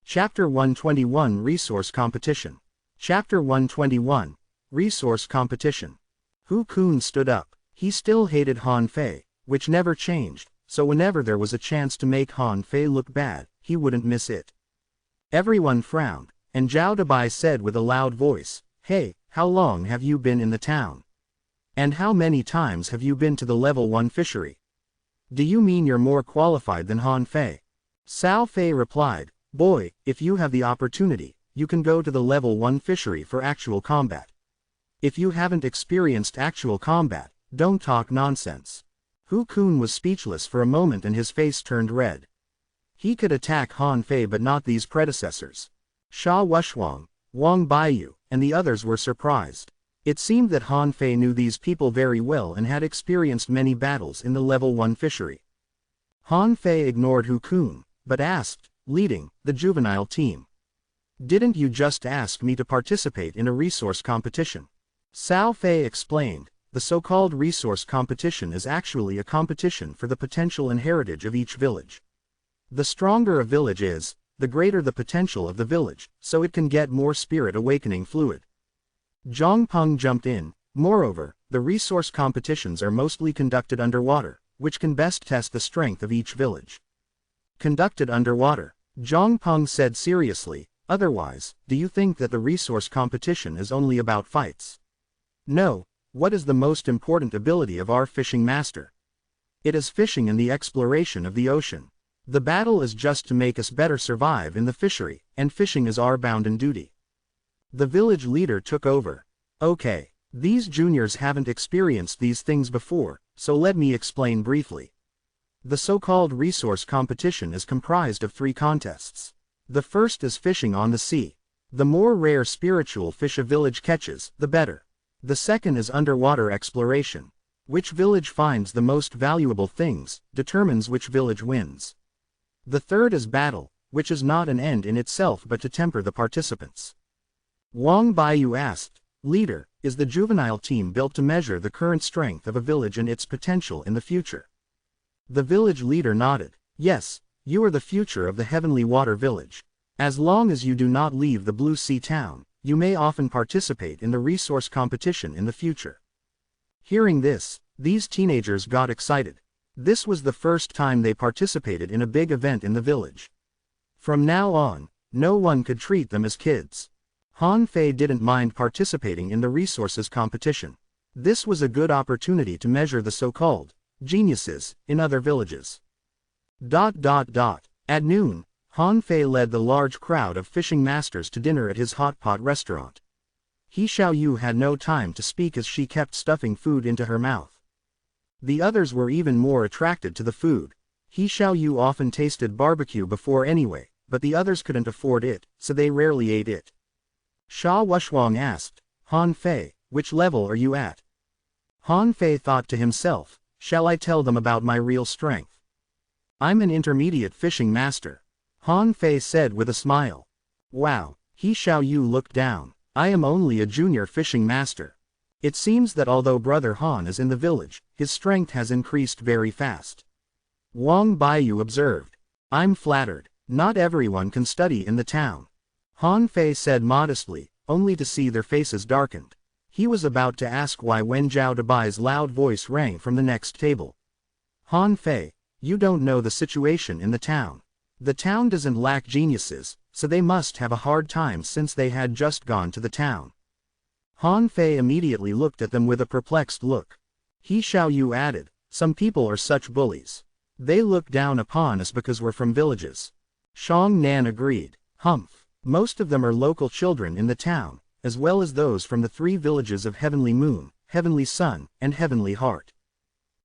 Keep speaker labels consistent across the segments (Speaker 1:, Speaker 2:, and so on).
Speaker 1: Chapter 121 Resource Competition. Chapter 121 Resource Competition. Hu Kun stood up. He still hated Han Fei, which never changed, so whenever there was a chance to make Han Fei look bad, he wouldn't miss it. Everyone frowned, and Zhao Dabai said with a loud voice, "Hey, how long have you been in the town? And how many times have you been to the level 1 fishery? Do you mean you're more qualified than Han Fei?" Cao Fei replied, "Boy, if you have the opportunity, you can go to the level 1 fishery for actual combat. If you haven't experienced actual combat, don't talk nonsense." Hu Kun was speechless for a moment and his face turned red. He could attack Han Fei but not these predecessors. Sha Wushuang, Wang Baiyu, and the others were surprised. It seemed that Han Fei knew these people very well and had experienced many battles in the level 1 fishery. Han Fei ignored Hu Kun, but asked, leading the juvenile team, "Didn't you just ask me to participate in a resource competition?" Cao Fei explained, "The so-called resource competition is actually a competition for the potential and heritage of each village. The stronger a village is, the greater the potential of the village, so it can get more spirit awakening fluid." Zhang Peng jumped in. "Moreover, the resource competitions are mostly conducted underwater, which can best test the strength of each village." Conducted underwater, Zhang Peng said seriously, "Otherwise, do you think that the resource competition is only about fights?" "No, what is the most important ability of our fishing master? It is fishing and the exploration of the ocean. The battle is just to make us better survive in the fishery, and fishing is our bounden duty." The village leader took over. "Okay, these juniors haven't experienced these things before, so let me explain briefly. The so-called resource competition is comprised of 3 contests. The first is fishing on the sea. The more rare spiritual fish a village catches, the better. The second is underwater exploration. Which village finds the most valuable things, determines which village wins. The third is battle, which is not an end in itself but to temper the participants." Wang Baiyu asked, "Leader, is the juvenile team built to measure the current strength of a village and its potential in the future?" The village leader nodded. "Yes, you are the future of the Heavenly Water Village. As long as you do not leave the Blue Sea Town, you may often participate in the resource competition in the future." Hearing this, these teenagers got excited. This was the first time they participated in a big event in the village. From now on, no one could treat them as kids. Han Fei didn't mind participating in the resources competition. This was a good opportunity to measure the so-called geniuses in other villages. At noon, Han Fei led the large crowd of fishing masters to dinner at his hot pot restaurant. He Xiaoyu had no time to speak as she kept stuffing food into her mouth. The others were even more attracted to the food. He Xiaoyu often tasted barbecue before anyway, but the others couldn't afford it, so they rarely ate it. Sha Wushuang asked, "Han Fei, which level are you at?" Han Fei thought to himself, "Shall I tell them about my real strength? I'm an intermediate fishing master." Han Fei said with a smile. "Wow," He Xiaoyu looked down. "I am only a junior fishing master. It seems that although Brother Han is in the village, his strength has increased very fast." Wang Baiyu observed. "I'm flattered. Not everyone can study in the town." Han Fei said modestly, only to see their faces darkened. He was about to ask why when Zhao Dabai's loud voice rang from the next table. "Han Fei, you don't know the situation in the town. The town doesn't lack geniuses, so they must have a hard time since they had just gone to the town." Han Fei immediately looked at them with a perplexed look. He Xiaoyu added, "Some people are such bullies. They look down upon us because we're from villages." Shang Nan agreed. "Humph. Most of them are local children in the town, as well as those from the 3 villages of Heavenly Moon, Heavenly Sun, and Heavenly Heart."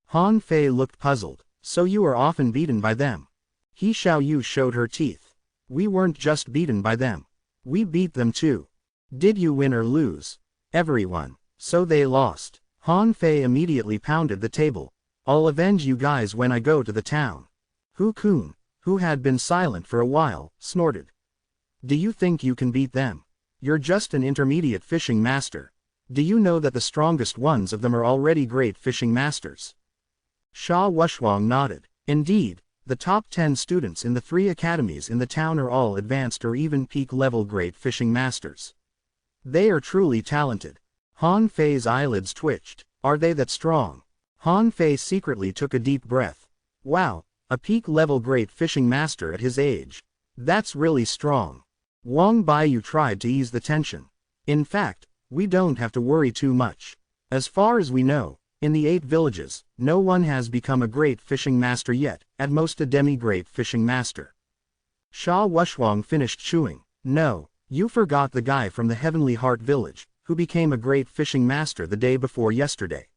Speaker 1: Han Fei looked puzzled. "So you are often beaten by them?" He Xiaoyu showed her teeth. "We weren't just beaten by them. We beat them too." "Did you win or lose?" "Everyone. So they lost." Han Fei immediately pounded the table. "I'll avenge you guys when I go to the town." Hu Kun, who had been silent for a while, snorted. "Do you think you can beat them? You're just an intermediate fishing master. Do you know that the strongest ones of them are already great fishing masters?" Sha Wushuang nodded. Indeed, The top 10 students in the 3 academies in the town are all advanced or even peak-level great fishing masters. They are truly talented. Han Fei's eyelids twitched. Are they that strong? Han Fei secretly took a deep breath. Wow, a peak-level great fishing master at his age. That's really strong. Wang Baiyu tried to ease the tension. In fact, we don't have to worry too much. As far as we know, in the 8 villages, no one has become a great fishing master yet, at most a demi-great fishing master. Sha Wushwang finished chewing. No, you forgot the guy from the Heavenly Heart village, who became a great fishing master the day before yesterday.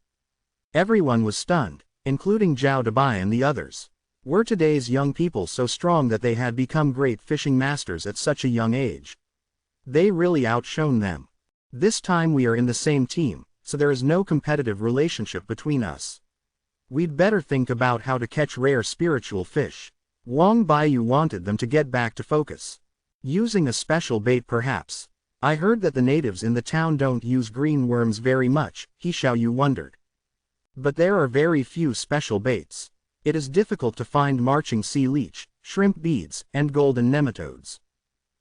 Speaker 1: Everyone was stunned, including Zhao Dabai and the others. Were today's young people so strong that they had become great fishing masters at such a young age? They really outshone them. This time we are in the same team, so there is no competitive relationship between us. We'd better think about how to catch rare spiritual fish. Wang Baiyu wanted them to get back to focus. Using a special bait perhaps. I heard that the natives in the town don't use green worms very much, He Xiaoyu wondered. But there are very few special baits. It is difficult to find marching sea leech, shrimp beads, and golden nematodes.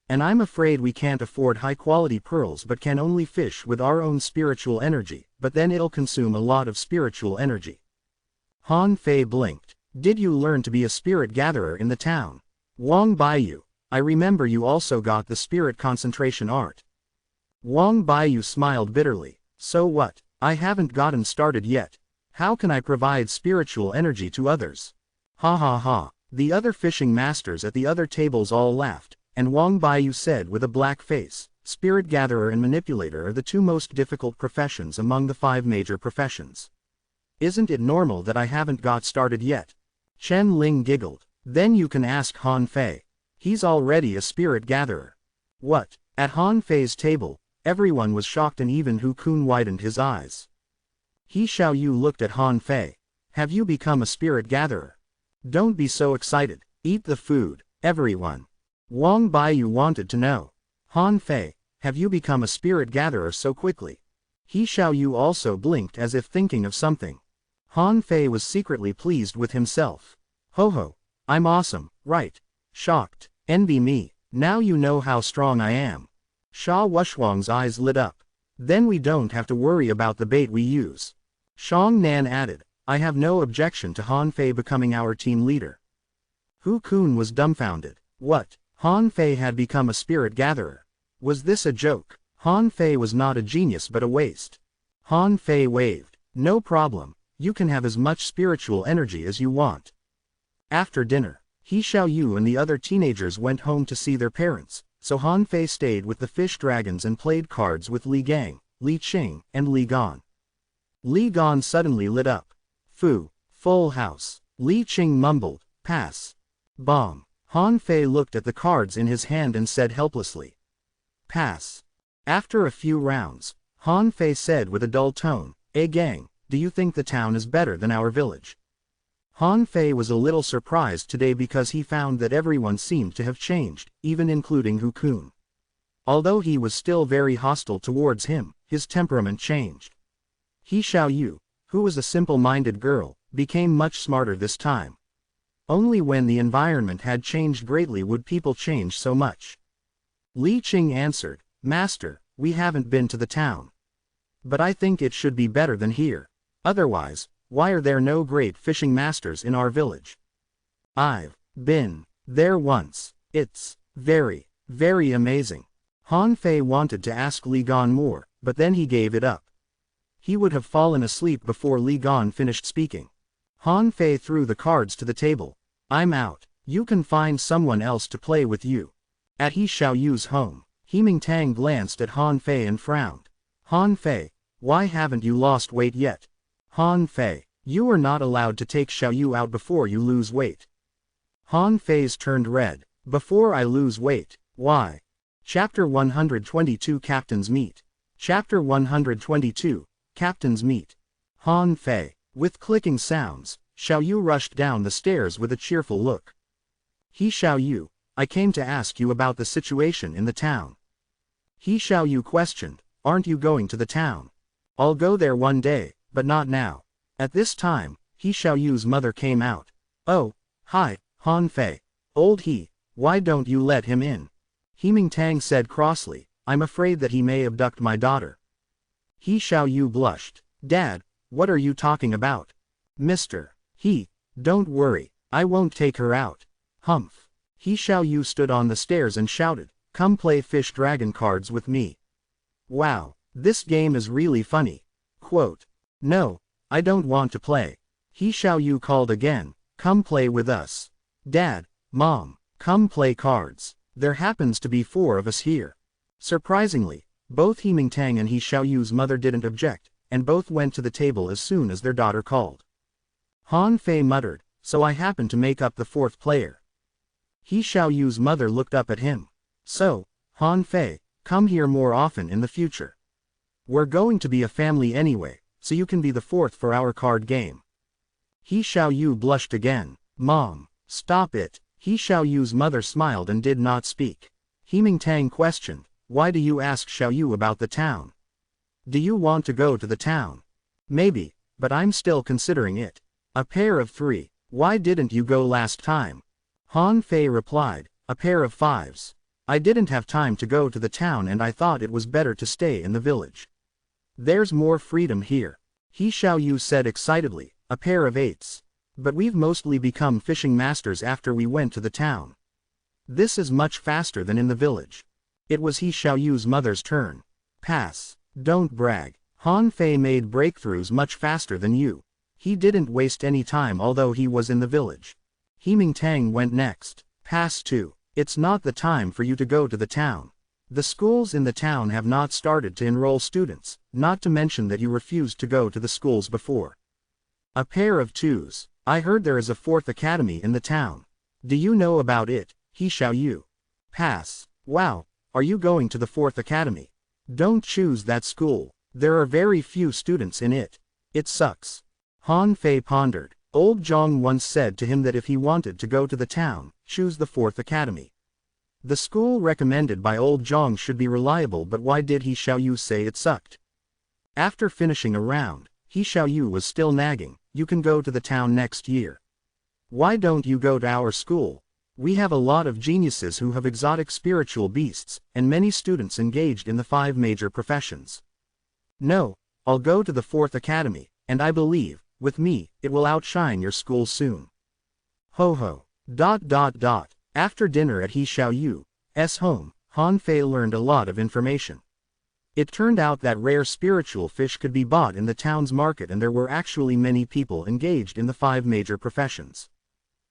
Speaker 1: And I'm afraid we can't afford high-quality pearls but can only fish with our own spiritual energy, but then it'll consume a lot of spiritual energy. Han Fei blinked. Did you learn to be a spirit gatherer in the town? Wang Baiyu, I remember you also got the spirit concentration art. Wang Baiyu smiled bitterly. So what? I haven't gotten started yet. How can I provide spiritual energy to others? Ha ha ha. The other fishing masters at the other tables all laughed, and Wang Baiyu said with a black face, spirit gatherer and manipulator are the 2 most difficult professions among the 5 major professions. Isn't it normal that I haven't got started yet? Chen Ling giggled. Then you can ask Han Fei. He's already a spirit gatherer. What? At Han Fei's table, everyone was shocked and even Hu Kun widened his eyes. He Xiaoyu looked at Han Fei. Have you become a spirit gatherer? Don't be so excited. Eat the food, everyone. Wang Baiyu wanted to know. Han Fei, have you become a spirit gatherer so quickly? He Xiaoyu also blinked as if thinking of something. Han Fei was secretly pleased with himself. Ho ho, I'm awesome, right? Shocked. Envy me. Now you know how strong I am. Sha Wushwang's eyes lit up. Then we don't have to worry about the bait we use. Shang Nan added, I have no objection to Han Fei becoming our team leader. Hu Kun was dumbfounded. What? Han Fei had become a spirit gatherer. Was this a joke? Han Fei was not a genius but a waste. Han Fei waved. No problem, you can have as much spiritual energy as you want. After dinner, He Xiaoyu and the other teenagers went home to see their parents, so Han Fei stayed with the fish dragons and played cards with Li Gang, Li Qing, and Li Gan. Li Gan suddenly lit up. Fu, full house. Li Qing mumbled, pass. Bomb. Han Fei looked at the cards in his hand and said helplessly, pass. After a few rounds, Han Fei said with a dull tone, gang, do you think the town is better than our village? Han Fei was a little surprised today because he found that everyone seemed to have changed, even including Hu Kun. Although he was still very hostile towards him, his temperament changed. He Xiaoyu, who was a simple-minded girl, became much smarter this time. Only when the environment had changed greatly would people change so much. Li Qing answered, Master, we haven't been to the town. But I think it should be better than here. Otherwise, why are there no great fishing masters in our village? I've been there once. It's very, very amazing. Han Fei wanted to ask Li Gan more, but then he gave it up. He would have fallen asleep before Li Gan finished speaking. Han Fei threw the cards to the table. I'm out. You can find someone else to play with you. At He Xiaoyu's home, He Mingtang glanced at Han Fei and frowned. Han Fei, why haven't you lost weight yet? Han Fei, you are not allowed to take Xiaoyu out before you lose weight. Han Fei's turned red. Before I lose weight, why? Chapter 122 Captain's Meet. Chapter 122, Captain's Meet. Han Fei. With clicking sounds, Xiaoyu rushed down the stairs with a cheerful look. He Xiaoyu, I came to ask you about the situation in the town. He Xiaoyu questioned, aren't you going to the town? I'll go there one day, but not now. At this time, He Xiaoyu's mother came out. Oh, hi, Han Fei. Old he, why don't you let him in? He Mingtang said crossly, I'm afraid that he may abduct my daughter. He Xiaoyu blushed. Dad, what are you talking about? Mr. He, don't worry, I won't take her out. Humph. He Xiaoyu stood on the stairs and shouted, come play fish dragon cards with me. Wow, this game is really funny. Quote. No, I don't want to play. He Xiaoyu called again, come play with us. Dad, Mom, come play cards. There happens to be 4 of us here. Surprisingly, both He Mingtang and He Xiaoyu's mother didn't object, and both went to the table as soon as their daughter called. Han Fei muttered, so I happen to make up the 4th player. He Xiaoyu's mother looked up at him. So, Han Fei, come here more often in the future. We're going to be a family anyway, so you can be the 4th for our card game. He Xiaoyu blushed again. Mom, stop it. He Xiaoyu's mother smiled and did not speak. He Mingtang questioned, why do you ask Xiaoyu about the town? Do you want to go to the town? Maybe, but I'm still considering it. A pair of 3, why didn't you go last time? Han Fei replied, a pair of 5s. I didn't have time to go to the town and I thought it was better to stay in the village. There's more freedom here. He Xiaoyu said excitedly, a pair of 8s. But we've mostly become fishing masters after we went to the town. This is much faster than in the village. It was He Xiaoyu's mother's turn. Pass. Don't brag. Han Fei made breakthroughs much faster than you. He didn't waste any time although he was in the village. He Mingtang went next. Pass 2. It's not the time for you to go to the town. The schools in the town have not started to enroll students, not to mention that you refused to go to the schools before. A pair of 2s. I heard there is a 4th academy in the town. Do you know about it, He Xiaoyu? Pass. Wow, are you going to the 4th academy? Don't choose that school. There are very few students in it. It sucks. Han Fei pondered. Old Zhang once said to him that if he wanted to go to the town, choose the 4th academy. The school recommended by old Zhang should be reliable, but why did He Xiaoyu say it sucked? After finishing a round, He Xiaoyu was still nagging, you can go to the town next year. Why don't you go to our school? We have a lot of geniuses who have exotic spiritual beasts, and many students engaged in the 5 major professions. No, I'll go to the 4th academy, and I believe, with me, it will outshine your school soon. Ho ho. ... After dinner at He Xiaoyu's home, Han Fei learned a lot of information. It turned out that rare spiritual fish could be bought in the town's market and there were actually many people engaged in the 5 major professions.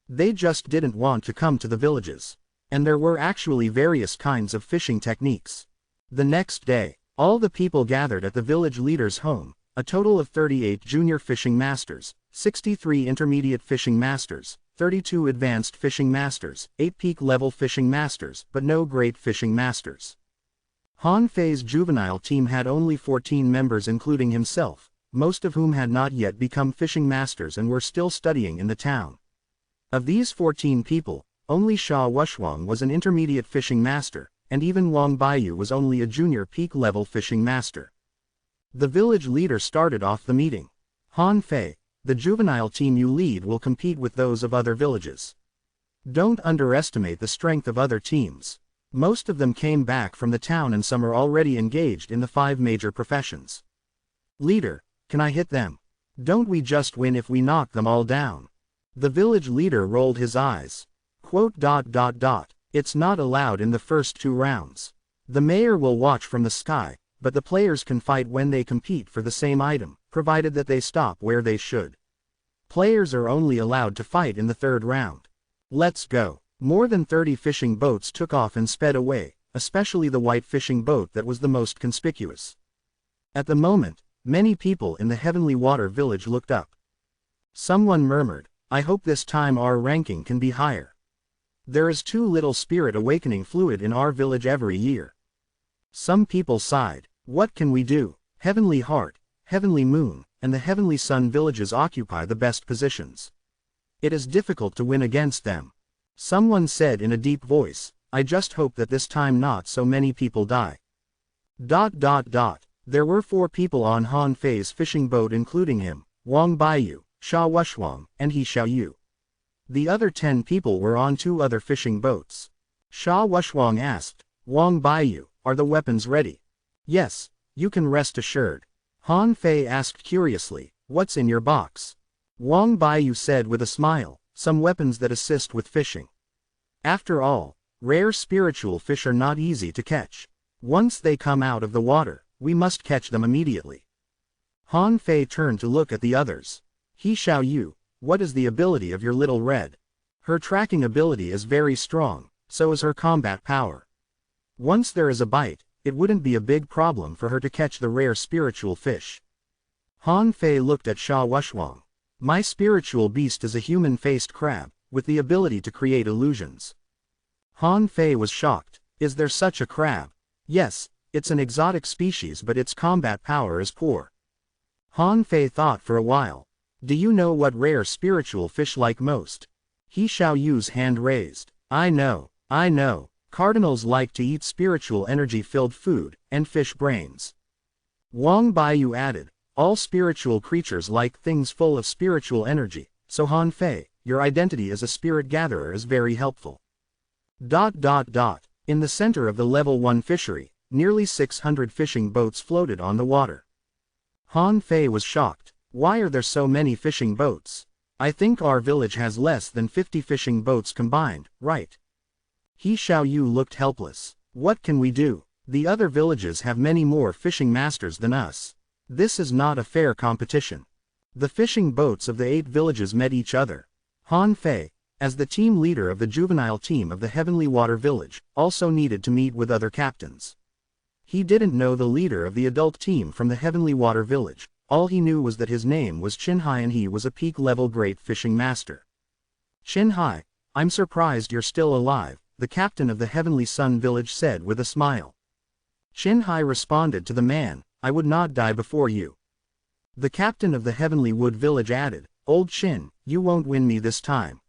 Speaker 1: They just didn't want to come to the villages. And there were actually various kinds of fishing techniques. The next day, all the people gathered at the village leader's home, a total of 38 junior fishing masters, 63 intermediate fishing masters, 32 advanced fishing masters, 8 peak-level fishing masters, but no great fishing masters. Han Fei's juvenile team had only 14 members including himself, most of whom had not yet become fishing masters and were still studying in the town. Of these 14 people, only Sha Wushuang was an intermediate fishing master, and even Wang Baiyu was only a junior peak-level fishing master. The village leader started off the meeting. Han Fei, the juvenile team you lead will compete with those of other villages. Don't underestimate the strength of other teams. Most of them came back from the town and some are already engaged in the 5 major professions. Leader, can I hit them? Don't we just win if we knock them all down? The village leader rolled his eyes. Quote. It's not allowed in the first 2 rounds. The mayor will watch from the sky, but the players can fight when they compete for the same item, provided that they stop where they should. Players are only allowed to fight in the 3rd round. Let's go. More than 30 fishing boats took off and sped away, especially the white fishing boat that was the most conspicuous. At the moment, many people in the Heavenly Water village looked up. Someone murmured, I hope this time our ranking can be higher. There is too little spirit awakening fluid in our village every year. Some people sighed, what can we do? Heavenly Heart, Heavenly Moon, and the Heavenly Sun villages occupy the best positions. It is difficult to win against them. Someone said in a deep voice, I just hope that this time not so many people die. There were 4 people on Han Fei's fishing boat including him, Wang Baiyu, Sha Wushuang, and He Xiaoyu. The other 10 people were on 2 other fishing boats. Sha Wushwang asked, Wang Baiyu, are the weapons ready? Yes, you can rest assured. Han Fei asked curiously, what's in your box? Wang Baiyu said with a smile, some weapons that assist with fishing. After all, rare spiritual fish are not easy to catch. Once they come out of the water, we must catch them immediately. Han Fei turned to look at the others. He Xiao Yu, what is the ability of your little red? Her tracking ability is very strong, so is her combat power. Once there is a bite, it wouldn't be a big problem for her to catch the rare spiritual fish. Han Fei looked at Sha Wushwang. My spiritual beast is a human-faced crab, with the ability to create illusions. Han Fei was shocked. Is there such a crab? Yes, it's an exotic species but its combat power is poor. Han Fei thought for a while. Do you know what rare spiritual fish like most? He Xiao Yu's hand raised. I know. Cardinals like to eat spiritual energy-filled food, and fish brains. Wang Baiyu added, all spiritual creatures like things full of spiritual energy, so Han Fei, your identity as a spirit gatherer is very helpful. In the center of the level 1 fishery, nearly 600 fishing boats floated on the water. Han Fei was shocked. Why are there so many fishing boats? I think our village has less than 50 fishing boats combined, right? He Xiao Yu looked helpless. What can we do? The other villages have many more fishing masters than us. This is not a fair competition. The fishing boats of the 8 villages met each other. Han Fei, as the team leader of the juvenile team of the Heavenly Water Village, also needed to meet with other captains. He didn't know the leader of the adult team from the Heavenly Water Village. All he knew was that his name was Qinhai and he was a peak-level great fishing master. Qinhai, I'm surprised you're still alive, the captain of the Heavenly Sun Village said with a smile. Qinhai responded to the man, I would not die before you. The captain of the Heavenly Wood Village added, Old Qin, you won't win me this time.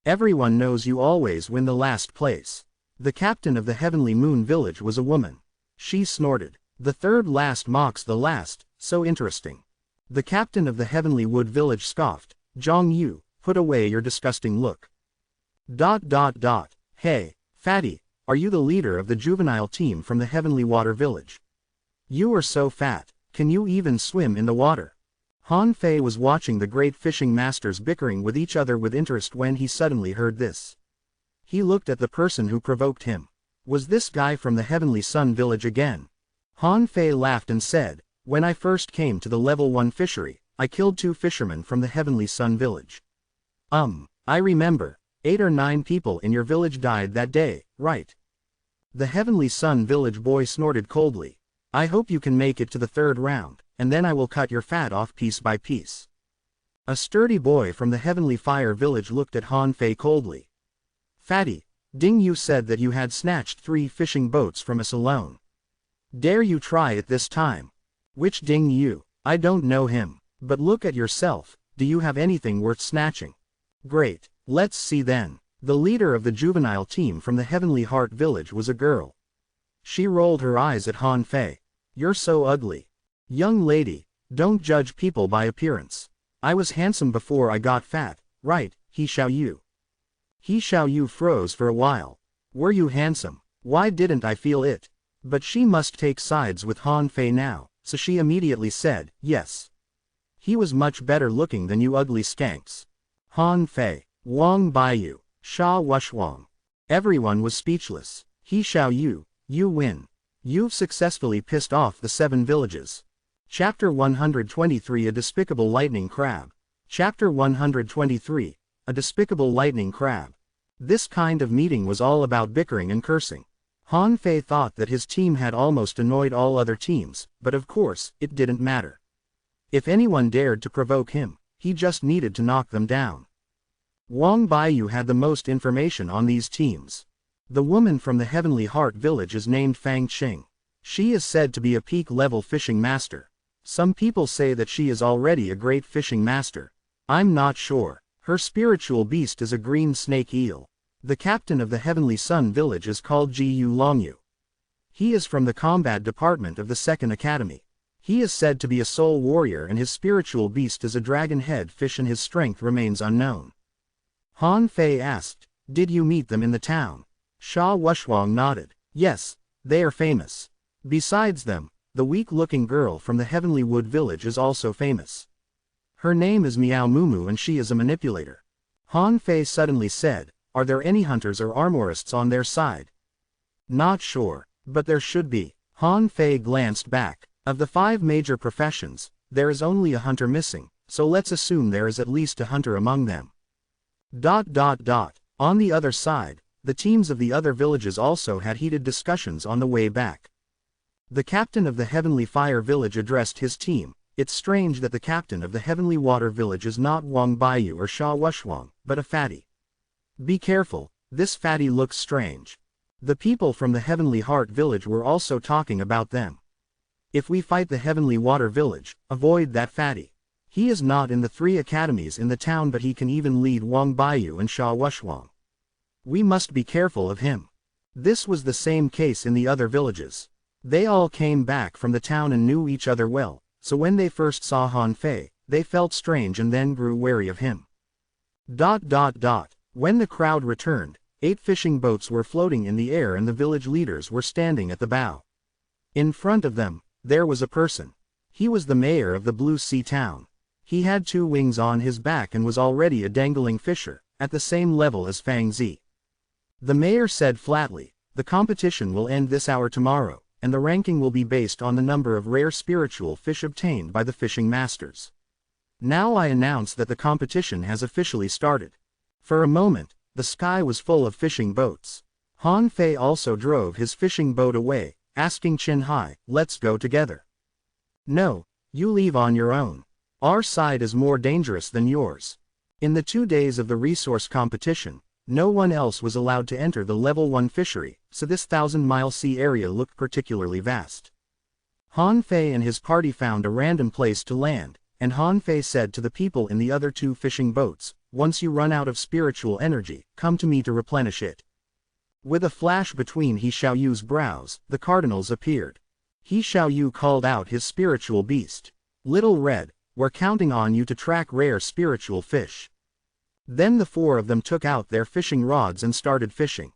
Speaker 1: Everyone knows you always win the last place. The captain of the Heavenly Moon Village was a woman. She snorted. The third last mocks the last, so interesting. The captain of the Heavenly Wood Village scoffed, Zhang Yu, put away your disgusting look. Hey, fatty, are you the leader of the juvenile team from the Heavenly Water Village? You are so fat, can you even swim in the water? Han Fei was watching the great fishing masters bickering with each other with interest when he suddenly heard this. He looked at the person who provoked him. Was this guy from the Heavenly Sun Village again? Han Fei laughed and said, when I first came to the level 1 fishery, I killed 2 fishermen from the Heavenly Sun Village. I remember, 8 or 9 people in your village died that day, right? The Heavenly Sun Village boy snorted coldly. I hope you can make it to the 3rd round, and then I will cut your fat off piece by piece. A sturdy boy from the Heavenly Fire Village looked at Han Fei coldly. Fatty, Ding Yu said that you had snatched 3 fishing boats from us alone. Dare you try it this time? Which Ding Yu? I don't know him. But look at yourself, do you have anything worth snatching? Great, let's see then. The leader of the juvenile team from the Heavenly Heart Village was a girl. She rolled her eyes at Han Fei. You're so ugly. Young lady, don't judge people by appearance. I was handsome before I got fat, right, He Xiao Yu? He Xiao Yu froze for a while. Were you handsome? Why didn't I feel it? But she must take sides with Han Fei now, so she immediately said, yes. He was much better looking than you ugly skanks. Han Fei, Wang Baiyu, Sha Wushwang. Everyone was speechless. He Xiao Yu, you win. You've successfully pissed off the 7 villages. Chapter 123 A Despicable Lightning Crab. Chapter 123, A Despicable Lightning Crab. This kind of meeting was all about bickering and cursing. Han Fei thought that his team had almost annoyed all other teams, but of course, it didn't matter. If anyone dared to provoke him, he just needed to knock them down. Wang Baiyu had the most information on these teams. The woman from the Heavenly Heart Village is named Fang Qing. She is said to be a peak-level fishing master. Some people say that she is already a great fishing master. I'm not sure. Her spiritual beast is a green snake eel. The captain of the Heavenly Sun Village is called Ji Yu Longyu. He is from the combat department of the 2nd Academy. He is said to be a soul warrior and his spiritual beast is a dragon head fish and his strength remains unknown. Han Fei asked, "Did you meet them in the town?" Sha Wushwang nodded. "Yes, they are famous. Besides them, the weak-looking girl from the Heavenly Wood Village is also famous. Her name is Miao Mumu and she is a manipulator." Han Fei suddenly said, "Are there any hunters or armorists on their side?" "Not sure, but there should be." Han Fei glanced back. "Of the 5 major professions, there is only a hunter missing, so let's assume there is at least a hunter among them." On the other side, the teams of the other villages also had heated discussions on the way back. The captain of the Heavenly Fire Village addressed his team. "It's strange that the captain of the Heavenly Water Village is not Wang Baiyu or Sha Wushwang, but a fatty. Be careful, this fatty looks strange." The people from the Heavenly Heart Village were also talking about them. "If we fight the Heavenly Water Village, avoid that fatty. He is not in the 3 academies in the town, but he can even lead Wang Baiyu and Sha Wushwang. We must be careful of him." This was the same case in the other villages. They all came back from the town and knew each other well, so when they first saw Han Fei, they felt strange and then grew wary of him. When the crowd returned, 8 fishing boats were floating in the air and the village leaders were standing at the bow. In front of them, there was a person. He was the mayor of the Blue Sea town. He had 2 wings on his back and was already a dangling fisher, at the same level as Fang Zi. The mayor said flatly, "The competition will end this hour tomorrow, and the ranking will be based on the number of rare spiritual fish obtained by the fishing masters. Now I announce that the competition has officially started." For a moment, the sky was full of fishing boats. Han Fei also drove his fishing boat away, asking Qin Hai, "Let's go together." "No, you leave on your own. Our side is more dangerous than yours." In the 2 days of the resource competition, no one else was allowed to enter the level 1 fishery, so this 1,000-mile sea area looked particularly vast. Han Fei and his party found a random place to land, and Han Fei said to the people in the other 2 fishing boats, "Once you run out of spiritual energy, come to me to replenish it." With a flash between He Xiaoyu's brows, the cardinals appeared. He Xiaoyu called out his spiritual beast. "Little Red, we're counting on you to track rare spiritual fish." Then the 4 of them took out their fishing rods and started fishing.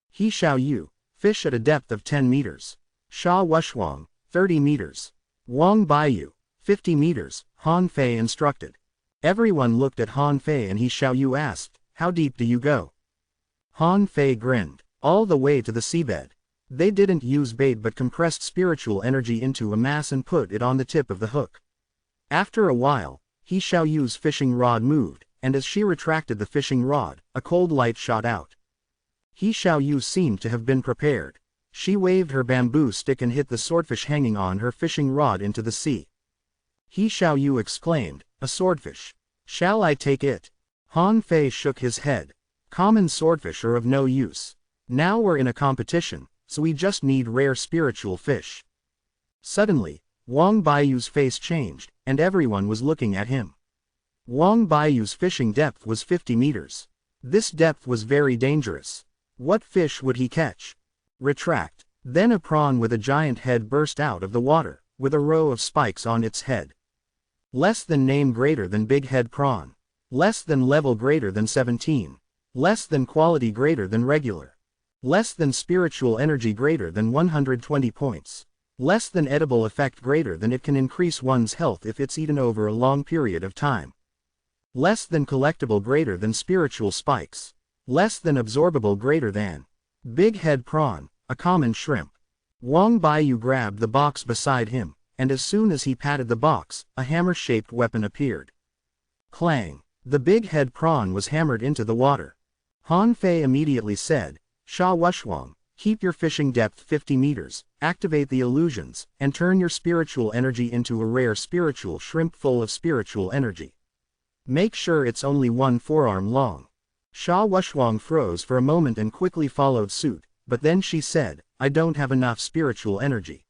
Speaker 1: He Xiaoyu, fish at a depth of 10 meters. Sha Wushwang, 30 meters. Wang Baiyu, 50 meters, Han Fei instructed. Everyone looked at Han Fei and He Xiaoyu asked, "How deep do you go?" Han Fei grinned, "All the way to the seabed." They didn't use bait but compressed spiritual energy into a mass and put it on the tip of the hook. After a while, He Xiaoyu's fishing rod moved, and as she retracted the fishing rod, a cold light shot out. He Xiaoyu seemed to have been prepared. She waved her bamboo stick and hit the swordfish hanging on her fishing rod into the sea. He Xiaoyu exclaimed, "A swordfish. Shall I take it?" Han Fei shook his head. "Common swordfish are of no use. Now we're in a competition, so we just need rare spiritual fish." Suddenly, Wang Baiyu's face changed, and everyone was looking at him. Wang Baiyu's fishing depth was 50 meters. This depth was very dangerous. What fish would he catch? Retract. Then a prawn with a giant head burst out of the water, with a row of spikes on its head. Less than name greater than big head prawn. Less than level greater than 17. Less than quality greater than regular. Less than spiritual energy greater than 120 points. Less than edible effect greater than it can increase one's health if it's eaten over a long period of time. Less than collectible greater than spiritual spikes. Less than absorbable greater than big head prawn, a common shrimp. Wang Baiyu grabbed the box beside him, and as soon as he patted the box, a hammer-shaped weapon appeared. Clang! The big head prawn was hammered into the water. Han Fei immediately said, "Sha Wushwang, keep your fishing depth 50 meters, activate the illusions, and turn your spiritual energy into a rare spiritual shrimp full of spiritual energy. Make sure it's only 1 forearm long." Sha Wushwang froze for a moment and quickly followed suit, but then she said, "I don't have enough spiritual energy."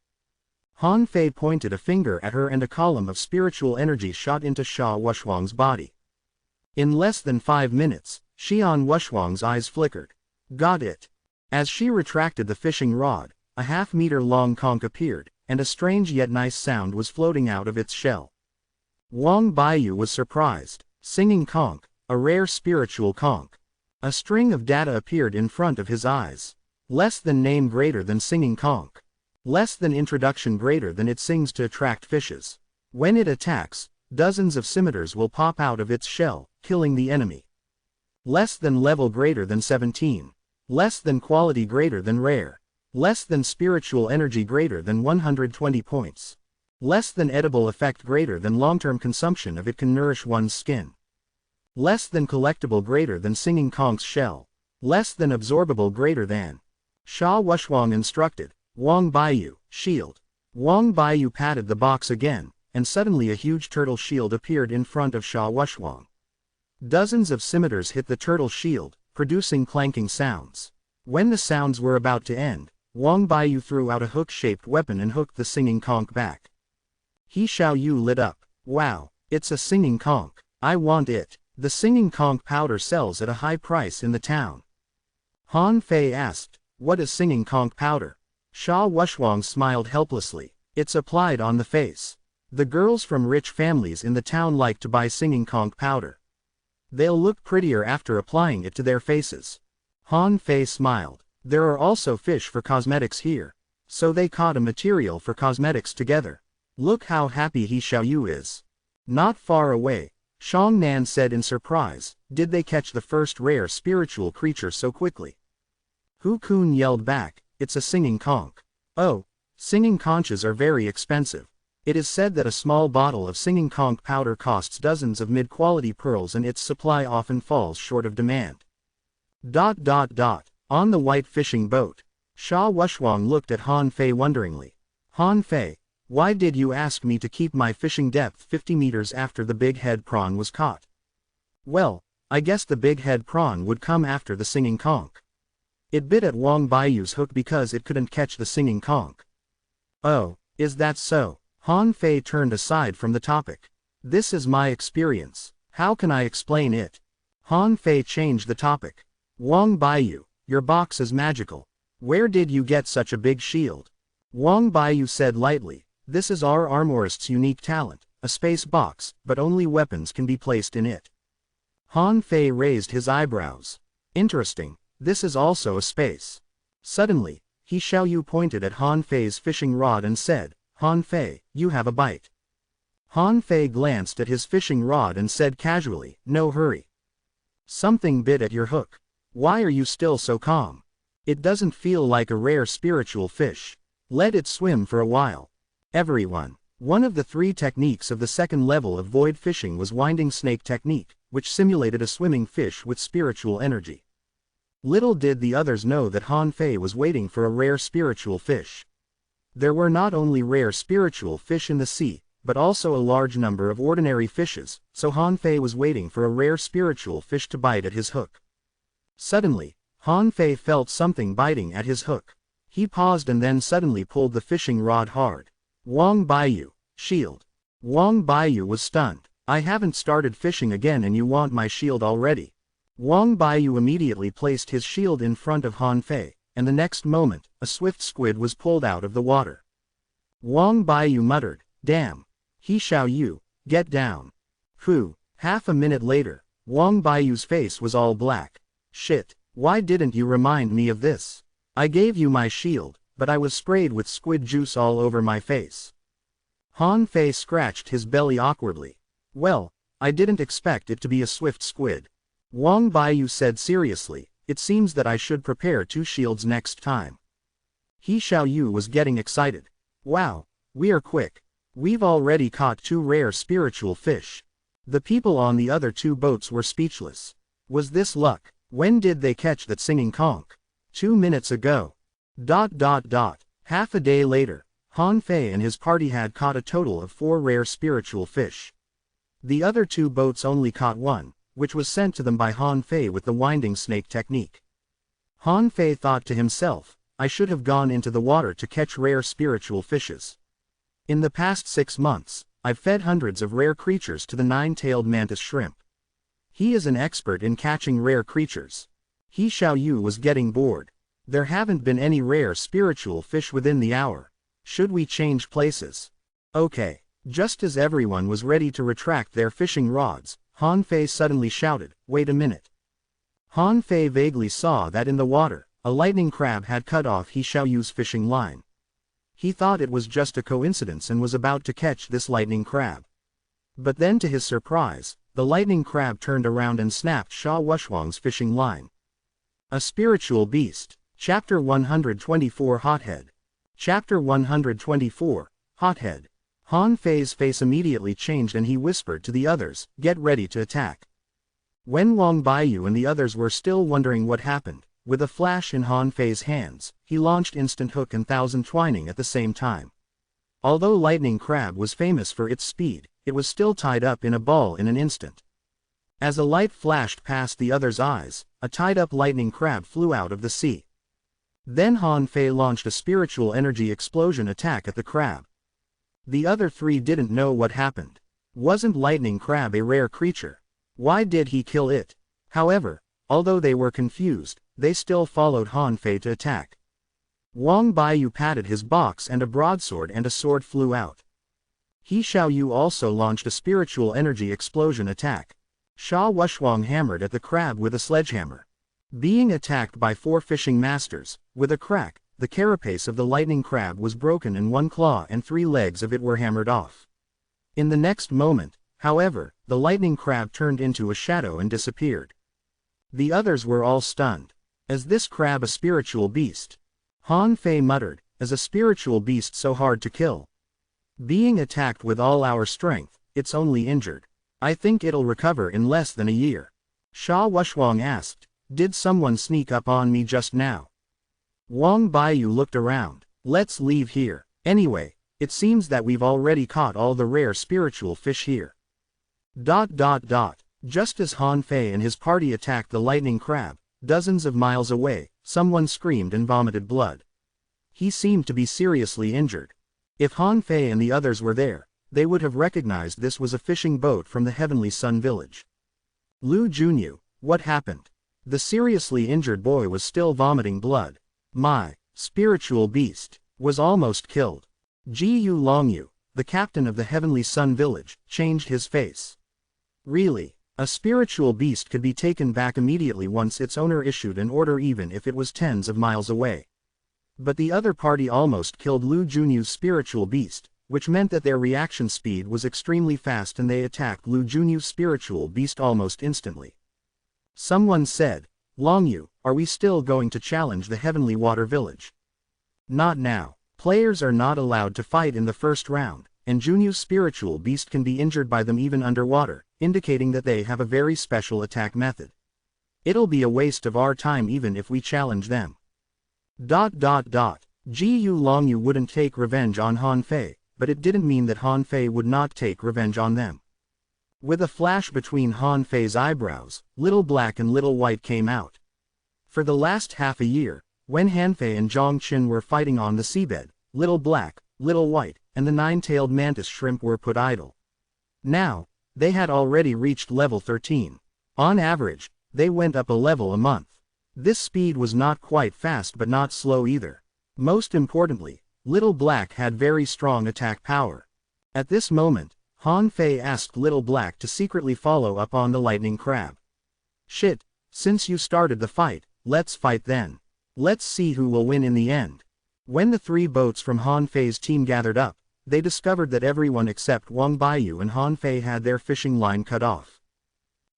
Speaker 1: Han Fei pointed a finger at her and a column of spiritual energy shot into Sha Wushwang's body. In less than 5 minutes, Xian Wushwang's eyes flickered. Got it. As she retracted the fishing rod, a half-meter-long conch appeared, and a strange yet nice sound was floating out of its shell. Wang Baiyu was surprised. Singing conch, A rare spiritual conch. A string of data appeared in front of his eyes. Less than name greater than singing conch. Less than introduction greater than it sings to attract fishes. When it attacks, dozens of scimitars will pop out of its shell, killing the enemy. Less than level greater than 17. Less than quality greater than rare. Less than spiritual energy greater than 120 points. Less than edible effect greater than long-term consumption of it can nourish one's skin. Less than collectible greater than singing conch's shell. Less than absorbable greater than. Sha Wushwang instructed. Wang Baiyu, shield. Wang Baiyu patted the box again, and suddenly a huge turtle shield appeared in front of Sha Wushwang. Dozens of scimitars hit the turtle shield, producing clanking sounds. When the sounds were about to end, Wang Baiyu threw out a hook-shaped weapon and hooked the singing conch back. He Xiao Yu lit up. Wow, it's a singing conch. I want it. The singing conch powder sells at a high price in the town. Han Fei asked, what is singing conch powder? Sha Wushwang smiled helplessly. It's applied on the face. The girls from rich families in the town like to buy singing conch powder. They'll look prettier after applying it to their faces. Han Fei smiled. There are also fish for cosmetics here. So they caught a material for cosmetics together. Look how happy He Xiao Yu is. Not far away, Shang Nan said in surprise, did they catch the first rare spiritual creature so quickly? Hu Kun yelled back, it's a singing conch. Oh, singing conches are very expensive. It is said that a small bottle of singing conch powder costs dozens of mid-quality pearls and its supply often falls short of demand. On the white fishing boat. Sha Wushwang looked at Han Fei wonderingly. Han Fei, why did you ask me to keep my fishing depth 50 meters after the big head prawn was caught? Well, I guess the big head prawn would come after the singing conch. It bit at Wang Baiyu's hook because it couldn't catch the singing conch. Oh, is that so? Han Fei turned aside from the topic. This is my experience. How can I explain it? Han Fei changed the topic. Wang Baiyu, your box is magical. Where did you get such a big shield? Wang Baiyu said lightly, this is our armorist's unique talent, a space box, but only weapons can be placed in it. Han Fei raised his eyebrows. Interesting, this is also a space. Suddenly, He Xiao Yu pointed at Han Fei's fishing rod and said, Han Fei, you have a bite. Han Fei glanced at his fishing rod and said casually, no hurry. Something bit at your hook. Why are you still so calm? It doesn't feel like a rare spiritual fish. Let it swim for a while. Everyone. One of the 3 techniques of the second level of void fishing was winding snake technique, which simulated a swimming fish with spiritual energy. Little did the others know that Han Fei was waiting for a rare spiritual fish. There were not only rare spiritual fish in the sea, but also a large number of ordinary fishes, so Han Fei was waiting for a rare spiritual fish to bite at his hook. Suddenly, Han Fei felt something biting at his hook. He paused and then suddenly pulled the fishing rod hard. Wang Baiyu, shield. Wang Baiyu was stunned. I haven't started fishing again and you want my shield already. Wang Baiyu immediately placed his shield in front of Han Fei, and the next moment, a swift squid was pulled out of the water. Wang Baiyu muttered, damn. He Xiao Yu, get down. Phew. Half a minute later, Wang Baiyu's face was all black. Shit, why didn't you remind me of this? I gave you my shield, but I was sprayed with squid juice all over my face. Han Fei scratched his belly awkwardly. Well, I didn't expect it to be a swift squid. Wang Baiyu said seriously, it seems that I should prepare 2 shields next time. He Xiao Yu was getting excited. Wow, we are quick. We've already caught 2 rare spiritual fish. The people on the other 2 boats were speechless. Was this luck? When did they catch that singing conch? 2 minutes ago. Half a day later, Han Fei and his party had caught a total of 4 rare spiritual fish. The other 2 boats only caught 1, which was sent to them by Han Fei with the winding snake technique. Han Fei thought to himself, I should have gone into the water to catch rare spiritual fishes. In the past 6 months, I've fed hundreds of rare creatures to the 9-tailed mantis shrimp. He is an expert in catching rare creatures. He Xiao Yu was getting bored. There haven't been any rare spiritual fish within the hour. Should we change places? Okay. Just as everyone was ready to retract their fishing rods, Han Fei suddenly shouted, "Wait a minute." Han Fei vaguely saw that in the water, a lightning crab had cut off He Xiaoyu's fishing line. He thought it was just a coincidence and was about to catch this lightning crab. But then to his surprise, the lightning crab turned around and snapped Sha Wushuang's fishing line. A Spiritual Beast. Chapter 124 Hothead. Chapter 124, Hothead. Han Fei's face immediately changed and he whispered to the others, "Get ready to attack." When Wang Baiyu and the others were still wondering what happened, with a flash in Han Fei's hands, he launched Instant Hook and Thousand Twining at the same time. Although Lightning Crab was famous for its speed, it was still tied up in a ball in an instant. As a light flashed past the others' eyes, a tied-up lightning crab flew out of the sea. Then Han Fei launched a spiritual energy explosion attack at the crab. The other three didn't know what happened. Wasn't lightning crab a rare creature? Why did he kill it? However, although they were confused, they still followed Han Fei to attack. Wang Baiyu patted his box and a broadsword and a sword flew out. He Xiaoyu also launched a spiritual energy explosion attack. Sha Wushuang hammered at the crab with a sledgehammer. Being attacked by 4 fishing masters, with a crack, the carapace of the lightning crab was broken and 1 claw and 3 legs of it were hammered off. In the next moment, however, the lightning crab turned into a shadow and disappeared. The others were all stunned. Is this crab a spiritual beast? Han Fei muttered, "Is a spiritual beast so hard to kill? Being attacked with all our strength, it's only injured. I think it'll recover in less than a year." Sha Wushuang asked, "Did someone sneak up on me just now?" Wang Baiyu looked around. "Let's leave here. Anyway, it seems that we've already caught all the rare spiritual fish here." Just as Han Fei and his party attacked the lightning crab, dozens of miles away, someone screamed and vomited blood. He seemed to be seriously injured. If Han Fei and the others were there, they would have recognized this was a fishing boat from the Heavenly Sun Village. "Lu Junyu, what happened?" The seriously injured boy was still vomiting blood. "My spiritual beast was almost killed." Ji Longyu, the captain of the Heavenly Sun Village, changed his face. Really? A spiritual beast could be taken back immediately once its owner issued an order even if it was tens of miles away. But the other party almost killed Lu Junyu's spiritual beast, which meant that their reaction speed was extremely fast and they attacked Lu Junyu's spiritual beast almost instantly. Someone said, "Longyu, are we still going to challenge the Heavenly Water Village?" "Not now. Players are not allowed to fight in the first round, and Junyu's spiritual beast can be injured by them even underwater, indicating that they have a very special attack method. It'll be a waste of our time even if we challenge them." Ji Longyu wouldn't take revenge on Han Fei, but it didn't mean that Han Fei would not take revenge on them. With a flash between Han Fei's eyebrows, Little Black and Little White came out. For the last half a year, when Han Fei and Zhang Qin were fighting on the seabed, Little Black, Little White, and the 9-tailed mantis shrimp were put idle. Now, they had already reached level 13. On average, they went up a level a month. This speed was not quite fast but not slow either. Most importantly, Little Black had very strong attack power. At this moment, Han Fei asked Little Black to secretly follow up on the lightning crab. "Shit, since you started the fight, let's fight then. Let's see who will win in the end." When the 3 boats from Han Fei's team gathered up, they discovered that everyone except Wang Baiyu and Han Fei had their fishing line cut off.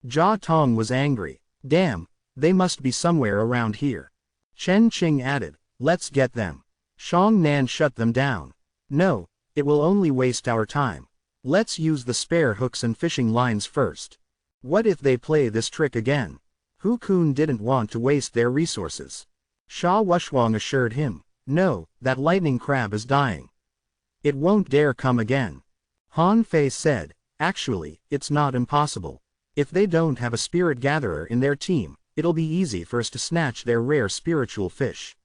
Speaker 1: Jia Tong was angry. "Damn, they must be somewhere around here." Chen Qing added, "Let's get them." Shang Nan shut them down. "No, it will only waste our time. Let's use the spare hooks and fishing lines first. What if they play this trick again?" Hu Kun didn't want to waste their resources. Sha Wushuang assured him, "No, that lightning crab is dying. It won't dare come again." Han Fei said, "Actually, it's not impossible. If they don't have a spirit gatherer in their team, it'll be easy for us to snatch their rare spiritual fish."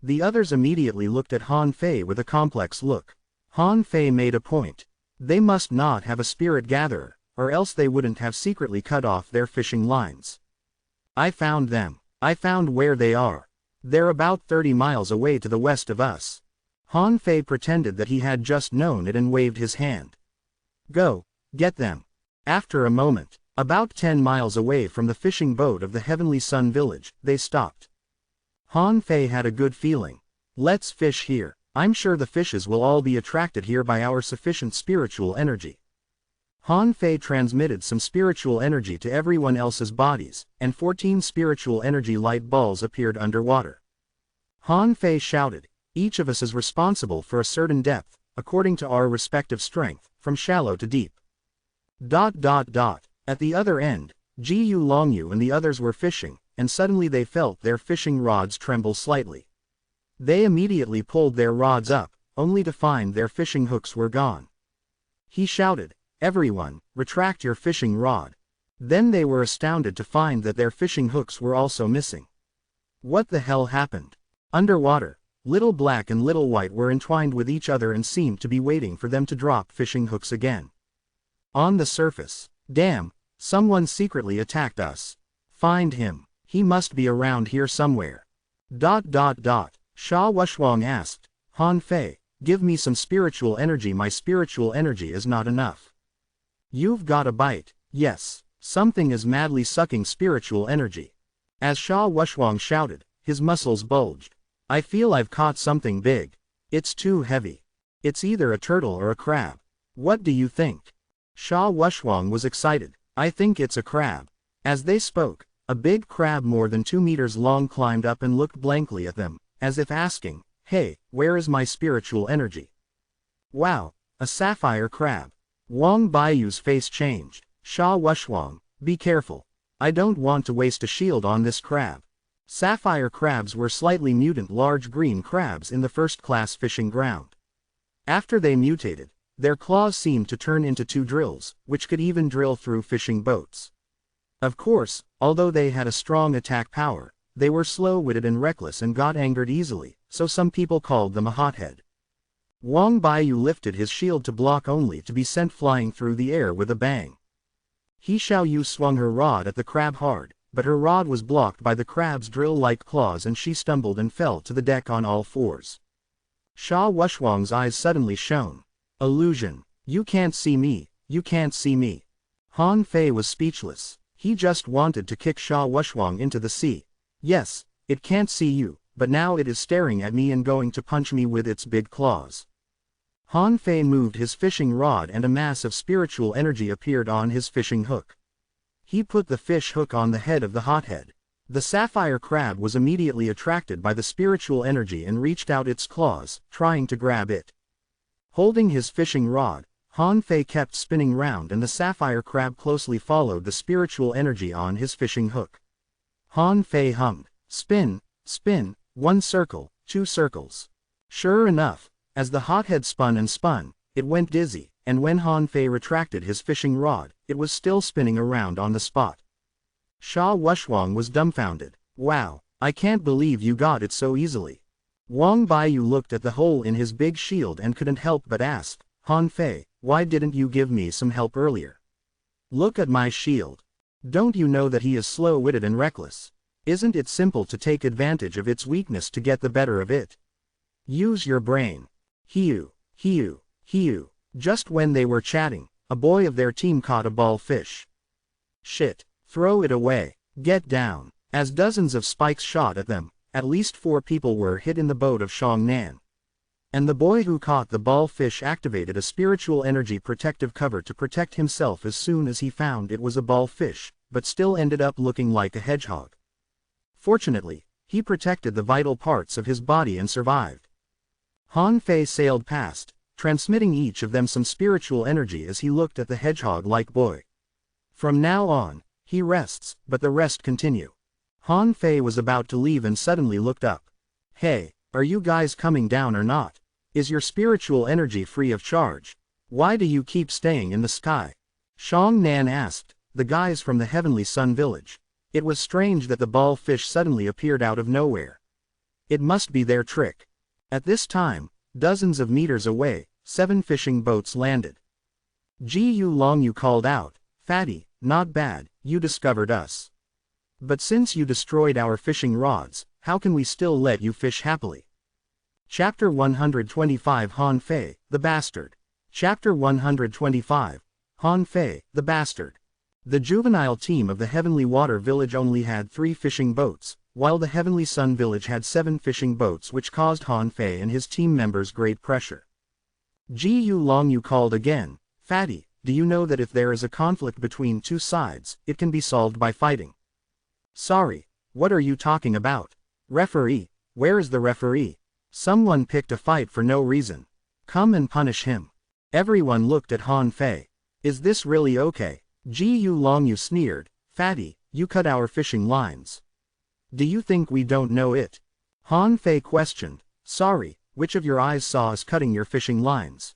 Speaker 1: The others immediately looked at Han Fei with a complex look. Han Fei made a point. They must not have a spirit gatherer, or else they wouldn't have secretly cut off their fishing lines. "I found them. I found where they are. They're about 30 miles away to the west of us." Han Fei pretended that he had just known it and waved his hand. "Go, get them." After a moment, About 10 miles away from the fishing boat of the Heavenly Sun village, they stopped. Han Fei had a good feeling. Let's fish here. I'm sure the fishes will all be attracted here by our sufficient spiritual energy. Han Fei transmitted some spiritual energy to everyone else's bodies, and 14 spiritual energy light balls appeared underwater. Han Fei shouted, "Each of us is responsible for a certain depth, according to our respective strength, from shallow to deep." At the other end, Ji Longyu and the others were fishing, and suddenly they felt their fishing rods tremble slightly. They immediately pulled their rods up, only to find their fishing hooks were gone. He shouted, "Everyone, retract your fishing rod." Then they were astounded to find that their fishing hooks were also missing. What the hell happened? Underwater, Little Black and Little White were entwined with each other and seemed to be waiting for them to drop fishing hooks again. On the surface, "Damn, someone secretly attacked us. Find him. He must be around here somewhere." Sha Wushwang asked, "Han Fei, give me some spiritual energy. My spiritual energy is not enough." "You've got a bite." "Yes, something is madly sucking spiritual energy." As Sha Wushwang shouted, his muscles bulged. "I feel I've caught something big. It's too heavy. It's either a turtle or a crab. What do you think?" Sha Wushwang was excited. "I think it's a crab." As they spoke, a big crab more than 2 meters long climbed up and looked blankly at them, as if asking, "Hey, where is my spiritual energy?" "Wow, a sapphire crab." Wang Baiyu's face changed. "Sha Wushwang, be careful. I don't want to waste a shield on this crab." Sapphire crabs were slightly mutant large green crabs in the first-class fishing ground. After they mutated, their claws seemed to turn into 2 drills, which could even drill through fishing boats. Of course, although they had a strong attack power, they were slow-witted and reckless and got angered easily, so some people called them a hothead. Wang Baiyu lifted his shield to block only to be sent flying through the air with a bang. He Xiaoyu swung her rod at the crab hard, but her rod was blocked by the crab's drill-like claws and she stumbled and fell to the deck on all fours. Sha Wushwang's eyes suddenly shone. "Illusion. You can't see me, you can't see me." Han Fei was speechless. He just wanted to kick Sha Wushwang into the sea. "Yes, it can't see you, but now it is staring at me and going to punch me with its big claws." Han Fei moved his fishing rod and a mass of spiritual energy appeared on his fishing hook. He put the fish hook on the head of the hothead. The sapphire crab was immediately attracted by the spiritual energy and reached out its claws, trying to grab it. Holding his fishing rod, Han Fei kept spinning round and the sapphire crab closely followed the spiritual energy on his fishing hook. Han Fei hummed, "Spin, spin, 1 circle, 2 circles." Sure enough, as the hothead spun and spun, it went dizzy, and when Han Fei retracted his fishing rod, it was still spinning around on the spot. Sha Wushwang was dumbfounded. "Wow, I can't believe you got it so easily." Wang Baiyu looked at the hole in his big shield and couldn't help but ask, "Han Fei, why didn't you give me some help earlier? Look at my shield. Don't you know that he is slow-witted and reckless? Isn't it simple to take advantage of its weakness to get the better of it? Use your brain." Hiu. Just when they were chatting, a boy of their team caught a ball fish. "Shit, throw it away. Get down." As dozens of spikes shot at them, at least 4 people were hit in the boat of Shangnan. And the boy who caught the ball fish activated a spiritual energy protective cover to protect himself as soon as he found it was a ball fish, but still ended up looking like a hedgehog. Fortunately, he protected the vital parts of his body and survived. Han Fei sailed past, transmitting each of them some spiritual energy as he looked at the hedgehog-like boy. From now on, he rests, but the rest continue. Han Fei was about to leave and suddenly looked up. "Hey, are you guys coming down or not? Is your spiritual energy free of charge? Why do you keep staying in the sky?" Shang Nan asked, the guys from the Heavenly Sun village. It was strange that the ball fish suddenly appeared out of nowhere. It must be their trick. At this time, dozens of meters away, 7 fishing boats landed. Ji Longyu called out, "Fatty, not bad, you discovered us. But since you destroyed our fishing rods, how can we still let you fish happily?" Chapter 125 Han Fei, the Bastard. Chapter 125 Han Fei, the Bastard. The juvenile team of the Heavenly Water Village only had 3 fishing boats, while the Heavenly Sun Village had 7 fishing boats, which caused Han Fei and his team members great pressure. Ji Longyu called again, "Fatty, do you know that if there is a conflict between 2 sides, it can be solved by fighting?" "Sorry, what are you talking about? Referee, where is the referee? Someone picked a fight for no reason. Come and punish him." Everyone looked at Han Fei. "Is this really okay?" Ji Longyu sneered, "Fatty, you cut our fishing lines. Do you think we don't know it?" Han Fei questioned, "Sorry, which of your eyes saw us cutting your fishing lines?"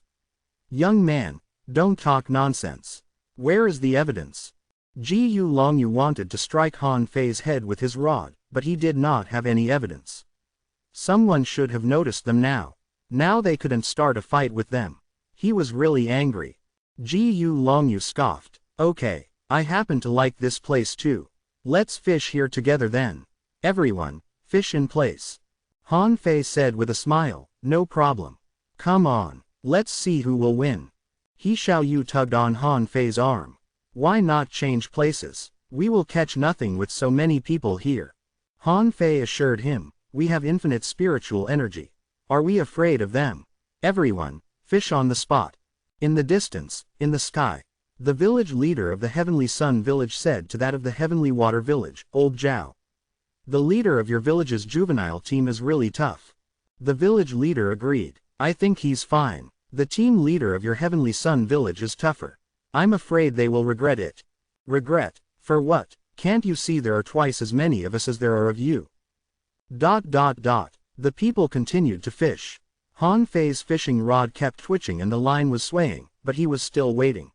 Speaker 1: "Young man, don't talk nonsense. Where is the evidence?" Ji Longyu wanted to strike Han Fei's head with his rod, but he did not have any evidence. Someone should have noticed them now. Now they couldn't start a fight with them. He was really angry. Ji Longyu scoffed, "Okay, I happen to like this place too. Let's fish here together then. Everyone, fish in place." Han Fei said with a smile, "No problem. Come on, let's see who will win." He Xiaoyu tugged on Han Fei's arm. "Why not change places? We will catch nothing with so many people here." Han Fei assured him, "We have infinite spiritual energy. Are we afraid of them? Everyone, fish on the spot." In the distance, in the sky, the village leader of the Heavenly Sun Village said to that of the Heavenly Water Village, "Old Zhao. The leader of your village's juvenile team is really tough." The village leader agreed, "I think he's fine. The team leader of your Heavenly Sun Village is tougher. I'm afraid they will regret it." "Regret? For what? Can't you see there are twice as many of us as there are of you?" The people continued to fish. Han Fei's fishing rod kept twitching and the line was swaying, but he was still waiting.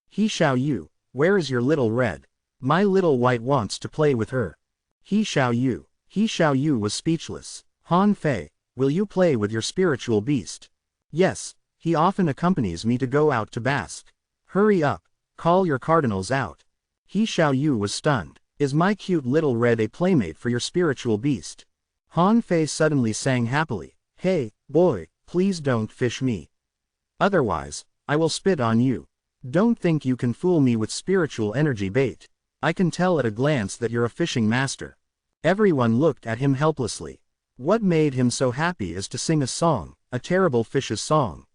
Speaker 1: "He Xiaoyu, where is your little red? My little white wants to play with her." He Xiaoyu was speechless. "Han Fei, will you play with your spiritual beast?" "Yes, he often accompanies me to go out to bask." "Hurry up, call your cardinals out." He Xiaoyu was stunned. "Is my cute little red a playmate for your spiritual beast?" Han Fei suddenly sang happily, "Hey, boy, please don't fish me. Otherwise, I will spit on you. Don't think you can fool me with spiritual energy bait. I can tell at a glance that you're a fishing master." Everyone looked at him helplessly. What made him so happy as to sing a song, a terrible fish's song?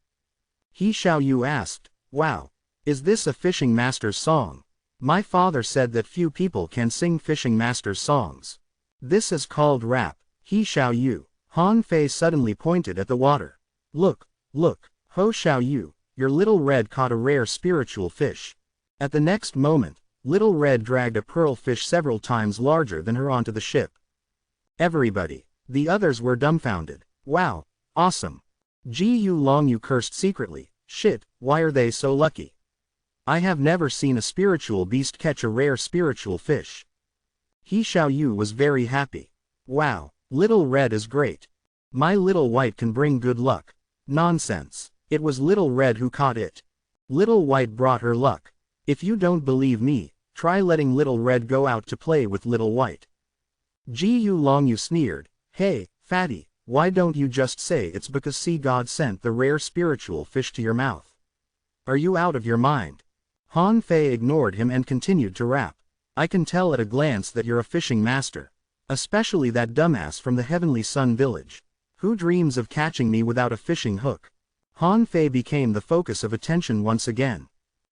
Speaker 1: He Xiaoyu asked, "Wow, is this a fishing master's song? My father said that few people can sing fishing master's songs. This is called rap." He Xiaoyu. Han Fei suddenly pointed at the water. Look, Ho Xiaoyu, your little red caught a rare spiritual fish." At the next moment, Little Red dragged a pearl fish several times larger than her onto the ship. Everybody, the others were dumbfounded. "Wow, awesome." Ji Longyu cursed secretly, "Shit, why are they so lucky? I have never seen a spiritual beast catch a rare spiritual fish." He Xiaoyu was very happy. "Wow, Little Red is great. My little white can bring good luck." "Nonsense, it was Little Red who caught it. Little White brought her luck. If you don't believe me, try letting Little Red go out to play with Little White." Ji Longyu sneered, "Hey, fatty, why don't you just say it's because Sea God sent the rare spiritual fish to your mouth? Are you out of your mind?" Han Fei ignored him and continued to rap. "I can tell at a glance that you're a fishing master. Especially that dumbass from the Heavenly Sun Village. Who dreams of catching me without a fishing hook?" Han Fei became the focus of attention once again.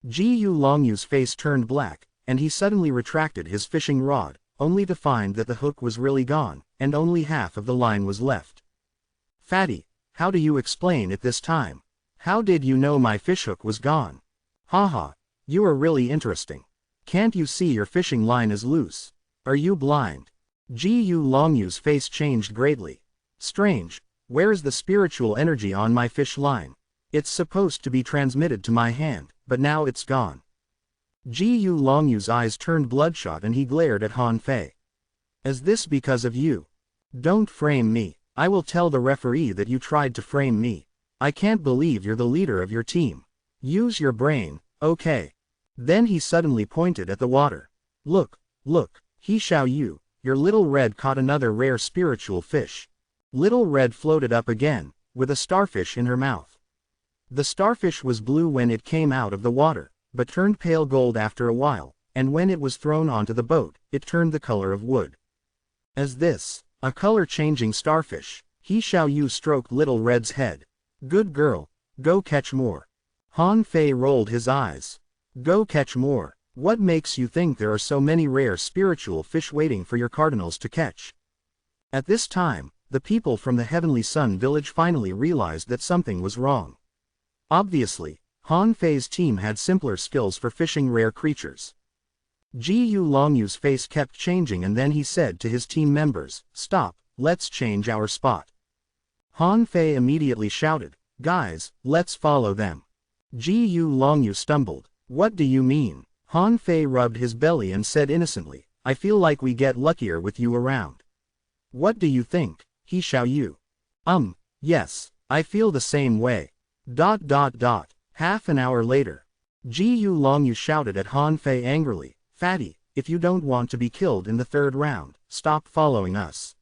Speaker 1: Ji Longyu's face turned black, and he suddenly retracted his fishing rod, only to find that the hook was really gone, and only half of the line was left. "Fatty, how do you explain it this time? How did you know my fishhook was gone?" "Haha, you are really interesting. Can't you see your fishing line is loose? Are you blind?" Ji Longyu's face changed greatly. "Strange, where is the spiritual energy on my fish line? It's supposed to be transmitted to my hand, but now it's gone." Ji Longyu's eyes turned bloodshot and he glared at Han Fei. "Is this because of you? Don't frame me. I will tell the referee that you tried to frame me. I can't believe you're the leader of your team. Use your brain, okay?" Then he suddenly pointed at the water. Look, He Xiaoyu, your Little Red caught another rare spiritual fish." Little Red floated up again, with a starfish in her mouth. The starfish was blue when it came out of the water, but turned pale gold after a while, and when it was thrown onto the boat, it turned the color of wood. As this, a color-changing starfish, he shall you stroked Little Red's head. Good girl, go catch more. Han Fei rolled his eyes. Go catch more. What makes you think there are so many rare spiritual fish waiting for your cardinals to catch? At this time, the people from the Heavenly Sun village finally realized that something was wrong. Obviously, Han Fei's team had simpler skills for fishing rare creatures. Ji Longyu's face kept changing, and then he said to his team members, "Stop, let's change our spot." Han Fei immediately shouted, "Guys, let's follow them." Ji Longyu stumbled. "What do you mean?" Han Fei rubbed his belly and said innocently, "I feel like we get luckier with you around." "What do you think, He Xiao Yu?" Yes, I feel the same way. Half an hour later. Ji Longyu shouted at Han Fei angrily, "Fatty, if you don't want to be killed in the third round, stop following us."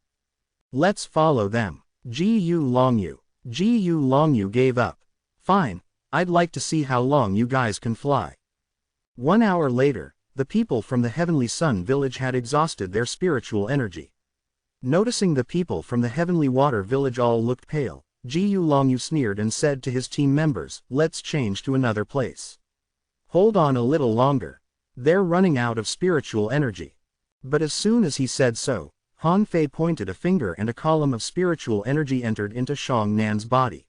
Speaker 1: "Let's follow them." Ji Longyu gave up. "Fine, I'd like to see how long you guys can fly." 1 hour later, the people from the Heavenly Sun village had exhausted their spiritual energy. Noticing the people from the Heavenly Water village all looked pale, Ji Longyu sneered and said to his team members, "Let's change to another place." "Hold on a little longer. They're running out of spiritual energy." But as soon as he said so, Han Fei pointed a finger and a column of spiritual energy entered into Shang Nan's body.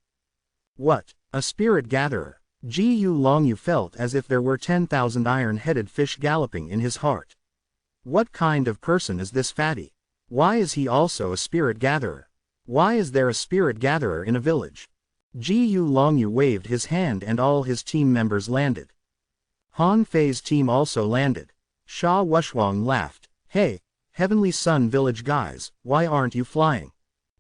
Speaker 1: What? A spirit gatherer? Ji Longyu felt as if there were 10,000 iron-headed fish galloping in his heart. What kind of person is this fatty? Why is he also a spirit gatherer? Why is there a spirit gatherer in a village? Ji Longyu waved his hand and all his team members landed. Han Fei's team also landed. Sha Wushwang laughed. "Hey, Heavenly Sun village guys, why aren't you flying?"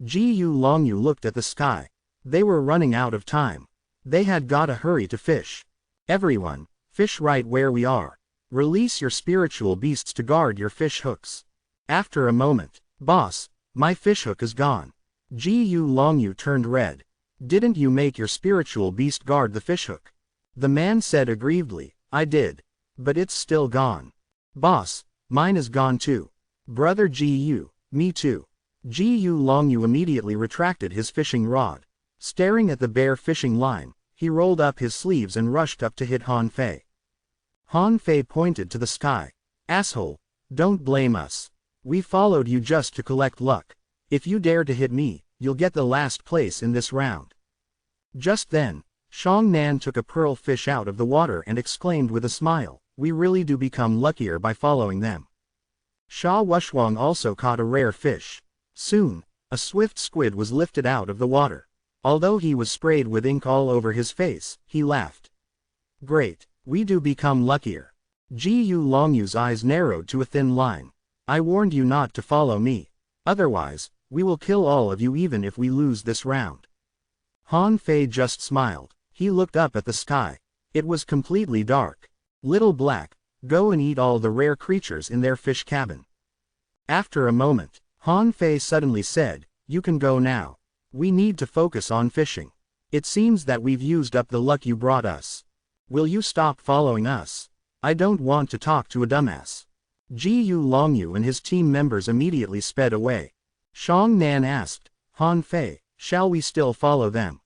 Speaker 1: Ji Longyu looked at the sky. They were running out of time. They had gotta hurry to fish. "Everyone, fish right where we are. Release your spiritual beasts to guard your fish hooks." After a moment, "Boss, my fish hook is gone." Ji Longyu turned red. "Didn't you make your spiritual beast guard the fish hook?" The man said aggrievedly, "I did. But it's still gone." "Boss, mine is gone too." "Brother Ji, me too." Ji Longyu immediately retracted his fishing rod. Staring at the bare fishing line, he rolled up his sleeves and rushed up to hit Han Fei. Han Fei pointed to the sky. "Asshole, don't blame us. We followed you just to collect luck. If you dare to hit me, you'll get the last place in this round." Just then, Shang Nan took a pearl fish out of the water and exclaimed with a smile, "We really do become luckier by following them." Sha Wushwang also caught a rare fish. Soon, a swift squid was lifted out of the water. Although he was sprayed with ink all over his face, he laughed. "Great, we do become luckier." Ji Longyu's eyes narrowed to a thin line. "I warned you not to follow me. Otherwise, we will kill all of you even if we lose this round." Han Fei just smiled. He looked up at the sky. It was completely dark. "Little Black, go and eat all the rare creatures in their fish cabin." After a moment, Han Fei suddenly said, "You can go now. We need to focus on fishing. It seems that we've used up the luck you brought us. Will you stop following us? I don't want to talk to a dumbass." Ji Longyu and his team members immediately sped away. Shang Nan asked, "Han Fei, shall we still follow them?"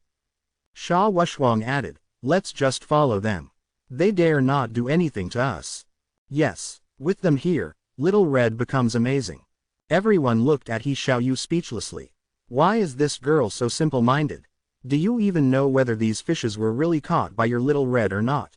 Speaker 1: Sha Wushwang added, "Let's just follow them. They dare not do anything to us." Yes, with them here, Little Red becomes amazing. Everyone looked at He Xiao Yu speechlessly. Why is this girl so simple-minded? Do you even know whether these fishes were really caught by your Little Red or not?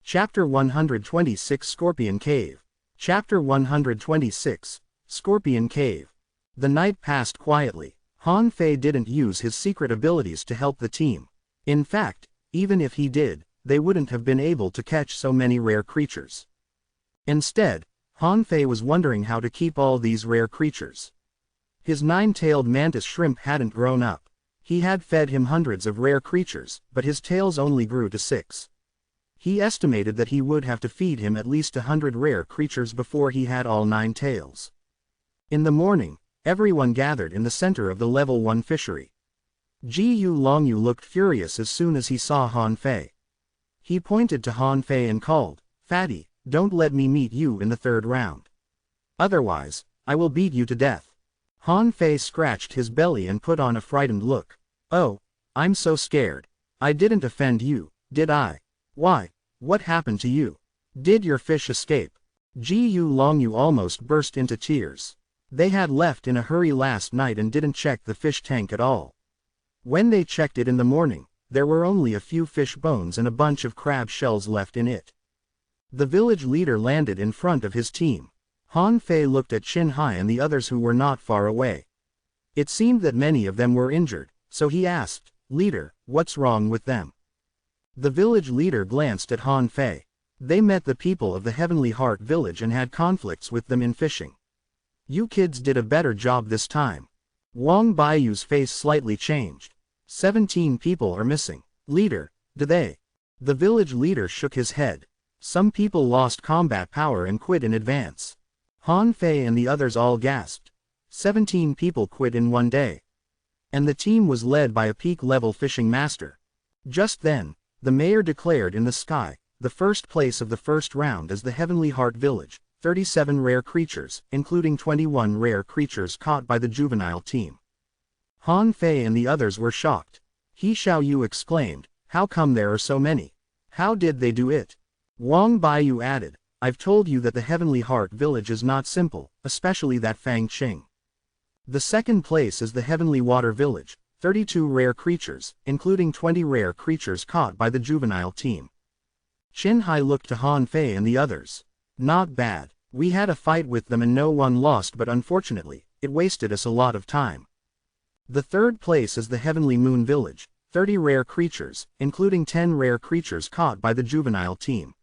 Speaker 1: Chapter 126 Scorpion Cave. Chapter 126, Scorpion Cave. The night passed quietly. Han Fei didn't use his secret abilities to help the team. In fact, even if he did, they wouldn't have been able to catch so many rare creatures. Instead, Han Fei was wondering how to keep all these rare creatures. His 9-tailed mantis shrimp hadn't grown up. He had fed him hundreds of rare creatures, but his tails only grew to 6. He estimated that he would have to feed him at least 100 rare creatures before he had all 9 tails. In the morning, everyone gathered in the center of the level 1 fishery. Ji Longyu looked furious as soon as he saw Han Fei. He pointed to Han Fei and called, "Fatty, Don't let me meet you in the third round. Otherwise, I will beat you to death. Han Fei scratched his belly and put on a frightened look. Oh, I'm so scared. I didn't offend you, did I? Why? What happened to you? Did your fish escape? Ji Longyu almost burst into tears. They had left in a hurry last night and didn't check the fish tank at all. When they checked it in the morning, there were only a few fish bones and a bunch of crab shells left in it. The village leader landed in front of his team. Han Fei looked at Qin Hai and the others who were not far away. It seemed that many of them were injured, so he asked, "Leader, what's wrong with them?" The village leader glanced at Han Fei. They met the people of the Heavenly Heart village and had conflicts with them in fishing. You kids did a better job this time. Wang Baiyu's face slightly changed. 17 people are missing. Leader, do they? The village leader shook his head. Some people lost combat power and quit in advance. Han Fei and the others all gasped. 17 people quit in one day. And the team was led by a peak-level fishing master. Just then, the mayor declared in the sky, the first place of the first round is the Heavenly Heart Village, 37 rare creatures, including 21 rare creatures caught by the juvenile team. Han Fei and the others were shocked. He Xiaoyu exclaimed, "How come there are so many? How did they do it?" Wang Baiyu added, "I've told you that the Heavenly Heart Village is not simple, especially that Fang Qing. The second place is the Heavenly Water Village, 32 rare creatures, including 20 rare creatures caught by the juvenile team." Qin Hai looked to Han Fei and the others. "Not bad. We had a fight with them and no one lost, but unfortunately, it wasted us a lot of time. The third place is the Heavenly Moon Village, 30 rare creatures, including 10 rare creatures caught by the juvenile team.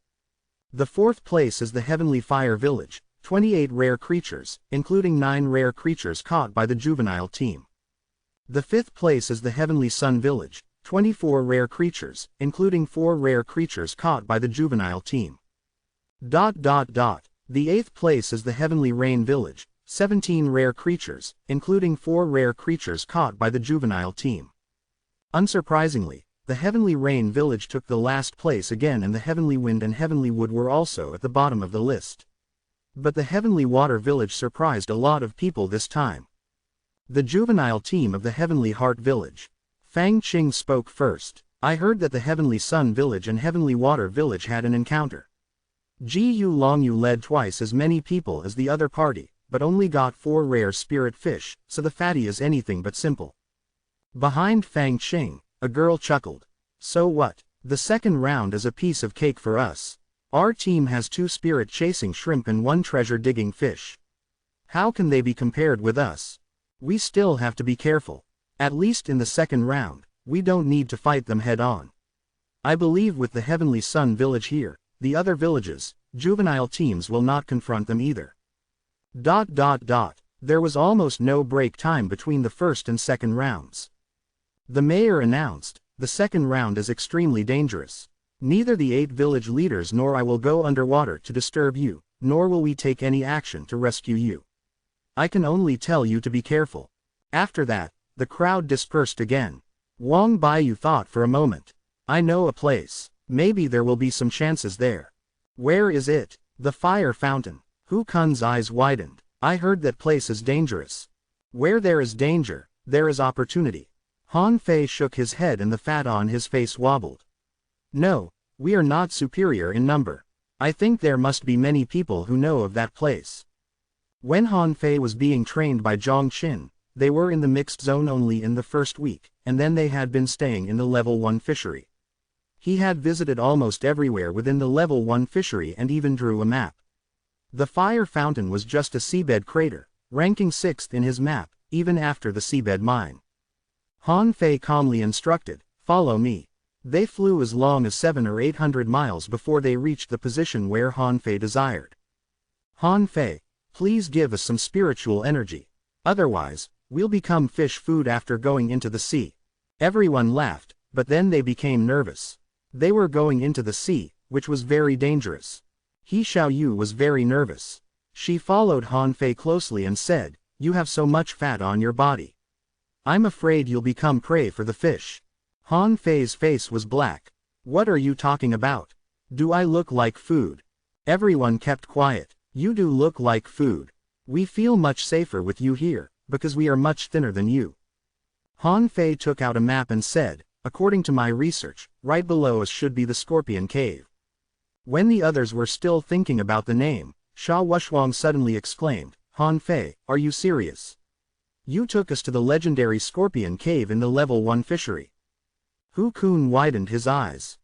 Speaker 1: The fourth place is the Heavenly Fire Village, 28 rare creatures, including 9 rare creatures caught by the juvenile team. The fifth place is the Heavenly Sun Village, 24 rare creatures, including 4 rare creatures caught by the juvenile team. The eighth place is the Heavenly Rain Village, 17 rare creatures, including 4 rare creatures caught by the juvenile team. Unsurprisingly, the Heavenly Rain Village took the last place again, and the Heavenly Wind and Heavenly Wood were also at the bottom of the list. But the Heavenly Water Village surprised a lot of people this time. The juvenile team of the Heavenly Heart Village. Fang Qing spoke first. "I heard that the Heavenly Sun Village and Heavenly Water Village had an encounter. Ji Longyu led twice as many people as the other party, but only got 4 rare spirit fish, so the fatty is anything but simple." Behind Fang Qing, a girl chuckled. "So what? The second round is a piece of cake for us. Our team has 2 spirit chasing shrimp and 1 treasure digging fish. How can they be compared with us? We still have to be careful. At least in the second round, we don't need to fight them head on. I believe with the Heavenly Sun Village here, the other villages, juvenile teams will not confront them either." There was almost no break time between the first and second rounds. The mayor announced, "The second round is extremely dangerous. Neither the 8 village leaders nor I will go underwater to disturb you, nor will we take any action to rescue you. I can only tell you to be careful." After that, the crowd dispersed again. Wang Baiyu thought for a moment. "I know a place. Maybe there will be some chances there." "Where is it?" "The fire fountain." Hu Kun's eyes widened. "I heard that place is dangerous." "Where there is danger, there is opportunity." Han Fei shook his head and the fat on his face wobbled. "No, we are not superior in number. I think there must be many people who know of that place." When Han Fei was being trained by Zhang Qin, they were in the mixed zone only in the first week, and then they had been staying in the level 1 fishery. He had visited almost everywhere within the level 1 fishery and even drew a map. The fire fountain was just a seabed crater, ranking 6th in his map, even after the seabed mine. Han Fei calmly instructed, "Follow me." They flew as long as 700 or 800 miles before they reached the position where Han Fei desired. "Han Fei, please give us some spiritual energy. Otherwise, we'll become fish food after going into the sea." Everyone laughed, but then they became nervous. They were going into the sea, which was very dangerous. He Xiaoyu was very nervous. She followed Han Fei closely and said, "You have so much fat on your body. I'm afraid you'll become prey for the fish." Han Fei's face was black. "What are you talking about? Do I look like food?" Everyone kept quiet. You do look like food. We feel much safer with you here, because we are much thinner than you. Han Fei took out a map and said, according to my research, right below us should be the Scorpion Cave. When the others were still thinking about the name, Sha Wushwang suddenly exclaimed, Han Fei, are you serious? You took us to the legendary Scorpion Cave in the Level 1 fishery. Hu Kun widened his eyes.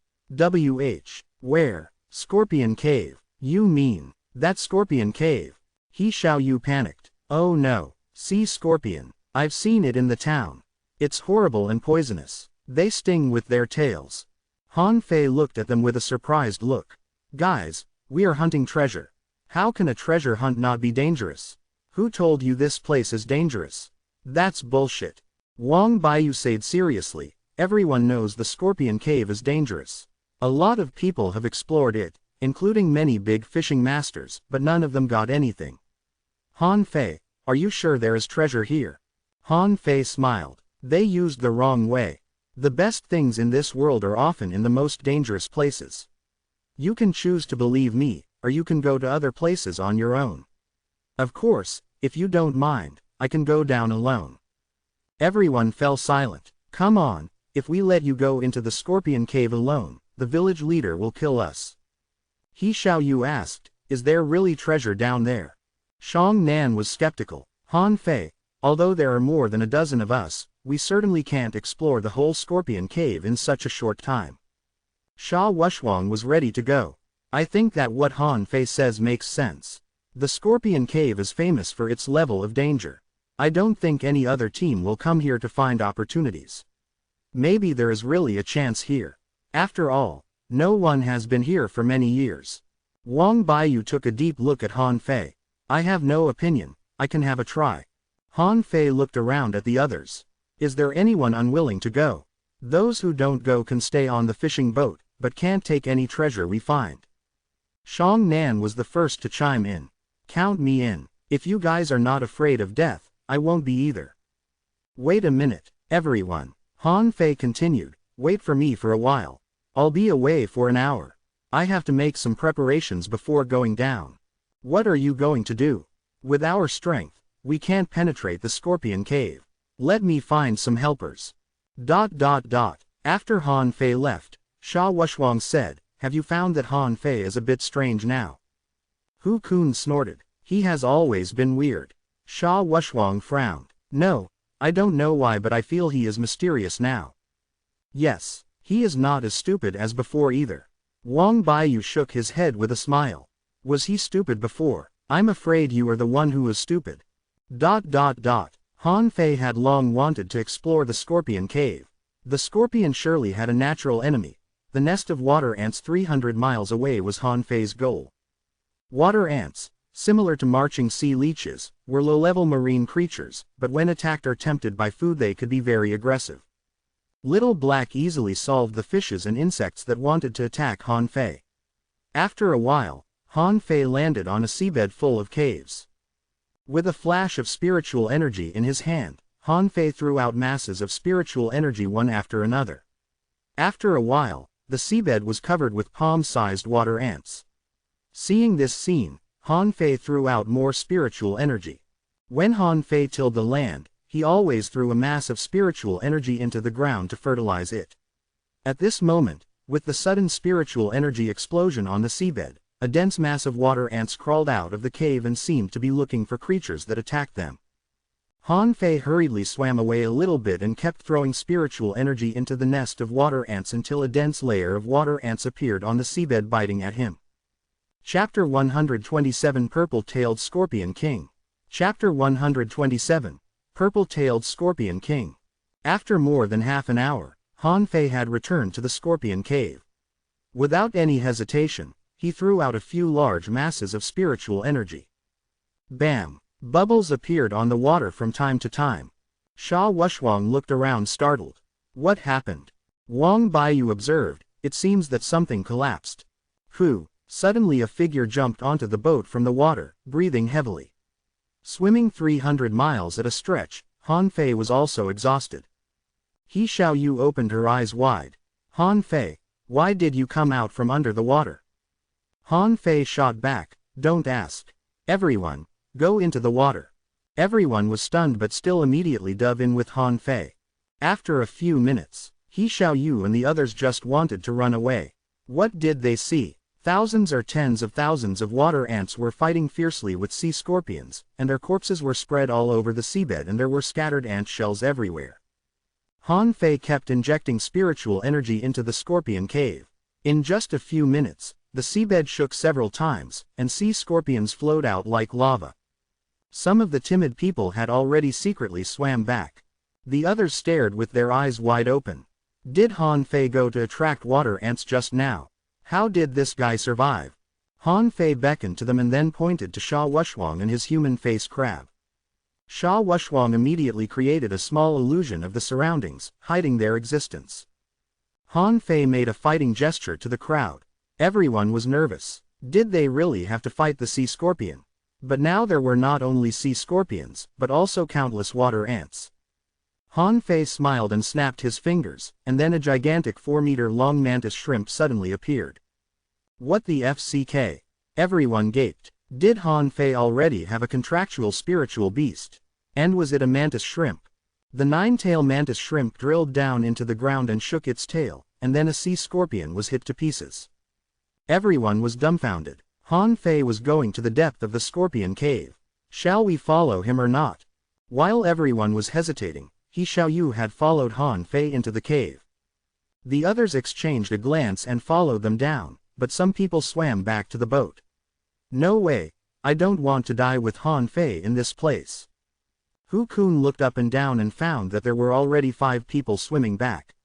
Speaker 1: Where? Scorpion Cave. You mean, that Scorpion Cave? He Xiaoyu panicked. Oh no, sea scorpion. I've seen it in the town. It's horrible and poisonous. They sting with their tails. Han Fei looked at them with a surprised look. Guys, we are hunting treasure. How can a treasure hunt not be dangerous? Who told you this place is dangerous? That's bullshit. Wang Baiyu said seriously, everyone knows the Scorpion Cave is dangerous. A lot of people have explored it, including many big fishing masters, but none of them got anything. Han Fei, are you sure there is treasure here? Han Fei smiled. They used the wrong way. The best things in this world are often in the most dangerous places. You can choose to believe me, or you can go to other places on your own. Of course, if you don't mind, I can go down alone. Everyone fell silent. Come on, if we let you go into the Scorpion Cave alone, the village leader will kill us. He Xiaoyu asked, is there really treasure down there? Shang Nan was skeptical. Han Fei, although there are more than a dozen of us, we certainly can't explore the whole Scorpion Cave in such a short time. Sha Wushwang was ready to go. I think that what Han Fei says makes sense. The Scorpion Cave is famous for its level of danger. I don't think any other team will come here to find opportunities. Maybe there is really a chance here. After all, no one has been here for many years. Wang Baiyu took a deep look at Han Fei. I have no opinion, I can have a try. Han Fei looked around at the others. Is there anyone unwilling to go? Those who don't go can stay on the fishing boat, but can't take any treasure we find. Shang Nan was the first to chime in. Count me in. If you guys are not afraid of death, I won't be either. Wait a minute, everyone. Han Fei continued, wait for me for a while. I'll be away for an hour. I have to make some preparations before going down. What are you going to do? With our strength, we can't penetrate the Scorpion Cave. Let me find some helpers. After Han Fei left, Sha Wushwang said, have you found that Han Fei is a bit strange now? Hu Kun snorted. He has always been weird. Sha Wushwang frowned. No, I don't know why, but I feel he is mysterious now. Yes, he is not as stupid as before either. Wang Baiyu shook his head with a smile. Was he stupid before? I'm afraid you are the one who is stupid. Han Fei had long wanted to explore the Scorpion Cave. The scorpion surely had a natural enemy. The nest of water ants 300 miles away was Han Fei's goal. Water ants, similar to marching sea leeches, were low-level marine creatures, but when attacked or tempted by food they could be very aggressive. Little Black easily solved the fishes and insects that wanted to attack Han Fei. After a while, Han Fei landed on a seabed full of caves. With a flash of spiritual energy in his hand, Han Fei threw out masses of spiritual energy one after another. After a while, the seabed was covered with palm-sized water ants. Seeing this scene, Han Fei threw out more spiritual energy. When Han Fei tilled the land, he always threw a mass of spiritual energy into the ground to fertilize it. At this moment, with the sudden spiritual energy explosion on the seabed, a dense mass of water ants crawled out of the cave and seemed to be looking for creatures that attacked them. Han Fei hurriedly swam away a little bit and kept throwing spiritual energy into the nest of water ants until a dense layer of water ants appeared on the seabed biting at him. Chapter 127 Purple-Tailed Scorpion King. Chapter 127 Purple-Tailed Scorpion King. After more than half an hour, Han Fei had returned to the Scorpion Cave. Without any hesitation, he threw out a few large masses of spiritual energy. Bam! Bubbles appeared on the water from time to time. Sha Wushwang looked around startled. What happened? Wang Baiyu observed, it seems that something collapsed. Suddenly a figure jumped onto the boat from the water, breathing heavily. Swimming 300 miles at a stretch, Han Fei was also exhausted. He Xiaoyu opened her eyes wide. Han Fei, why did you come out from under the water? Han Fei shot back, "Don't ask. Everyone, go into the water." Everyone was stunned but still immediately dove in with Han Fei. After a few minutes, He Xiaoyu and the others just wanted to run away. What did they see? Thousands or tens of thousands of water ants were fighting fiercely with sea scorpions, and their corpses were spread all over the seabed and there were scattered ant shells everywhere. Han Fei kept injecting spiritual energy into the scorpion cave. In just a few minutes, the seabed shook several times, and sea scorpions flowed out like lava. Some of the timid people had already secretly swam back. The others stared with their eyes wide open. Did Han Fei go to attract water ants just now? How did this guy survive? Han Fei beckoned to them and then pointed to Sha Wushwang and his human face crab. Sha Wushwang immediately created a small illusion of the surroundings, hiding their existence. Han Fei made a fighting gesture to the crowd. Everyone was nervous. Did they really have to fight the sea scorpion? But now there were not only sea scorpions, but also countless water ants. Han Fei smiled and snapped his fingers, and then a gigantic 4-meter-long mantis shrimp suddenly appeared. What the FCK? Everyone gaped. Did Han Fei already have a contractual spiritual beast? And was it a mantis shrimp? The 9-tail mantis shrimp drilled down into the ground and shook its tail, and then a sea scorpion was hit to pieces. Everyone was dumbfounded. Han Fei was going to the depth of the scorpion cave. Shall we follow him or not? While everyone was hesitating, He Xiaoyu had followed Han Fei into the cave. The others exchanged a glance and followed them down, but some people swam back to the boat. No way, I don't want to die with Han Fei in this place. Hu Kun looked up and down and found that there were already 5 people swimming back.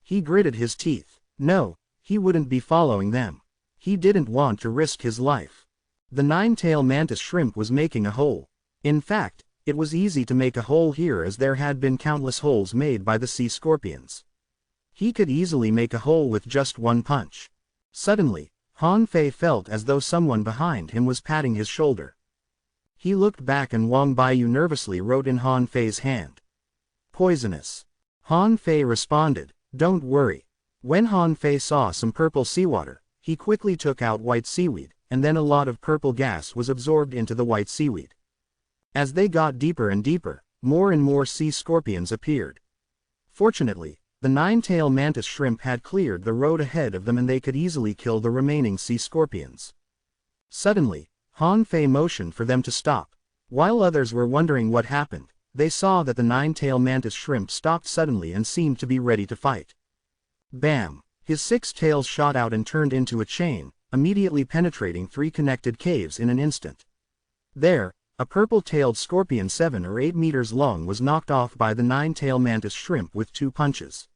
Speaker 1: He gritted his teeth. No, he wouldn't be following them. He didn't want to risk his life. The 9-tail mantis shrimp was making a hole. In fact, it was easy to make a hole here as there had been countless holes made by the sea scorpions. He could easily make a hole with just one punch. Suddenly, Han Fei felt as though someone behind him was patting his shoulder. He looked back and Wang Baiyu nervously wrote in Han Fei's hand. Poisonous. Han Fei responded, "Don't worry." When Han Fei saw some purple seawater, he quickly took out white seaweed, and then a lot of purple gas was absorbed into the white seaweed. As they got deeper and deeper, more and more sea scorpions appeared. Fortunately, the 9-tail mantis shrimp had cleared the road ahead of them and they could easily kill the remaining sea scorpions. Suddenly, Han Fei motioned for them to stop. While others were wondering what happened, they saw that the 9-tail mantis shrimp stopped suddenly and seemed to be ready to fight. Bam! His 6 tails shot out and turned into a chain, immediately penetrating 3 connected caves in an instant. There, a purple-tailed scorpion 7 or 8 meters long was knocked off by the 9-tail mantis shrimp with 2 punches.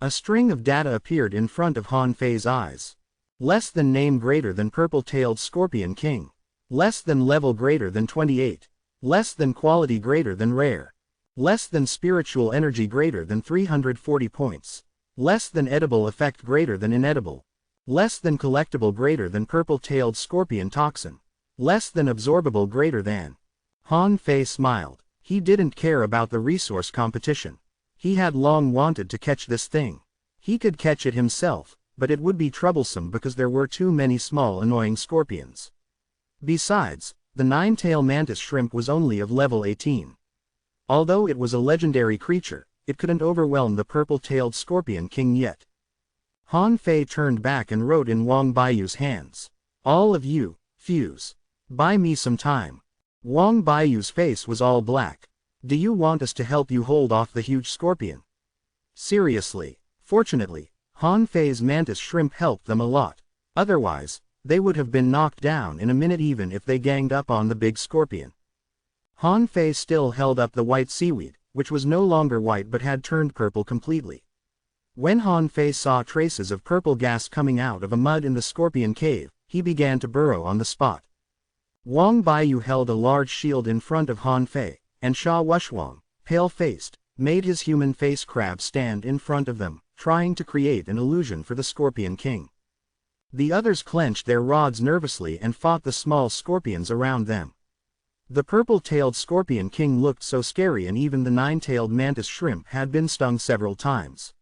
Speaker 1: A string of data appeared in front of Han Fei's eyes. Less than name greater than purple-tailed scorpion king. Less than level greater than 28. Less than quality greater than rare. Less than spiritual energy greater than 340 points. Less than edible effect greater than inedible. Less than collectible greater than purple-tailed scorpion toxin. Less than absorbable greater than. Han Fei smiled. He didn't care about the resource competition. He had long wanted to catch this thing. He could catch it himself, but it would be troublesome because there were too many small annoying scorpions. Besides, the 9-tail mantis shrimp was only of level 18. Although it was a legendary creature, it couldn't overwhelm the purple-tailed scorpion king yet. Han Fei turned back and wrote in Wang Baiyu's hands. All of you, fuse. Buy me some time. Wang Baiyu's face was all black. Do you want us to help you hold off the huge scorpion? Seriously. Fortunately, Han Fei's mantis shrimp helped them a lot. Otherwise, they would have been knocked down in a minute even if they ganged up on the big scorpion. Han Fei still held up the white seaweed, which was no longer white but had turned purple completely. When Han Fei saw traces of purple gas coming out of a mud in the scorpion cave, he began to burrow on the spot. Wang Baiyu held a large shield in front of Han Fei, and Sha Wushwang, pale-faced, made his human face crab stand in front of them, trying to create an illusion for the Scorpion King. The others clenched their rods nervously and fought the small scorpions around them. The purple-tailed Scorpion King looked so scary and even the 9-tailed mantis shrimp had been stung several times.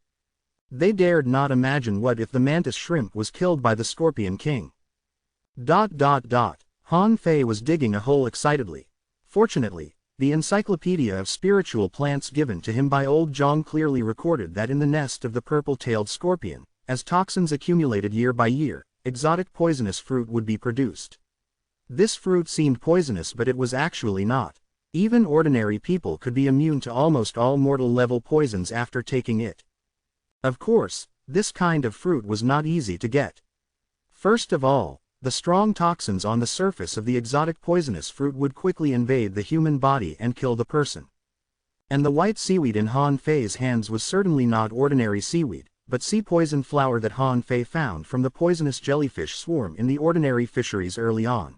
Speaker 1: They dared not imagine what if the mantis shrimp was killed by the Scorpion King. Han Fei was digging a hole excitedly. Fortunately, the Encyclopedia of Spiritual Plants given to him by old Zhang clearly recorded that in the nest of the purple-tailed scorpion, as toxins accumulated year by year, exotic poisonous fruit would be produced. This fruit seemed poisonous, but it was actually not. Even ordinary people could be immune to almost all mortal-level poisons after taking it. Of course, this kind of fruit was not easy to get. First of all, the strong toxins on the surface of the exotic poisonous fruit would quickly invade the human body and kill the person. And the white seaweed in Han Fei's hands was certainly not ordinary seaweed, but sea poison flower that Han Fei found from the poisonous jellyfish swarm in the ordinary fisheries early on.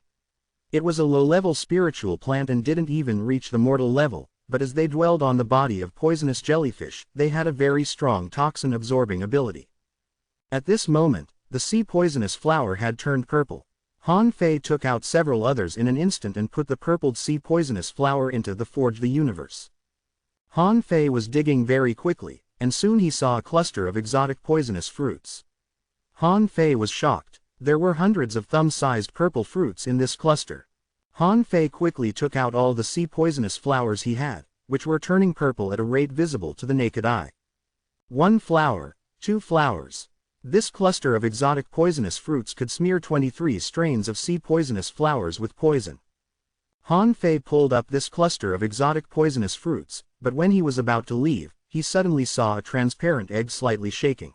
Speaker 1: It was a low-level spiritual plant and didn't even reach the mortal level, but as they dwelled on the body of poisonous jellyfish, they had a very strong toxin-absorbing ability. At this moment, the sea poisonous flower had turned purple. Han Fei took out several others in an instant and put the purpled sea poisonous flower into the Forge the Universe. Han Fei was digging very quickly, and soon he saw a cluster of exotic poisonous fruits. Han Fei was shocked. There were hundreds of thumb-sized purple fruits in this cluster. Han Fei quickly took out all the sea poisonous flowers he had, which were turning purple at a rate visible to the naked eye. 1 flower, 2 flowers. This cluster of exotic poisonous fruits could smear 23 strains of sea poisonous flowers with poison. Han Fei pulled up this cluster of exotic poisonous fruits, but when he was about to leave, he suddenly saw a transparent egg slightly shaking.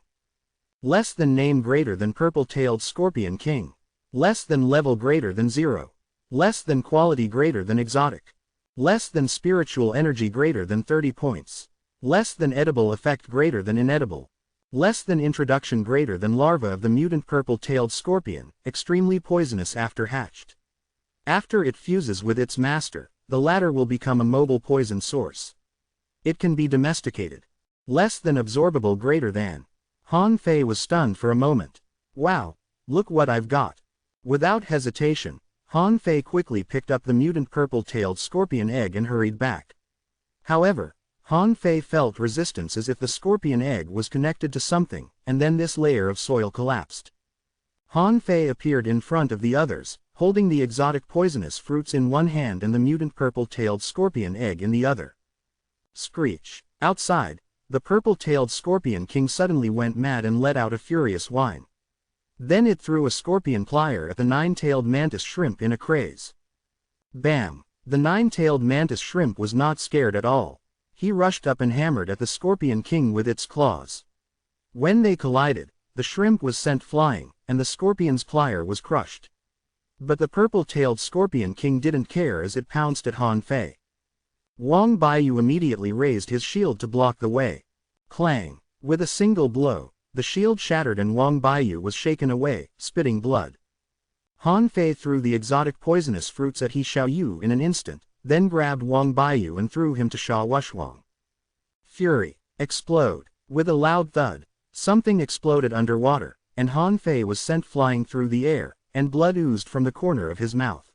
Speaker 1: Less than name greater than purple-tailed scorpion king. Less than level greater than 0. Less than quality greater than exotic. Less than spiritual energy greater than 30 points. Less than edible effect greater than inedible. Less than introduction greater than larva of the mutant purple-tailed scorpion, extremely poisonous after hatched. After it fuses with its master, the latter will become a mobile poison source. It can be domesticated. Less than absorbable greater than. Han Fei was stunned for a moment. Wow, look what I've got. Without hesitation, Han Fei quickly picked up the mutant purple-tailed scorpion egg and hurried back. However, Han Fei felt resistance as if the scorpion egg was connected to something, and then this layer of soil collapsed. Han Fei appeared in front of the others, holding the exotic poisonous fruits in one hand and the mutant purple-tailed scorpion egg in the other. Screech. Outside, the purple-tailed scorpion king suddenly went mad and let out a furious whine. Then it threw a scorpion plier at the 9-tailed mantis shrimp in a craze. Bam! The 9-tailed mantis shrimp was not scared at all. He rushed up and hammered at the scorpion king with its claws. When they collided, the shrimp was sent flying, and the scorpion's plier was crushed. But the purple-tailed scorpion king didn't care as it pounced at Han Fei. Wang Baiyu immediately raised his shield to block the way. Clang! With a single blow, the shield shattered and Wang Baiyu was shaken away, spitting blood. Han Fei threw the exotic poisonous fruits at He Xiaoyu in an instant, then grabbed Wang Baiyu and threw him to Sha Wushwang. Fury. Explode. With a loud thud, something exploded underwater, and Han Fei was sent flying through the air, and blood oozed from the corner of his mouth.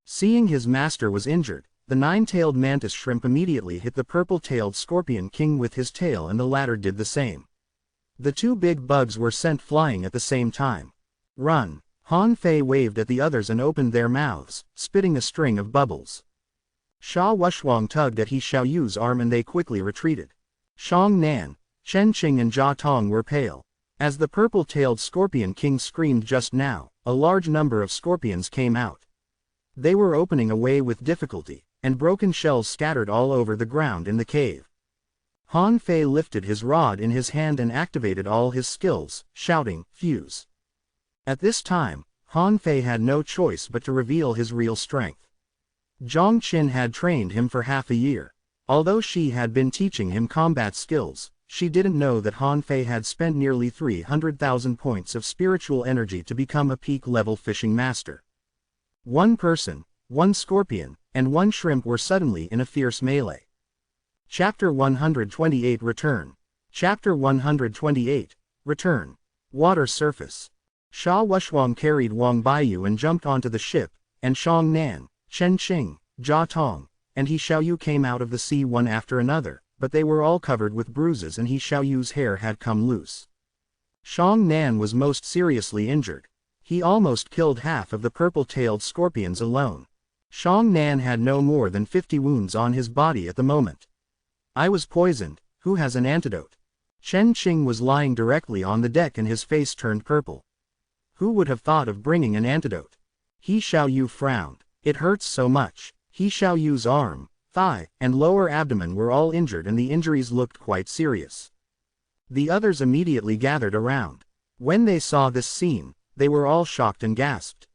Speaker 1: Seeing his master was injured, the 9-tailed mantis shrimp immediately hit the purple-tailed scorpion king with his tail and the latter did the same. The 2 big bugs were sent flying at the same time. Run! Han Fei waved at the others and opened their mouths, spitting a string of bubbles. Sha Wushwang tugged at He Xiaoyu's arm and they quickly retreated. Shang Nan, Chen Qing and Jia Tong were pale. As the purple-tailed scorpion king screamed just now, a large number of scorpions came out. They were opening a way with difficulty, and broken shells scattered all over the ground in the cave. Han Fei lifted his rod in his hand and activated all his skills, shouting, "Fuse!" At this time, Han Fei had no choice but to reveal his real strength. Zhang Qin had trained him for half a year. Although she had been teaching him combat skills, she didn't know that Han Fei had spent nearly 300,000 points of spiritual energy to become a peak-level fishing master. 1 person, 1 scorpion, and 1 shrimp were suddenly in a fierce melee. Chapter 128 Return. Chapter 128, Return. Water surface. Sha Wushwang carried Wang Baiyu and jumped onto the ship, and Shang Nan, Chen Qing, Jia Tong, and He Xiaoyu came out of the sea one after another, but they were all covered with bruises and He Xiaoyu's hair had come loose. Shang Nan was most seriously injured. He almost killed half of the purple-tailed scorpions alone. Xiang Nan had no more than 50 wounds on his body at the moment. I was poisoned, who has an antidote? Chen Qing was lying directly on the deck and his face turned purple. Who would have thought of bringing an antidote? He Xiaoyu frowned. It hurts so much. He Xiaoyu's arm, thigh, and lower abdomen were all injured and the injuries looked quite serious. The others immediately gathered around. When they saw this scene, they were all shocked and gasped.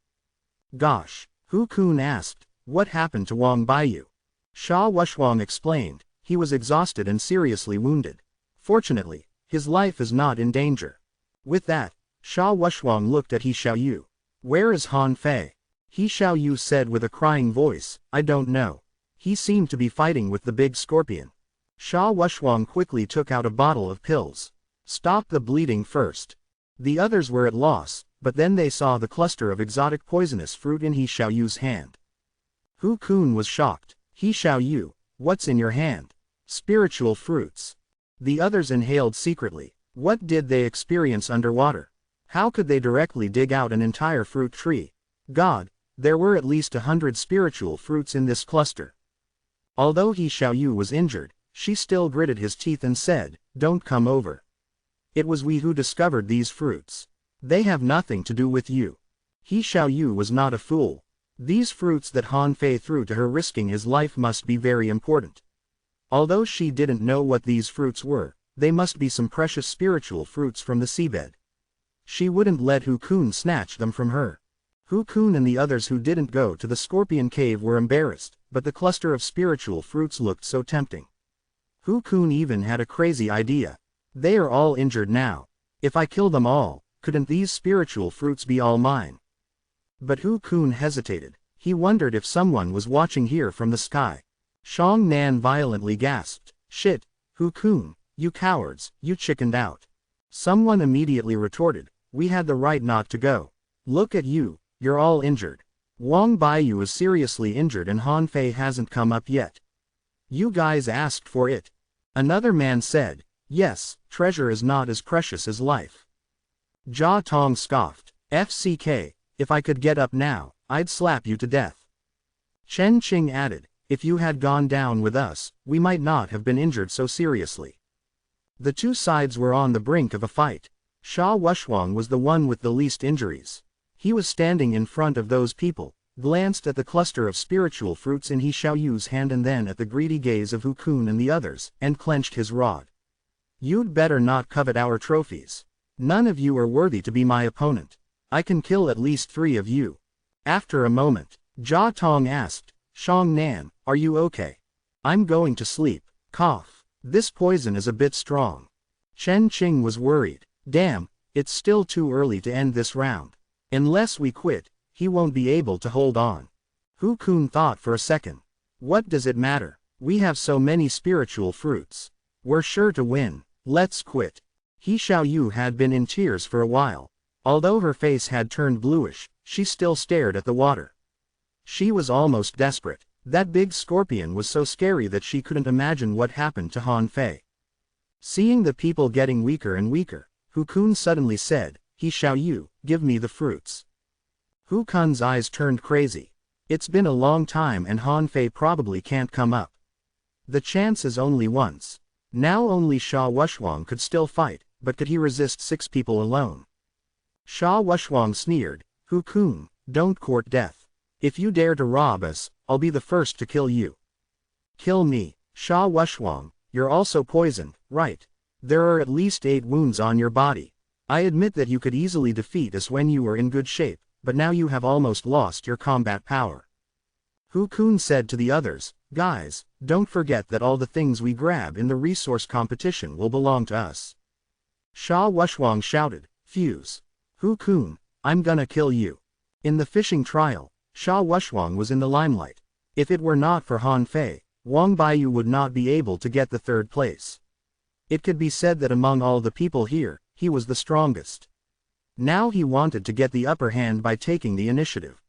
Speaker 1: Gosh, Hu Kun asked, what happened to Wang Baiyu? Sha Wushuang explained, he was exhausted and seriously wounded. Fortunately, his life is not in danger. With that, Sha Wushuang looked at He Xiaoyu. Where is Han Fei? He Xiaoyu said with a crying voice, I don't know. He seemed to be fighting with the big scorpion. Sha Wushuang quickly took out a bottle of pills. Stop the bleeding first. The others were at loss, but then they saw the cluster of exotic poisonous fruit in He Xiaoyu's hand. Hu Kun was shocked. He Xiaoyu, what's in your hand? Spiritual fruits. The others inhaled secretly. What did they experience underwater? How could they directly dig out an entire fruit tree? God, there were at least 100 spiritual fruits in this cluster. Although He Xiaoyu was injured, she still gritted his teeth and said, don't come over. It was we who discovered these fruits. They have nothing to do with you. He Xiaoyu was not a fool. These fruits that Han Fei threw to her risking his life must be very important. Although she didn't know what these fruits were, they must be some precious spiritual fruits from the seabed. She wouldn't let Hu Kun snatch them from her. Hu Kun and the others who didn't go to the scorpion cave were embarrassed, but the cluster of spiritual fruits looked so tempting. Hu Kun even had a crazy idea. They are all injured now. If I kill them all, couldn't these spiritual fruits be all mine? But Hu Kun hesitated. He wondered if someone was watching here from the sky. Xiang Nan violently gasped. Shit, Hu Kun, you cowards, you chickened out. Someone immediately retorted, we had the right not to go. Look at you, you're all injured. Wang Baiyu is seriously injured and Han Fei hasn't come up yet. You guys asked for it. Another man said, yes, treasure is not as precious as life. Jia Tong scoffed, FCK, if I could get up now, I'd slap you to death. Chen Qing added, if you had gone down with us, we might not have been injured so seriously. The two sides were on the brink of a fight. Sha Wushuang was the one with the least injuries. He was standing in front of those people, glanced at the cluster of spiritual fruits in He Xiaoyu's hand and then at the greedy gaze of Hu Kun and the others, and clenched his rod. You'd better not covet our trophies. None of you are worthy to be my opponent. I can kill at least 3 of you. After a moment, Jia Tong asked, Xiang Nan, are you okay? I'm going to sleep. Cough. This poison is a bit strong. Chen Qing was worried. Damn, it's still too early to end this round. Unless we quit, he won't be able to hold on. Hu Kun thought for a second. What does it matter? We have so many spiritual fruits. We're sure to win. Let's quit. He Xiaoyu had been in tears for a while. Although her face had turned bluish, she still stared at the water. She was almost desperate. That big scorpion was so scary that she couldn't imagine what happened to Han Fei. Seeing the people getting weaker and weaker, Hu Kun suddenly said, He Xiaoyu, give me the fruits. Hu Kun's eyes turned crazy. It's been a long time and Han Fei probably can't come up. The chance is only once. Now only Sha Wushuang could still fight, but could he resist 6 people alone? Sha Wushuang sneered, Hu Kun, don't court death. If you dare to rob us, I'll be the first to kill you. Kill me, Sha Wushuang, you're also poisoned, right? There are at least 8 wounds on your body. I admit that you could easily defeat us when you were in good shape, but now you have almost lost your combat power. Hu Kun said to the others, guys, don't forget that all the things we grab in the resource competition will belong to us. Sha Wushuang shouted, Fuse. Hu Kun, I'm gonna kill you. In the fishing trial, Sha Wushuang was in the limelight. If it were not for Han Fei, Wang Baiyu would not be able to get the 3rd place. It could be said that among all the people here, he was the strongest. Now he wanted to get the upper hand by taking the initiative.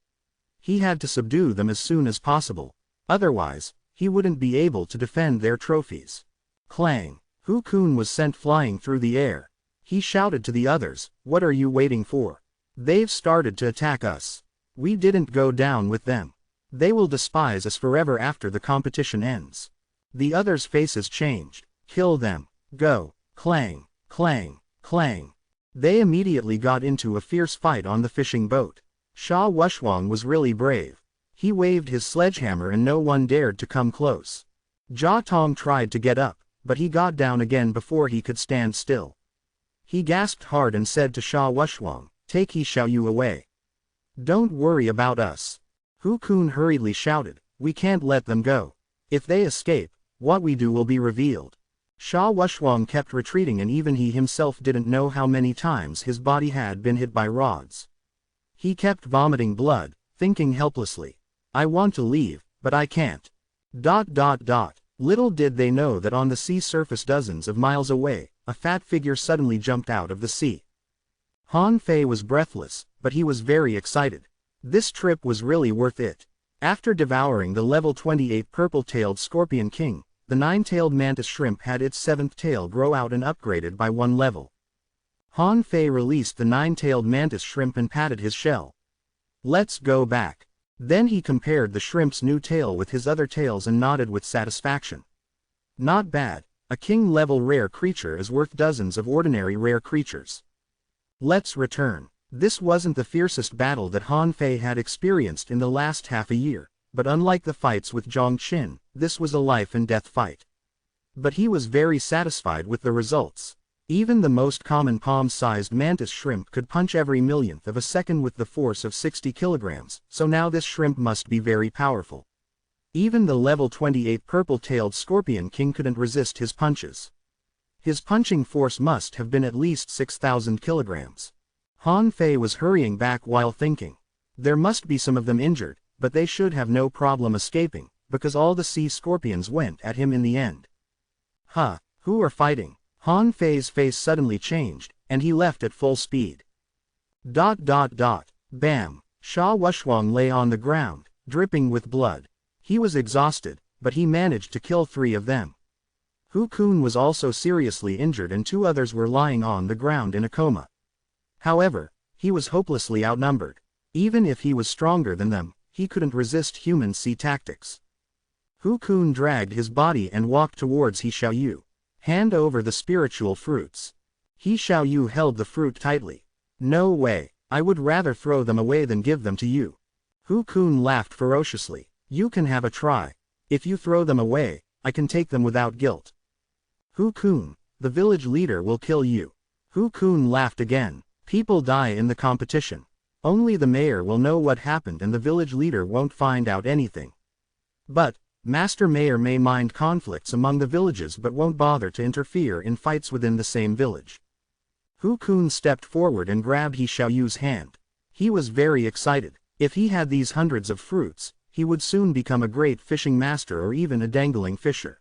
Speaker 1: He had to subdue them as soon as possible. Otherwise, he wouldn't be able to defend their trophies. Clang! Hu Kun was sent flying through the air. He shouted to the others, what are you waiting for? They've started to attack us. We didn't go down with them. They will despise us forever after the competition ends. The others' faces changed. Kill them. Go. Clang, clang, clang. They immediately got into a fierce fight on the fishing boat. Sha Wushwang was really brave. He waved his sledgehammer and no one dared to come close. Jia Tong tried to get up, but he got down again before he could stand still. He gasped hard and said to Sha Wushwang, "Take He Xiaoyu away. Don't worry about us." Hu Kun hurriedly shouted, "We can't let them go. If they escape, what we do will be revealed." Sha Wushwang kept retreating and even he himself didn't know how many times his body had been hit by rods. He kept vomiting blood, thinking helplessly, "I want to leave, but I can't." Little did they know that on the sea surface dozens of miles away, a fat figure suddenly jumped out of the sea. Han Fei was breathless, but he was very excited. This trip was really worth it. After devouring the level 28 purple-tailed scorpion king, the 9-tailed mantis shrimp had its 7th tail grow out and upgraded by 1 level. Han Fei released the 9-tailed mantis shrimp and patted his shell. "Let's go back." Then he compared the shrimp's new tail with his other tails and nodded with satisfaction. "Not bad. A king-level rare creature is worth dozens of ordinary rare creatures. Let's return." This wasn't the fiercest battle that Han Fei had experienced in the last half a year, but unlike the fights with Zhang Qin, this was a life-and-death fight. But he was very satisfied with the results. Even the most common palm-sized mantis shrimp could punch every millionth of a second with the force of 60 kilograms, so now this shrimp must be very powerful. Even the level 28 purple-tailed scorpion king couldn't resist his punches. His punching force must have been at least 6,000 kilograms. Han Fei was hurrying back while thinking, there must be some of them injured, but they should have no problem escaping, because all the sea scorpions went at him in the end. Huh, who are fighting? Han Fei's face suddenly changed, and he left at full speed. Bam! Sha Wushwang lay on the ground, dripping with blood. He was exhausted, but he managed to kill 3 of them. Hu Kun was also seriously injured and 2 others were lying on the ground in a coma. However, he was hopelessly outnumbered. Even if he was stronger than them, he couldn't resist human sea tactics. Hu Kun dragged his body and walked towards He Xiaoyu. "Hand over the spiritual fruits." He Xiaoyu held the fruit tightly. "No way, I would rather throw them away than give them to you." Hu Kun laughed ferociously. "You can have a try. If you throw them away, I can take them without guilt." "Hu Kun, the village leader will kill you." Hu Kun laughed again. "People die in the competition. Only the mayor will know what happened and the village leader won't find out anything. But, Master Mayor may mind conflicts among the villages but won't bother to interfere in fights within the same village." Hu Kun stepped forward and grabbed He Xiaoyu's hand. He was very excited. If he had these hundreds of fruits, he would soon become a great fishing master or even a dangling fisher.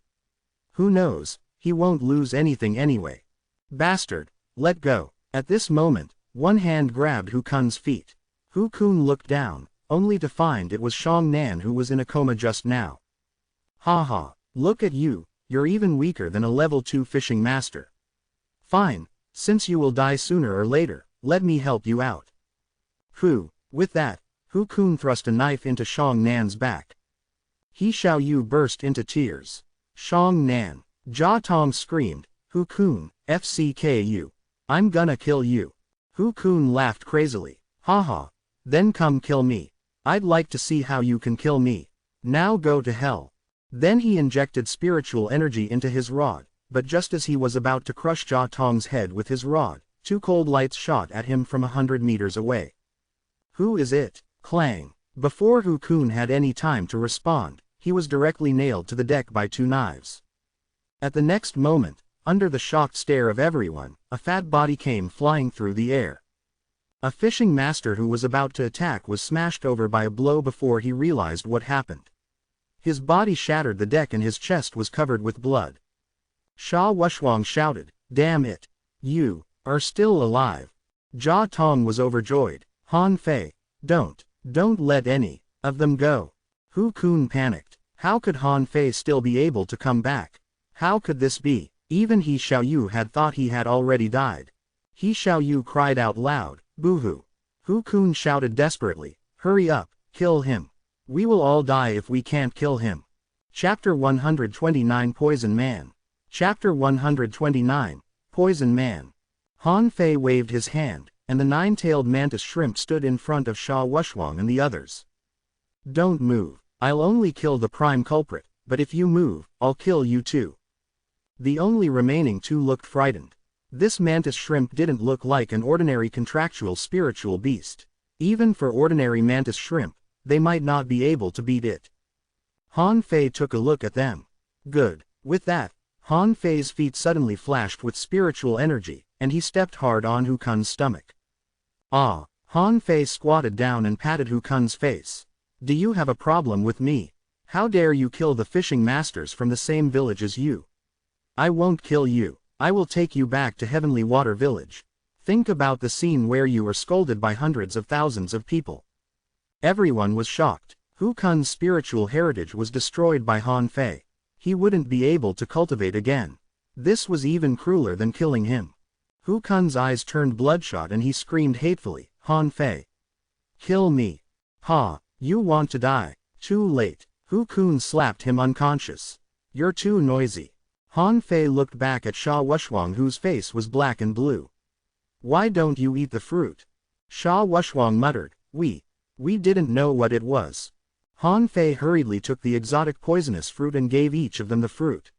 Speaker 1: Who knows, he won't lose anything anyway. "Bastard, let go." At this moment, one hand grabbed Hu Kun's feet. Hu Kun looked down, only to find it was Shang Nan who was in a coma just now. "Ha ha, look at you, you're even weaker than a level 2 fishing master. Fine, since you will die sooner or later, let me help you out." With that, Hu Kun thrust a knife into Shang Nan's back. He Xiaoyu burst into tears. "Shang Nan!" Jia Tong screamed, "Hu Kun, FCKU. I'm gonna kill you." Hu Kun laughed crazily. "Haha, then come kill me. I'd like to see how you can kill me. Now go to hell." Then he injected spiritual energy into his rod, but just as he was about to crush Jia Tong's head with his rod, 2 cold lights shot at him from 100 meters away. "Who is it?" Clang! Before Hu Kun had any time to respond, he was directly nailed to the deck by 2 knives. At the next moment, under the shocked stare of everyone, a fat body came flying through the air. A fishing master who was about to attack was smashed over by a blow before he realized what happened. His body shattered the deck and his chest was covered with blood. Sha Wushwang shouted, "Damn it! You are still alive." Jia Tong was overjoyed. "Han Fei, don't let any of them go." Hu Kun panicked. How could Han Fei still be able to come back? How could this be? Even He Xiaoyu had thought he had already died. He Xiaoyu cried out loud, "Boo-hoo! Hu Kun shouted desperately, "Hurry up, kill him. We will all die if we can't kill him." Chapter 129 Poison Man. Chapter 129, Poison Man. Han Fei waved his hand, and the nine-tailed mantis shrimp stood in front of Sha Wushwang and the others. "Don't move. I'll only kill the prime culprit, but if you move, I'll kill you too." The only remaining two looked frightened. This mantis shrimp didn't look like an ordinary contractual spiritual beast. Even for ordinary mantis shrimp, they might not be able to beat it. Han Fei took a look at them. Good. With that, Han Fei's feet suddenly flashed with spiritual energy, and he stepped hard on Hu Kun's stomach. "Ah!" Han Fei squatted down and patted Hu Kun's face. "Do you have a problem with me? How dare you kill the fishing masters from the same village as you? I won't kill you. I will take you back to Heavenly Water Village. Think about the scene where you were scolded by hundreds of thousands of people." Everyone was shocked. Hu Kun's spiritual heritage was destroyed by Han Fei. He wouldn't be able to cultivate again. This was even crueler than killing him. Hu Kun's eyes turned bloodshot and he screamed hatefully, "Han Fei! Kill me! Ha! You want to die? Too late." Hu Kun slapped him unconscious. "You're too noisy." Han Fei looked back at Sha Wushwang, whose face was black and blue. "Why don't you eat the fruit?" Sha Wushwang muttered, We didn't know what it was." Han Fei hurriedly took the exotic poisonous fruit and gave each of them the fruit.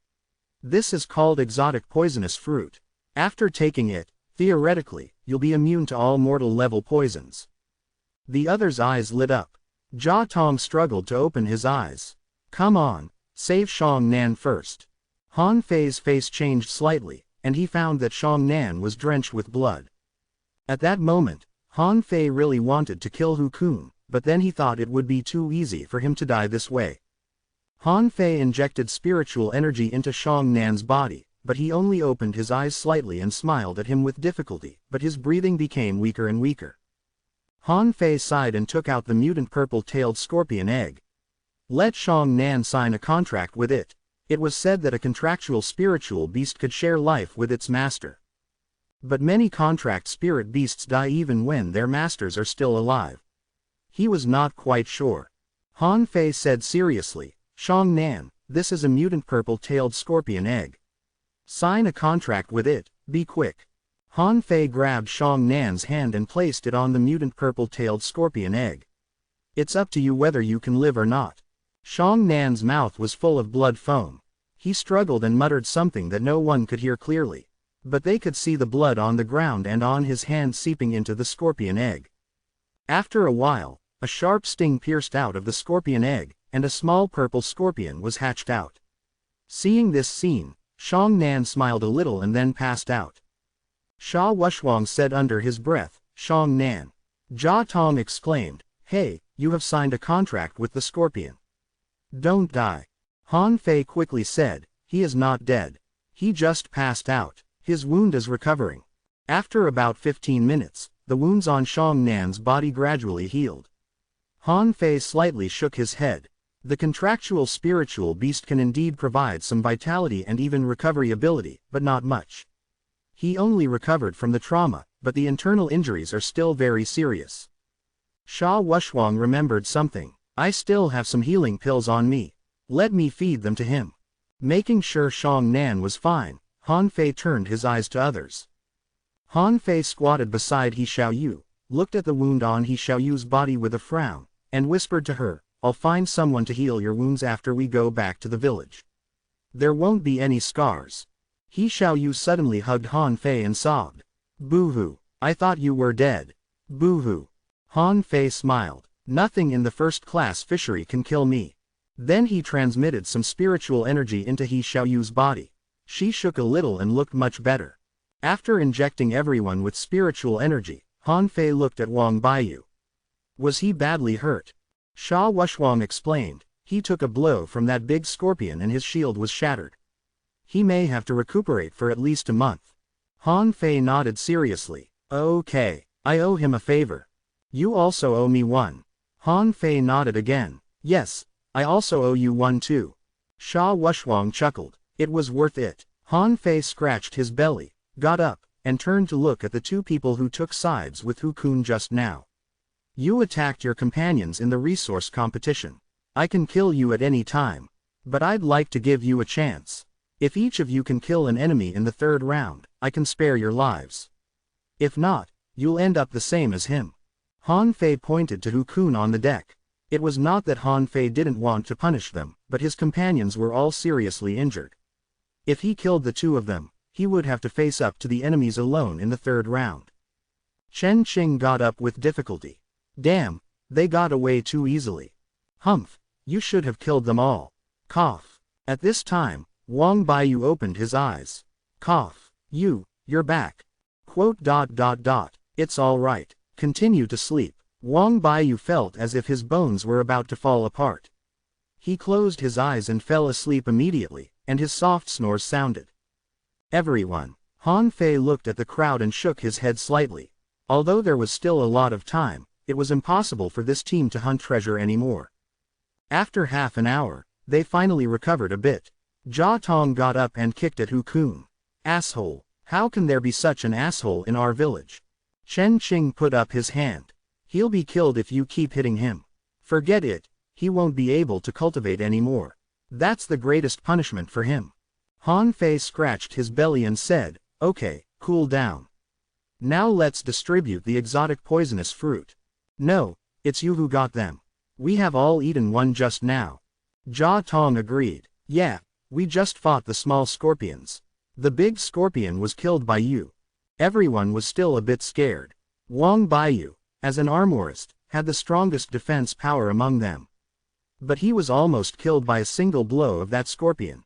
Speaker 1: "This is called exotic poisonous fruit. After taking it, theoretically, you'll be immune to all mortal-level poisons." The other's eyes lit up. Jia Tong struggled to open his eyes. "Come on, save Shang Nan first." Han Fei's face changed slightly, and he found that Shang Nan was drenched with blood. At that moment, Han Fei really wanted to kill Hu Kun, but then he thought it would be too easy for him to die this way. Han Fei injected spiritual energy into Shang Nan's body, but he only opened his eyes slightly and smiled at him with difficulty, but his breathing became weaker and weaker. Han Fei sighed and took out the mutant purple-tailed scorpion egg. Let Shang Nan sign a contract with it. It was said that a contractual spiritual beast could share life with its master. But many contract spirit beasts die even when their masters are still alive. He was not quite sure. Han Fei said seriously, "Shang Nan, this is a mutant purple-tailed scorpion egg. Sign a contract with it, be quick." Han Fei grabbed Shang Nan's hand and placed it on the mutant purple-tailed scorpion egg. "It's up to you whether you can live or not." Shang Nan's mouth was full of blood foam. He struggled and muttered something that no one could hear clearly. But they could see the blood on the ground and on his hand seeping into the scorpion egg. After a while, a sharp sting pierced out of the scorpion egg, and a small purple scorpion was hatched out. Seeing this scene, Shang Nan smiled a little and then passed out. Sha Wushwang said under his breath, "Shang Nan." Jia Tong exclaimed, "Hey, you have signed a contract with the scorpion. Don't die." Han Fei quickly said, "He is not dead. He just passed out. His wound is recovering." After about 15 minutes, the wounds on Shang Nan's body gradually healed. Han Fei slightly shook his head. The contractual spiritual beast can indeed provide some vitality and even recovery ability, but not much. He only recovered from the trauma, but the internal injuries are still very serious. Sha Wushwang remembered something. "I still have some healing pills on me. Let me feed them to him." Making sure Shang Nan was fine, Han Fei turned his eyes to others. Han Fei squatted beside He Xiaoyu, looked at the wound on He Xiaoyu's body with a frown, and whispered to her, "I'll find someone to heal your wounds after we go back to the village. There won't be any scars." He Xiaoyu suddenly hugged Han Fei and sobbed. "Boo-hoo, I thought you were dead. Boo-hoo." Han Fei smiled. "Nothing in the first-class fishery can kill me." Then he transmitted some spiritual energy into He Xiaoyu's body. She shook a little and looked much better. After injecting everyone with spiritual energy, Han Fei looked at Wang Baiyu. "Was he badly hurt?" Sha Wushwang explained, "He took a blow from that big scorpion and his shield was shattered. He may have to recuperate for at least a month." Han Fei nodded seriously. "Okay, I owe him a favor. You also owe me one." Han Fei nodded again. "Yes, I also owe you one too." Sha Wushwang chuckled. It was worth it. Han Fei scratched his belly, got up, and turned to look at the two people who took sides with Hu Kun just now. You attacked your companions in the resource competition. I can kill you at any time. But I'd like to give you a chance. If each of you can kill an enemy in the third round, I can spare your lives. If not, you'll end up the same as him. Han Fei pointed to Hukun on the deck. It was not that Han Fei didn't want to punish them, but his companions were all seriously injured. If he killed the two of them, he would have to face up to the enemies alone in the third round. Chen Qing got up with difficulty. Damn, they got away too easily. Humph, you should have killed them all. Cough. At this time, Wang Baiyu opened his eyes. Cough. You're back. It's all right. Continue to sleep. Wang Baiyu felt as if his bones were about to fall apart. He closed his eyes and fell asleep immediately, and his soft snores sounded. Everyone. Han Fei looked at the crowd and shook his head slightly. Although there was still a lot of time, it was impossible for this team to hunt treasure anymore. After half an hour, they finally recovered a bit. Jia Tong got up and kicked at Hukun. Asshole, how can there be such an asshole in our village? Chen Qing put up his hand. He'll be killed if you keep hitting him. Forget it, he won't be able to cultivate anymore. That's the greatest punishment for him. Han Fei scratched his belly and said, okay, cool down. Now let's distribute the exotic poisonous fruit. No, it's you who got them. We have all eaten one just now. Jia Tong agreed. Yeah, we just fought the small scorpions. The big scorpion was killed by you. Everyone was still a bit scared. Wang Baiyu, as an armorist, had the strongest defense power among them. But he was almost killed by a single blow of that scorpion.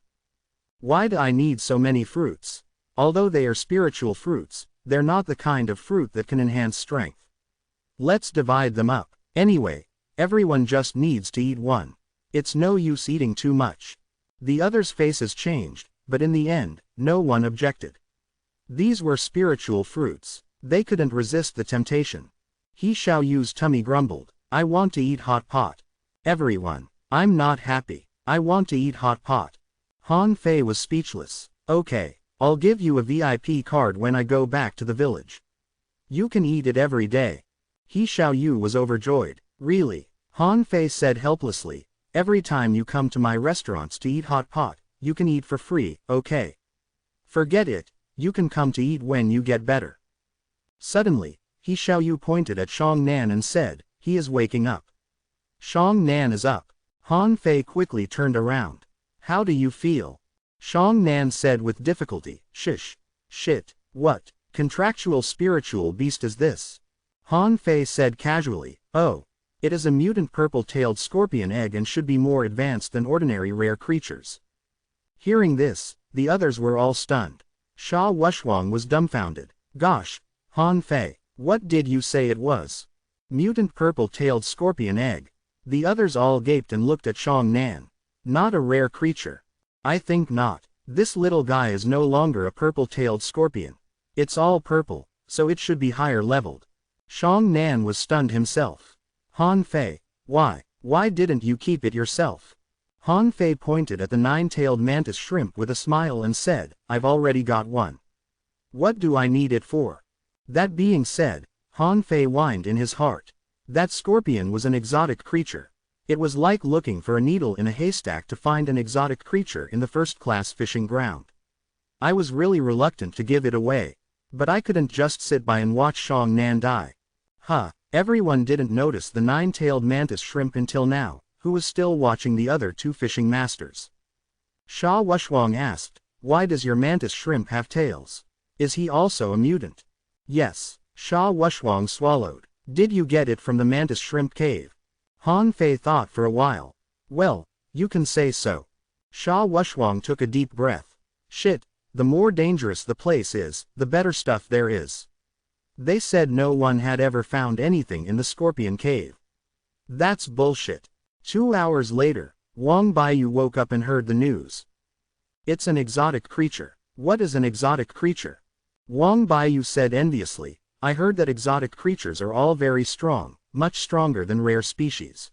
Speaker 1: Why do I need so many fruits? Although they are spiritual fruits, they're not the kind of fruit that can enhance strength. Let's divide them up. Anyway, everyone just needs to eat one. It's no use eating too much. The others' faces changed, but in the end, no one objected. These were spiritual fruits. They couldn't resist the temptation. He Xiaoyu's tummy grumbled. I want to eat hot pot. Everyone. I'm not happy. I want to eat hot pot. Han Fei was speechless. Okay, I'll give you a VIP card when I go back to the village. You can eat it every day. He Xiaoyu was overjoyed. Really? Han Fei said helplessly. Every time you come to my restaurants to eat hot pot, you can eat for free, okay? Forget it, you can come to eat when you get better. Suddenly, He Xiaoyu pointed at Shang Nan and said, he is waking up. Shang Nan is up. Han Fei quickly turned around. How do you feel? Shang Nan said with difficulty, shish. Shit, what, contractual spiritual beast is this? Han Fei said casually, oh. It is a mutant purple-tailed scorpion egg and should be more advanced than ordinary rare creatures. Hearing this, the others were all stunned. Sha Wushwang was dumbfounded. Gosh, Han Fei, what did you say it was? Mutant purple-tailed scorpion egg. The others all gaped and looked at Shang Nan. Not a rare creature. I think not. This little guy is no longer a purple-tailed scorpion. It's all purple, so it should be higher leveled. Shang Nan was stunned himself. Han Fei, why didn't you keep it yourself? Han Fei pointed at the nine-tailed mantis shrimp with a smile and said, I've already got one. What do I need it for? That being said, Han Fei whined in his heart. That scorpion was an exotic creature. It was like looking for a needle in a haystack to find an exotic creature in the first-class fishing ground. I was really reluctant to give it away. But I couldn't just sit by and watch Shang Nan die. Everyone didn't notice the nine-tailed mantis shrimp until now, who was still watching the other two fishing masters. Sha Wushwang asked, why does your mantis shrimp have tails? Is he also a mutant? Yes, Sha Wushwang swallowed. Did you get it from the mantis shrimp cave? Han Fei thought for a while. Well, you can say so. Sha Wushwang took a deep breath. Shit, the more dangerous the place is, the better stuff there is. They said no one had ever found anything in the scorpion cave. That's bullshit. 2 hours later, Wang Baiyu woke up and heard the news. It's an exotic creature. What is an exotic creature? Wang Baiyu said enviously, I heard that exotic creatures are all very strong, much stronger than rare species.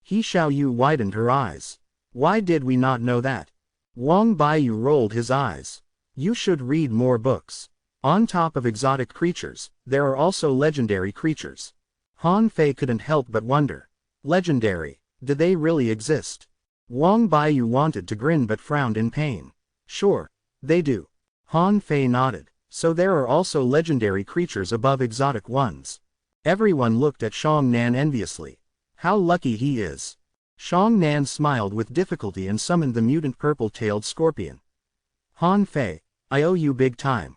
Speaker 1: He Xiaoyu widened her eyes. Why did we not know that? Wang Baiyu rolled his eyes. You should read more books. On top of exotic creatures, there are also legendary creatures. Han Fei couldn't help but wonder. Legendary. Did they really exist? Wang Baiyu wanted to grin but frowned in pain. Sure, they do. Han Fei nodded. So there are also legendary creatures above exotic ones. Everyone looked at Xiang Nan enviously. How lucky he is. Xiang Nan smiled with difficulty and summoned the mutant purple-tailed scorpion. Han Fei, I owe you big time.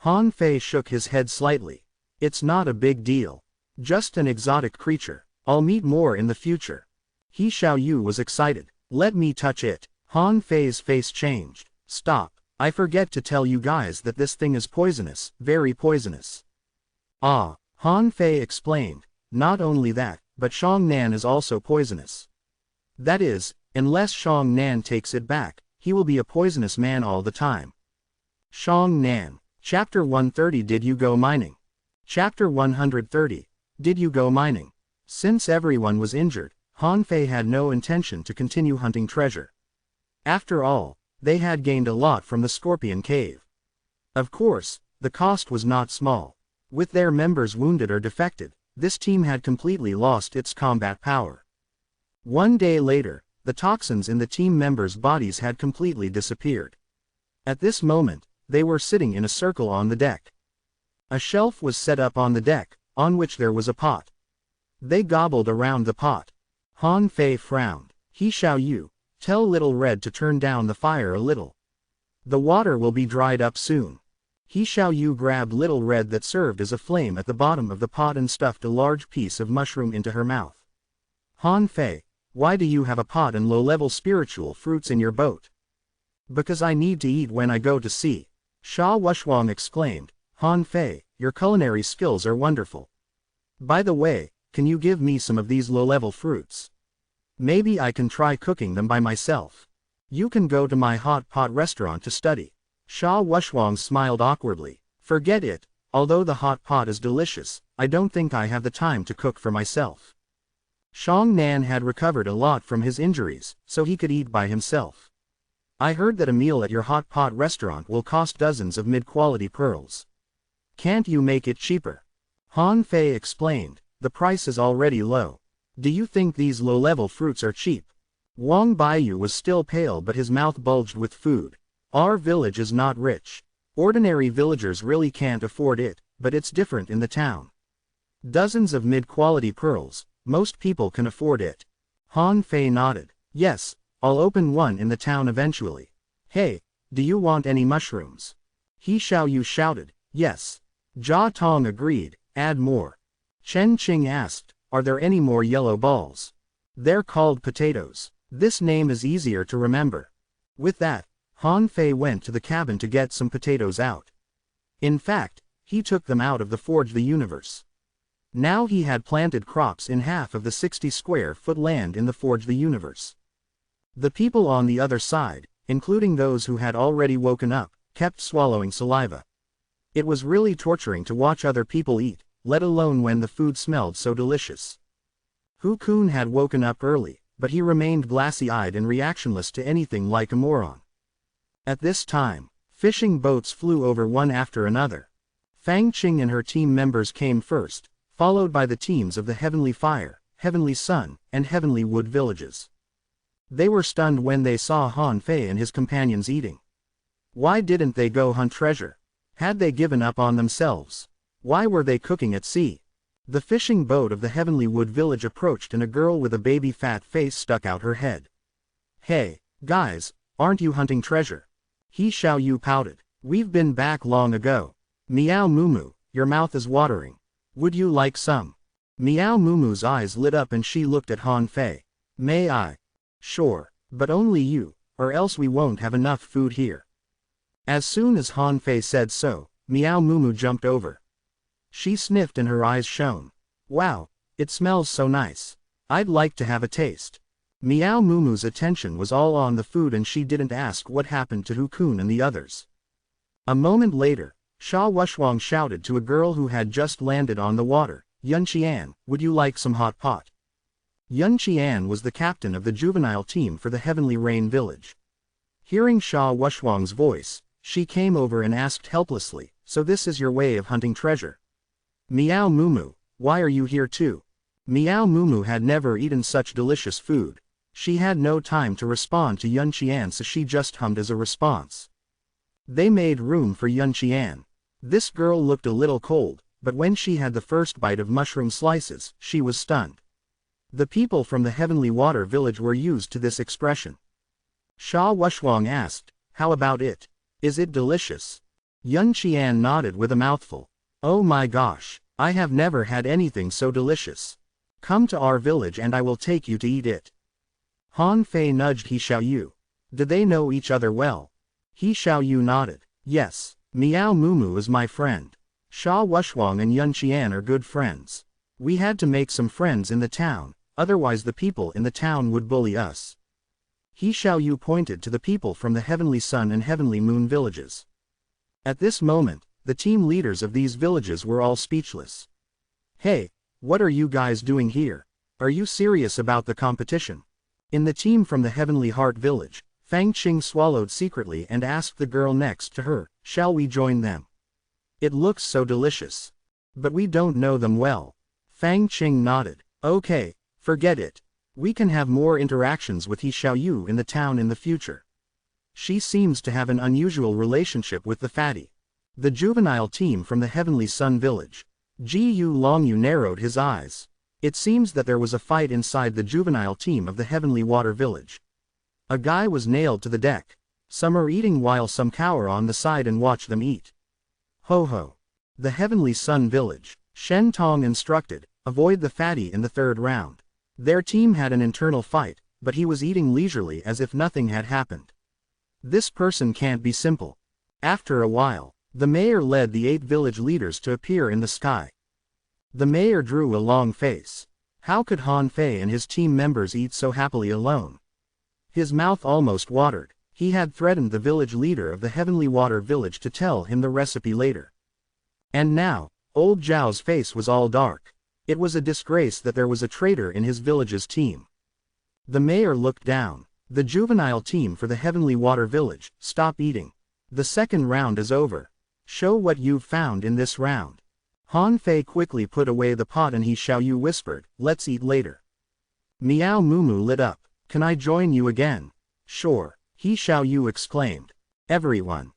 Speaker 1: Han Fei shook his head slightly. It's not a big deal. Just an exotic creature. I'll meet more in the future. He Xiaoyu was excited. Let me touch it. Han Fei's face changed. Stop. I forget to tell you guys that this thing is poisonous, very poisonous. Ah, Han Fei explained. Not only that, but Xiang Nan is also poisonous. That is, unless Xiang Nan takes it back, he will be a poisonous man all the time. Xiang Nan. Chapter 130 Did you go mining? Chapter 130. Did you go mining? Since everyone was injured, Han Fei had no intention to continue hunting treasure. After all, they had gained a lot from the Scorpion Cave. Of course, the cost was not small. With their members wounded or defected, this team had completely lost its combat power. One day later, the toxins in the team members' bodies had completely disappeared. At this moment, they were sitting in a circle on the deck. A shelf was set up on the deck, on which there was a pot. They gobbled around the pot. Han Fei frowned. He Xiaoyu, tell Little Red to turn down the fire a little. The water will be dried up soon. He Xiaoyu grabbed Little Red that served as a flame at the bottom of the pot and stuffed a large piece of mushroom into her mouth. Han Fei, why do you have a pot and low-level spiritual fruits in your boat? Because I need to eat when I go to sea. Sha Wushwang exclaimed. Han Fei, your culinary skills are wonderful. By the way, can you give me some of these low-level fruits? Maybe I can try cooking them by myself. You can go to my hot pot restaurant to study. Sha Wushwang smiled awkwardly. Forget it, although the hot pot is delicious, I don't think I have the time to cook for myself. Xiang Nan had recovered a lot from his injuries, so he could eat by himself. I heard that a meal at your hot pot restaurant will cost dozens of mid-quality pearls. Can't you make it cheaper? Han Fei explained. The price is already low. Do you think these low-level fruits are cheap? Wang Baiyu was still pale but his mouth bulged with food. Our village is not rich. Ordinary villagers really can't afford it, but it's different in the town. Dozens of mid-quality pearls, most people can afford it. Han Fei nodded. Yes, I'll open one in the town eventually. Hey, do you want any mushrooms? He Xiaoyu shouted. Yes. Jia Tong agreed, add more. Chen Qing asked, are there any more yellow balls? They're called potatoes. This name is easier to remember. With that, Han Fei went to the cabin to get some potatoes out. In fact, he took them out of the Forge the Universe. Now he had planted crops in half of the 60 square foot land in the Forge the Universe. The people on the other side, including those who had already woken up, kept swallowing saliva. It was really torturing to watch other people eat, let alone when the food smelled so delicious. Hu Kun had woken up early, but he remained glassy-eyed and reactionless to anything like a moron. At this time, fishing boats flew over one after another. Fang Qing and her team members came first, followed by the teams of the Heavenly Fire, Heavenly Sun, and Heavenly Wood villages. They were stunned when they saw Han Fei and his companions eating. Why didn't they go hunt treasure? Had they given up on themselves? Why were they cooking at sea? The fishing boat of the Heavenly Wood village approached and a girl with a baby fat face stuck out her head. Hey, guys, aren't you hunting treasure? He Xiaoyu pouted. We've been back long ago. Meow Mumu, your mouth is watering. Would you like some? Meow Mumu's eyes lit up and she looked at Han Fei. May I? Sure, but only you, or else we won't have enough food here. As soon as Han Fei said so, Meow Mumu jumped over. She sniffed and her eyes shone. Wow, it smells so nice. I'd like to have a taste. Meow Mumu's attention was all on the food and she didn't ask what happened to Hu Kun and the others. A moment later, Sha Wushwang shouted to a girl who had just landed on the water, Yun Qian, would you like some hot pot? Yun Qian was the captain of the juvenile team for the Heavenly Rain village. Hearing Sha Wushwang's voice, she came over and asked helplessly, so this is your way of hunting treasure? Meow Mumu, why are you here too? Meow Moo had never eaten such delicious food. She had no time to respond to Yun Qian, so she just hummed as a response. They made room for Yun Qian. This girl looked a little cold, but when she had the first bite of mushroom slices, she was stunned. The people from the Heavenly Water Village were used to this expression. Sha Wushwang asked, "How about it? Is it delicious?" Yun Qian nodded with a mouthful. "Oh my gosh, I have never had anything so delicious. Come to our village and I will take you to eat it." Han Fei nudged He Xiaoyu. Did they know each other well? He Xiaoyu nodded. "Yes, Meow Moo is my friend. Sha Wushwang and Yun Qian are good friends. We had to make some friends in the town, otherwise the people in the town would bully us." He Xiaoyu pointed to the people from the Heavenly Sun and Heavenly Moon villages. At this moment, the team leaders of these villages were all speechless. "Hey, what are you guys doing here? Are you serious about the competition?" In the team from the Heavenly Heart village, Fang Qing swallowed secretly and asked the girl next to her, "Shall we join them? It looks so delicious. But we don't know them well." Fang Qing nodded. "Okay, forget it. We can have more interactions with He Xiaoyu in the town in the future. She seems to have an unusual relationship with the fatty." The juvenile team from the Heavenly Sun village. Ji Yu Longyu narrowed his eyes. It seems that there was a fight inside the juvenile team of the Heavenly Water village. A guy was nailed to the deck. Some are eating while some cower on the side and watch them eat. Ho ho. The Heavenly Sun village. Shen Tong instructed, "Avoid the fatty in the third round." Their team had an internal fight, but he was eating leisurely as if nothing had happened. This person can't be simple. After a while, the mayor led the 8 village leaders to appear in the sky. The mayor drew a long face. How could Han Fei and his team members eat so happily alone? His mouth almost watered. He had threatened the village leader of the Heavenly Water village to tell him the recipe later. And now, old Zhao's face was all dark. It was a disgrace that there was a traitor in his village's team. The mayor looked down. The juvenile team for the Heavenly Water village, stop eating. The second round is over. Show what you've found in this round. Han Fei quickly put away the pot and He Xiaoyu whispered, "Let's eat later." Meow Moo lit up. "Can I join you again?" "Sure," He Xiaoyu exclaimed. Everyone.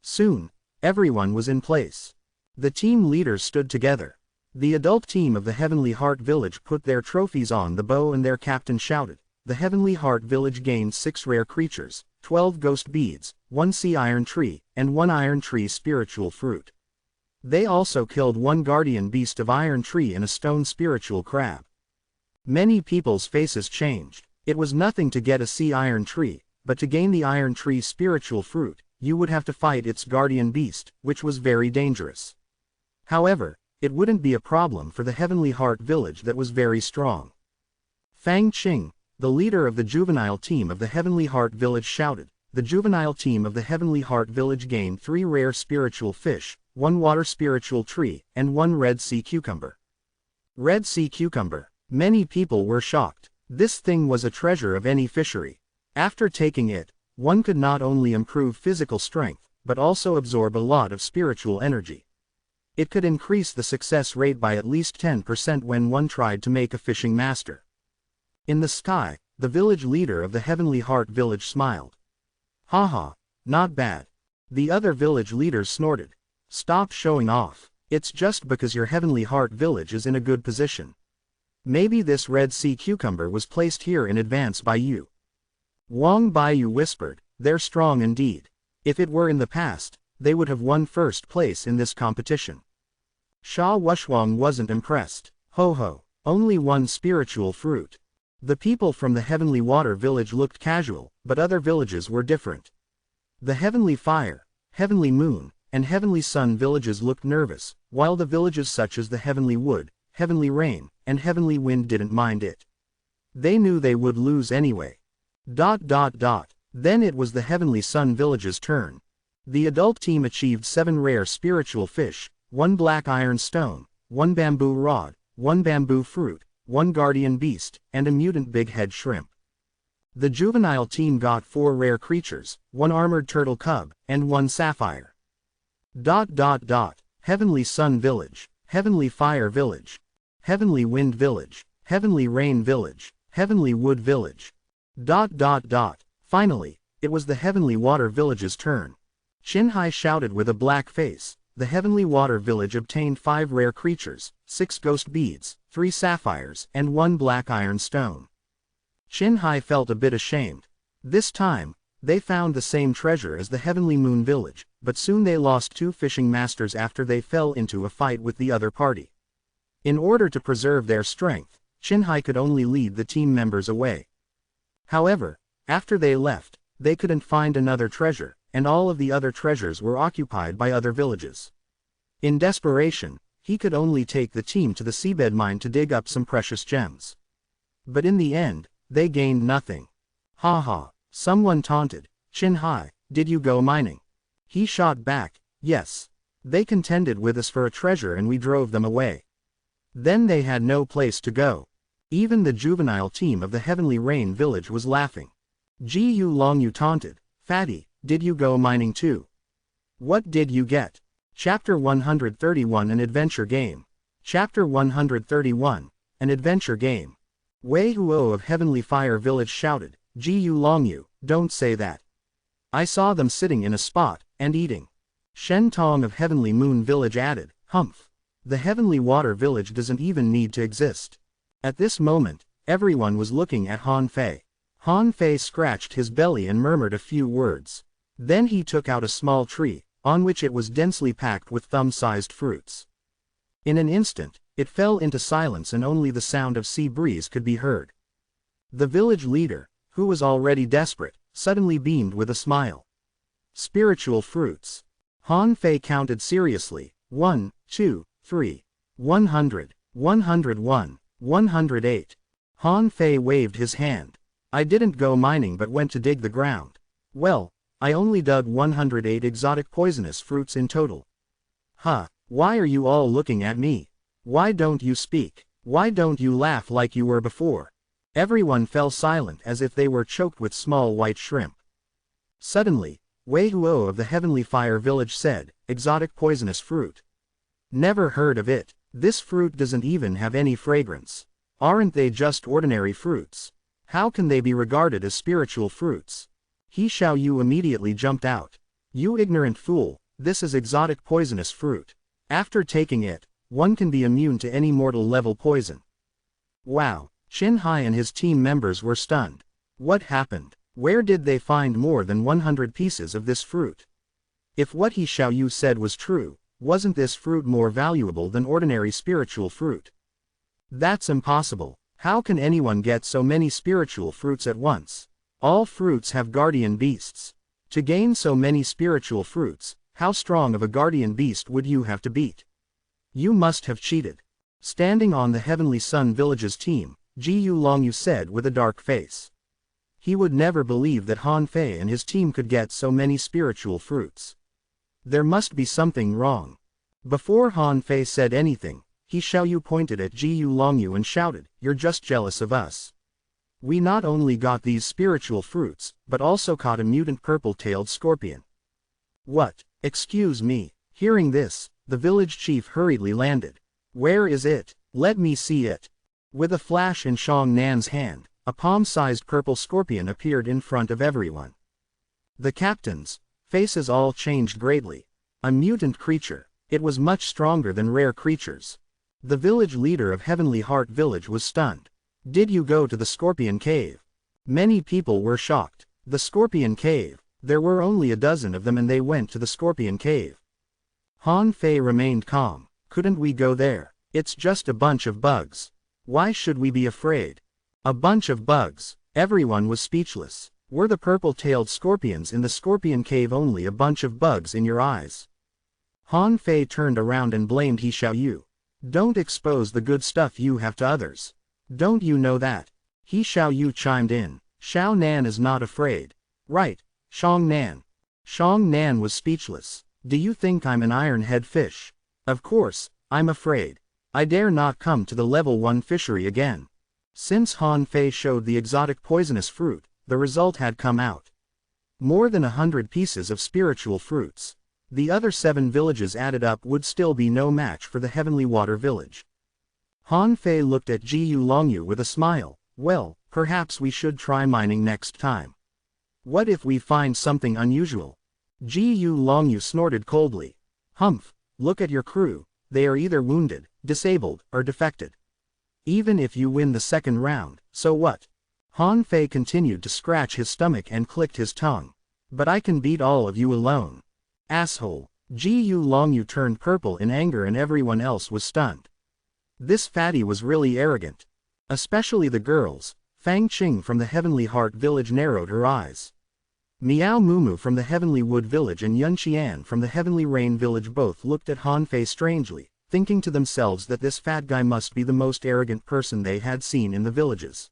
Speaker 1: Soon, everyone was in place. The team leaders stood together. The adult team of the Heavenly Heart village put their trophies on the bow and their captain shouted, "The Heavenly Heart village gained 6 rare creatures, 12 ghost beads, 1 sea iron tree, and 1 iron tree spiritual fruit." They also killed 1 guardian beast of iron tree and a stone spiritual crab. Many people's faces changed. It was nothing to get a sea iron tree, but to gain the iron tree spiritual fruit, you would have to fight its guardian beast, which was very dangerous. However, it wouldn't be a problem for the Heavenly Heart village that was very strong. Fang Qing, the leader of the juvenile team of the Heavenly Heart village shouted, "The juvenile team of the Heavenly Heart village gained 3 rare spiritual fish, 1 water spiritual tree, and 1 red sea cucumber." Red sea cucumber. Many people were shocked. This thing was a treasure of any fishery. After taking it, one could not only improve physical strength, but also absorb a lot of spiritual energy. It could increase the success rate by at least 10% when one tried to make a fishing master. In the sky, the village leader of the Heavenly Heart village smiled. "Haha, not bad." The other village leaders snorted. "Stop showing off. It's just because your Heavenly Heart village is in a good position. Maybe this red sea cucumber was placed here in advance by you." Wang Baiyu whispered, "They're strong indeed. If it were in the past, they would have won first place in this competition." Sha Wushwang wasn't impressed. "Ho ho, only 1 spiritual fruit." The people from the Heavenly Water village looked casual, but other villages were different. The Heavenly Fire, Heavenly Moon, and Heavenly Sun villages looked nervous, while the villages such as the Heavenly Wood, Heavenly Rain, and Heavenly Wind didn't mind it. They knew they would lose anyway. Then it was the Heavenly Sun village's turn. The adult team achieved 7 rare spiritual fish, 1 black iron stone, 1 bamboo rod, 1 bamboo fruit, 1 guardian beast, and a mutant big head shrimp. The juvenile team got 4 rare creatures, 1 armored turtle cub, and 1 sapphire. Heavenly Sun village, Heavenly Fire village, Heavenly Wind Village, Heavenly Rain Village, Heavenly Wood Village. Finally, it was the Heavenly Water Village's turn. Qinhai shouted with a black face. The Heavenly Water Village obtained 5 rare creatures, 6 ghost beads, 3 sapphires, and 1 black iron stone. Qinhai felt a bit ashamed. This time, they found the same treasure as the Heavenly Moon Village, but soon they lost 2 fishing masters after they fell into a fight with the other party. In order to preserve their strength, Qinhai could only lead the team members away. However, after they left, they couldn't find another treasure, and all of the other treasures were occupied by other villages. In desperation, he could only take the team to the seabed mine to dig up some precious gems. But in the end, they gained nothing. Ha ha, someone taunted. Qinhai, did you go mining? He shot back, yes. They contended with us for a treasure and we drove them away. Then they had no place to go. Even the juvenile team of the Heavenly Rain Village was laughing. Ji Longyu taunted, Fatty, did you go mining too? What did you get? Chapter 131 An Adventure Game. Chapter 131, An Adventure Game. Wei Huo of Heavenly Fire Village shouted, Ji Longyu, don't say that. I saw them sitting in a spot, and eating. Shen Tong of Heavenly Moon Village added, Humph. The Heavenly Water Village doesn't even need to exist. At this moment, everyone was looking at Han Fei. Han Fei scratched his belly and murmured a few words. Then he took out a small tree, on which it was densely packed with thumb-sized fruits. In an instant, it fell into silence and only the sound of sea breeze could be heard. The village leader, who was already desperate, suddenly beamed with a smile. Spiritual fruits. Han Fei counted seriously, 1, 2, 3, 100, 101, 108. Han Fei waved his hand. I didn't go mining but went to dig the ground. Well, I only dug 108 exotic poisonous fruits in total. Huh, why are you all looking at me? Why don't you speak? Why don't you laugh like you were before? Everyone fell silent as if they were choked with small white shrimp. Suddenly, Wei Huo of the Heavenly Fire Village said, Exotic poisonous fruit. Never heard of it. This fruit doesn't even have any fragrance. Aren't they just ordinary fruits? How can they be regarded as spiritual fruits? He Xiaoyu immediately jumped out. You ignorant fool, this is exotic poisonous fruit. After taking it, one can be immune to any mortal level poison. Wow, Qinhai and his team members were stunned. What happened? Where did they find more than 100 pieces of this fruit? If what He Xiaoyu said was true, wasn't this fruit more valuable than ordinary spiritual fruit? That's impossible. How can anyone get so many spiritual fruits at once? All fruits have guardian beasts. To gain so many spiritual fruits, how strong of a guardian beast would you have to beat? You must have cheated. Standing on the Heavenly Sun Village's team, Ji Longyu said with a dark face. He would never believe that Han Fei and his team could get so many spiritual fruits. There must be something wrong. Before Han Fei said anything, He Xiaoyu pointed at Ji Longyu and shouted, You're just jealous of us. We not only got these spiritual fruits, but also caught a mutant purple-tailed scorpion. What? Excuse me. Hearing this, the village chief hurriedly landed. Where is it? Let me see it. With a flash in Shang Nan's hand, a palm-sized purple scorpion appeared in front of everyone. The captains' faces all changed greatly. A mutant creature. It was much stronger than rare creatures. The village leader of Heavenly Heart Village was stunned. Did you go to the Scorpion Cave? Many people were shocked. The Scorpion Cave. There were only a dozen of them and they went to the Scorpion Cave. Han Fei remained calm. Couldn't we go there? It's just a bunch of bugs. Why should we be afraid? A bunch of bugs. Everyone was speechless. Were the purple-tailed scorpions in the Scorpion Cave only a bunch of bugs in your eyes? Han Fei turned around and blamed He Xiaoyu. Don't expose the good stuff you have to others. Don't you know that? He Xiaoyu chimed in. Xiao Nan is not afraid. Right, Shang Nan. Shang Nan was speechless. Do you think I'm an iron-head fish? Of course, I'm afraid. I dare not come to the level 1 fishery again. Since Han Fei showed the exotic poisonous fruit, the result had come out. More than 100 pieces of spiritual fruits. The other 7 villages added up would still be no match for the Heavenly Water Village. Han Fei looked at Ji Yu Longyu with a smile. Well, perhaps we should try mining next time. What if we find something unusual? Ji Yu Longyu snorted coldly. Humph, look at your crew, they are either wounded, disabled, or defected. Even if you win the second round, so what? Han Fei continued to scratch his stomach and clicked his tongue. But I can beat all of you alone. Asshole. Ji Yu Longyu turned purple in anger and everyone else was stunned. This fatty was really arrogant. Especially the girls. Fang Qing from the Heavenly Heart Village narrowed her eyes. Miao Mumu from the Heavenly Wood Village and Yun Qian from the Heavenly Rain Village both looked at Han Fei strangely, thinking to themselves that this fat guy must be the most arrogant person they had seen in the villages.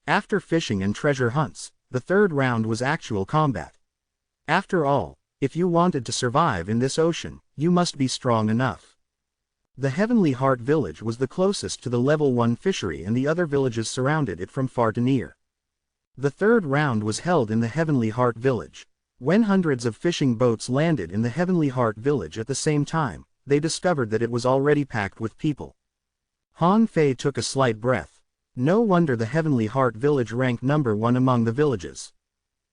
Speaker 1: After fishing and treasure hunts, the third round was actual combat. After all, if you wanted to survive in this ocean, you must be strong enough. The Heavenly Heart Village was the closest to the level 1 fishery and the other villages surrounded it from far to near. The third round was held in the Heavenly Heart Village. When hundreds of fishing boats landed in the Heavenly Heart Village at the same time, they discovered that it was already packed with people. Han Fei took a slight breath. No wonder the Heavenly Heart Village ranked number 1 among the villages.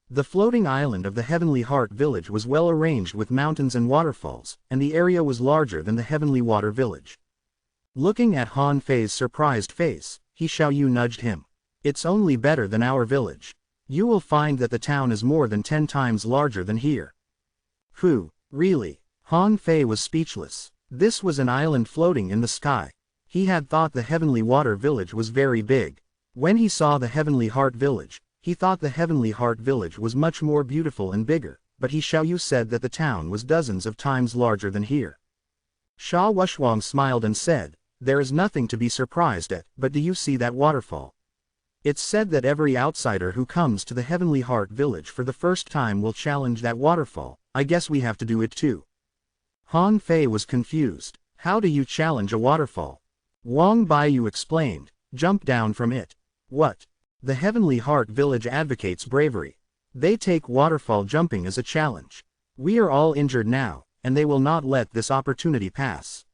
Speaker 1: The floating island of the Heavenly Heart Village was well arranged with mountains and waterfalls, and the area was larger than the Heavenly Water Village. Looking at Han Fei's surprised face, He Xiaoyu nudged him. It's only better than our village. You will find that the town is more than 10 times larger than here. Whew, really? Han Fei was speechless. This was an island floating in the sky. He had thought the Heavenly Water Village was very big. When he saw the Heavenly Heart Village, he thought the Heavenly Heart Village was much more beautiful and bigger, but He Xiaoyu said that the town was dozens of times larger than here. Sha Wuxuang smiled and said, there is nothing to be surprised at, but do you see that waterfall? It's said that every outsider who comes to the Heavenly Heart Village for the first time will challenge that waterfall. I guess we have to do it too. Han Fei was confused. How do you challenge a waterfall? Wang Baiyu explained, jump down from it. What? The Heavenly Heart Village advocates bravery. They take waterfall jumping as a challenge. We are all injured now, and they will not let this opportunity pass.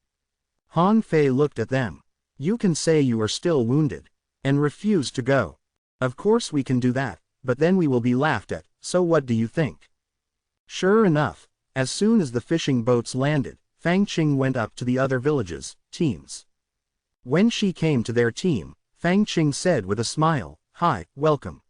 Speaker 1: Han Fei looked at them. You can say you are still wounded, and refuse to go. Of course we can do that, but then we will be laughed at, so what do you think? Sure enough, as soon as the fishing boats landed, Fang Qing went up to the other villages, teams. When she came to their team, Fang Qing said with a smile, hi, welcome.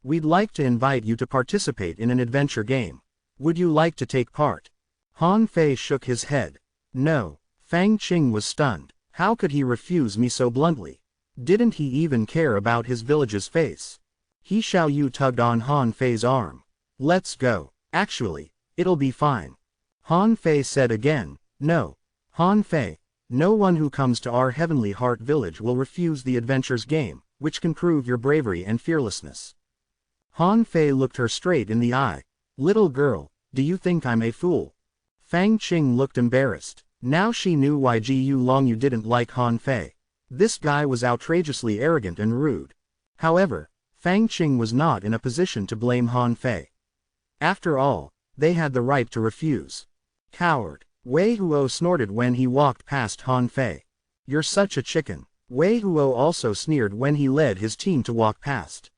Speaker 1: We'd like to invite you to participate in an adventure game. Would you like to take part? Han Fei shook his head. No. Fang Qing was stunned. How could he refuse me so bluntly? Didn't he even care about his village's face? He Xiaoyu tugged on Han Fei's arm. Let's go. Actually, it'll be fine. Han Fei said again, no. Han Fei, no one who comes to our Heavenly Heart Village will refuse the adventure's game, which can prove your bravery and fearlessness. Han Fei looked her straight in the eye. Little girl, do you think I'm a fool? Fang Qing looked embarrassed. Now she knew why Ji Yu Longyu didn't like Han Fei. This guy was outrageously arrogant and rude. However, Fang Qing was not in a position to blame Han Fei. After all, they had the right to refuse. Coward. Wei Huo snorted when he walked past Han Fei. You're such a chicken. Wei Huo also sneered when he led his team to walk past.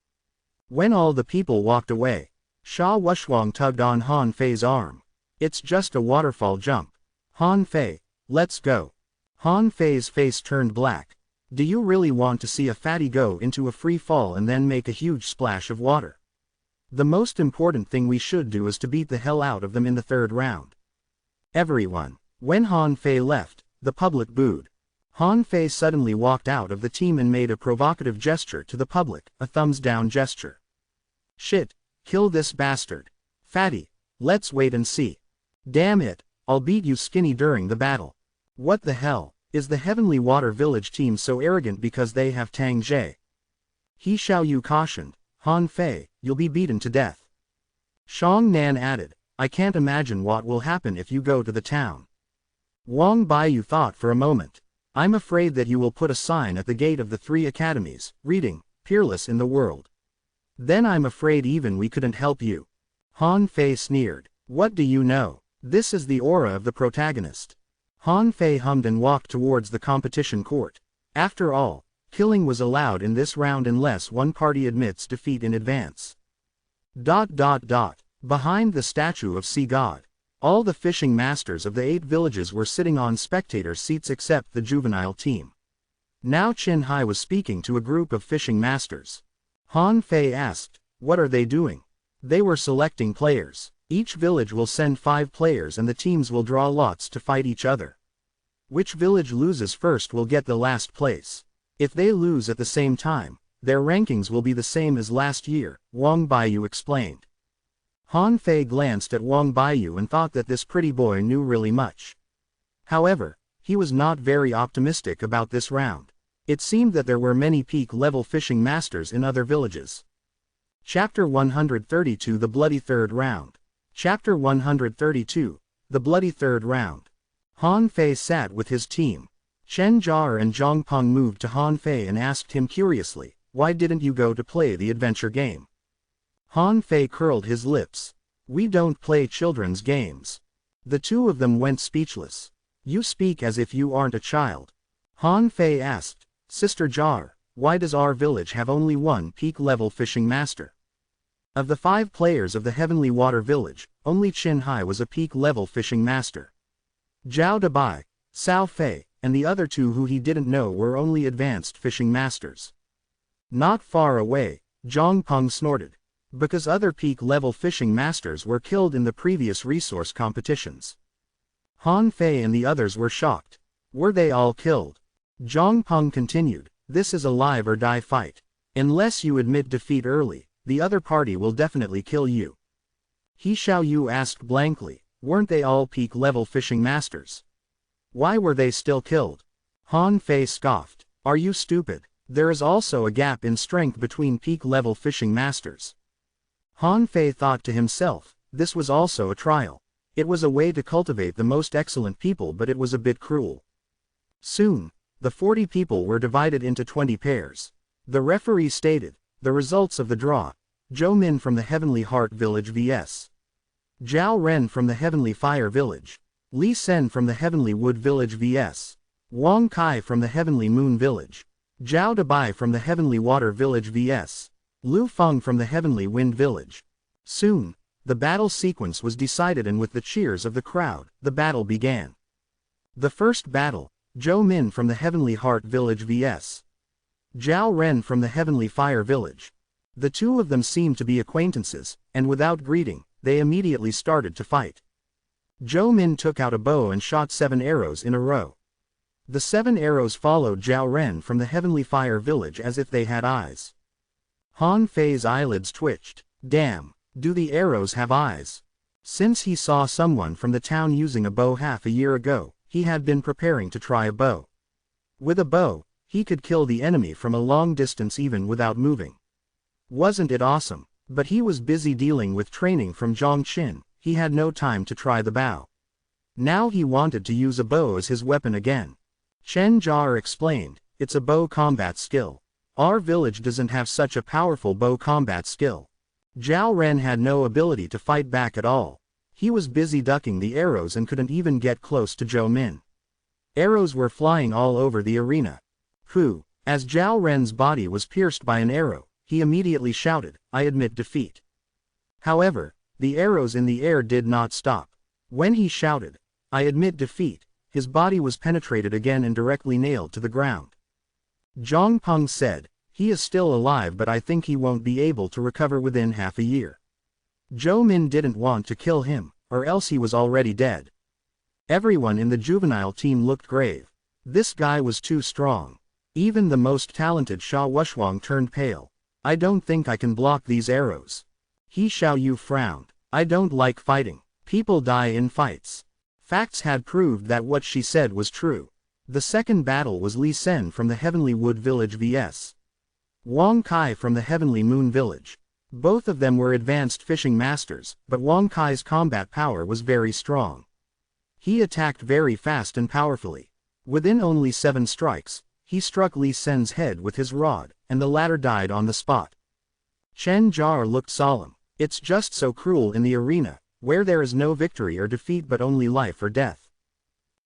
Speaker 1: When all the people walked away, Sha Wuxuang tugged on Han Fei's arm. It's just a waterfall jump. Han Fei, let's go. Han Fei's face turned black. Do you really want to see a fatty go into a free fall and then make a huge splash of water? The most important thing we should do is to beat the hell out of them in the third round. Everyone. When Han Fei left, the public booed. Han Fei suddenly walked out of the team and made a provocative gesture to the public, a thumbs down gesture. Shit, kill this bastard. Fatty, let's wait and see. Damn it, I'll beat you skinny during the battle. What the hell, is the Heavenly Water Village team so arrogant because they have Tang Jie? He Xiaoyu cautioned, Han Fei, you'll be beaten to death. Shang Nan added, I can't imagine what will happen if you go to the town. Wang Baiyu thought for a moment. I'm afraid that you will put a sign at the gate of the 3 academies, reading, Peerless in the World. Then I'm afraid even we couldn't help you. Han Fei sneered. What do you know? This is the aura of the protagonist. Han Fei hummed and walked towards the competition court. After all, killing was allowed in this round unless one party admits defeat in advance. Behind the statue of Sea God, all the fishing masters of the 8 villages were sitting on spectator seats except the juvenile team. Now Qin Hai was speaking to a group of fishing masters. Han Fei asked, "What are they doing?" They were selecting players. Each village will send 5 players and the teams will draw lots to fight each other. Which village loses first will get the last place. If they lose at the same time, their rankings will be the same as last year, Wang Baiyu explained. Han Fei glanced at Wang Baiyu and thought that this pretty boy knew really much. However, he was not very optimistic about this round. It seemed that there were many peak-level fishing masters in other villages. Chapter 132 The Bloody Third Round. Chapter 132, The Bloody Third Round. Han Fei sat with his team. Chen Jar and Zhang Peng moved to Han Fei and asked him curiously, "Why didn't you go to play the adventure game?" Han Fei curled his lips. "We don't play children's games." The two of them went speechless. "You speak as if you aren't a child." Han Fei asked, "Sister Jar, why does our village have only one peak-level fishing master?" Of the 5 players of the Heavenly Water Village, only Qin Hai was a peak-level fishing master. Zhao Dabai, Cao Fei, and the other 2 who he didn't know were only advanced fishing masters. Not far away, Zhang Peng snorted. Because other peak-level fishing masters were killed in the previous resource competitions. Han Fei and the others were shocked. Were they all killed? Zhang Peng continued, "This is a live-or-die fight. Unless you admit defeat early, the other party will definitely kill you." He Xiaoyu asked blankly, "Weren't they all peak-level fishing masters? Why were they still killed?" Han Fei scoffed, "Are you stupid? There is also a gap in strength between peak-level fishing masters." Han Fei thought to himself, this was also a trial. It was a way to cultivate the most excellent people, but it was a bit cruel. Soon, the 40 people were divided into 20 pairs. The referee stated, the results of the draw: Zhou Min from the Heavenly Heart Village vs. Zhao Ren from the Heavenly Fire Village. Li Sen from the Heavenly Wood Village vs. Wang Kai from the Heavenly Moon Village. Zhao Dabai from the Heavenly Water Village vs. Lu Feng from the Heavenly Wind Village. Soon, the battle sequence was decided and with the cheers of the crowd, the battle began. The first battle, Zhou Min from the Heavenly Heart Village vs. Zhao Ren from the Heavenly Fire Village. The two of them seemed to be acquaintances, and without greeting, they immediately started to fight. Zhou Min took out a bow and shot 7 arrows in a row. The 7 arrows followed Zhao Ren from the Heavenly Fire Village as if they had eyes. Han Fei's eyelids twitched. Damn, do the arrows have eyes? Since he saw someone from the town using a bow half a year ago, he had been preparing to try a bow. With a bow, he could kill the enemy from a long distance even without moving. Wasn't it awesome? But he was busy dealing with training from Zhang Qin, he had no time to try the bow. Now he wanted to use a bow as his weapon again. Chen Jar explained, "It's a bow combat skill. Our village doesn't have such a powerful bow combat skill." Zhao Ren had no ability to fight back at all. He was busy ducking the arrows and couldn't even get close to Zhou Min. Arrows were flying all over the arena. As Zhao Ren's body was pierced by an arrow, he immediately shouted, "I admit defeat." However, the arrows in the air did not stop. When he shouted, "I admit defeat," his body was penetrated again and directly nailed to the ground. Zhang Peng said, "He is still alive, but I think he won't be able to recover within half a year." Zhou Min didn't want to kill him, or else he was already dead. Everyone in the juvenile team looked grave. This guy was too strong. Even the most talented Sha Wushuang turned pale. "I don't think I can block these arrows." He Xiaoyu frowned. "I don't like fighting. People die in fights." Facts had proved that what she said was true. The second battle was Li Sen from the Heavenly Wood Village vs. Wang Kai from the Heavenly Moon Village. Both of them were advanced fishing masters, but Wang Kai's combat power was very strong. He attacked very fast and powerfully. Within only 7 strikes, he struck Li Sen's head with his rod, and the latter died on the spot. Chen Jar looked solemn. "It's just so cruel in the arena, where there is no victory or defeat but only life or death."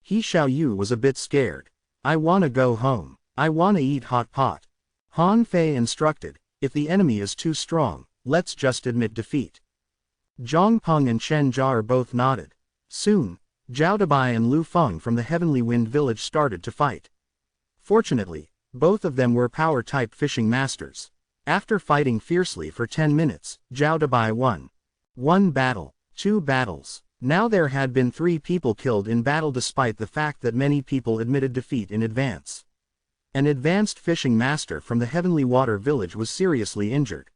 Speaker 1: He Xiao Yu was a bit scared. I wanna go home. I wanna eat hot pot. Han Fei instructed, if the enemy is too strong, let's just admit defeat. Zhang Peng and Chen Jar both nodded. Soon, Zhao Dabai and Lu Feng from the Heavenly Wind Village started to fight. Fortunately, both of them were power-type fishing masters. After fighting fiercely for 10 minutes, Zhao Dabai won. 1 battle, 2 battles. Now there had been 3 people killed in battle despite the fact that many people admitted defeat in advance. An advanced fishing master from the Heavenly Water Village was seriously injured.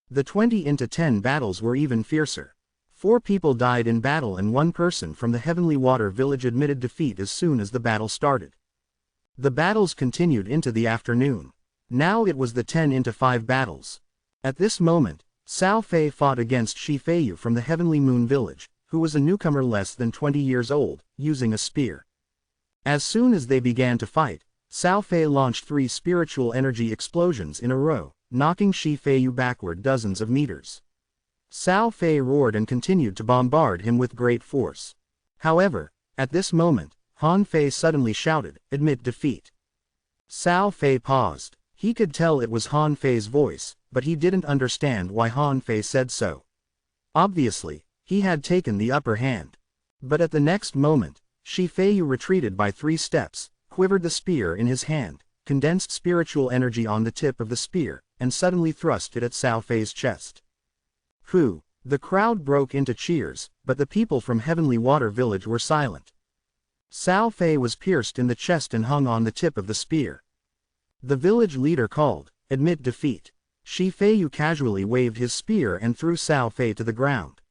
Speaker 1: The 20-10 battles were even fiercer. 4 people died in battle and 1 person from the Heavenly Water Village admitted defeat as soon as the battle started. The battles continued into the afternoon. Now it was the 10-5 battles. At this moment, Cao Fei fought against Shi Feiyu from the Heavenly Moon Village, who was a newcomer less than 20 years old, using a spear. As soon as they began to fight, Cao Fei launched 3 spiritual energy explosions in a row, knocking Shi Feiyu backward dozens of meters. Cao Fei roared and continued to bombard him with great force. However, at this moment, Han Fei suddenly shouted, "Admit defeat." Cao Fei paused. He could tell it was Han Fei's voice, but he didn't understand why Han Fei said so. Obviously, he had taken the upper hand. But at the next moment, Shi Feiyu retreated by 3 steps, quivered the spear in his hand, condensed spiritual energy on the tip of the spear, and suddenly thrust it at Cao Fei's chest. Whew! The crowd broke into cheers, but the people from Heavenly Water Village were silent. Cao Fei was pierced in the chest and hung on the tip of the spear. The village leader called, "Admit defeat." Shi Feiyu casually waved his spear and threw Cao Fei to the ground.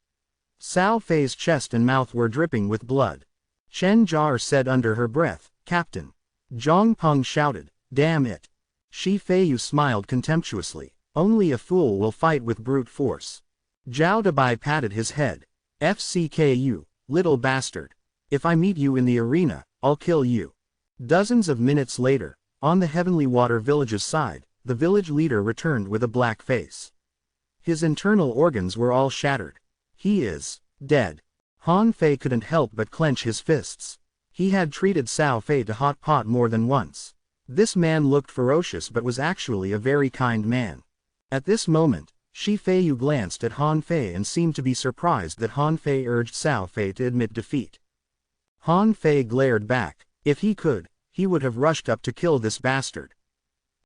Speaker 1: Cao Fei's chest and mouth were dripping with blood. Chen Jar said under her breath, "Captain." Zhang Peng shouted, "Damn it." Shi Feiyu smiled contemptuously. Only a fool will fight with brute force. Zhao Dabai patted his head. "FCKU, little bastard. If I meet you in the arena, I'll kill you." Dozens of minutes later, on the Heavenly Water Village's side, the village leader returned with a black face. His internal organs were all shattered. He is dead. Han Fei couldn't help but clench his fists. He had treated Cao Fei to hot pot more than once. This man looked ferocious but was actually a very kind man. At this moment, Shi Feiyu glanced at Han Fei and seemed to be surprised that Han Fei urged Cao Fei to admit defeat. Han Fei glared back. If he could, he would have rushed up to kill this bastard.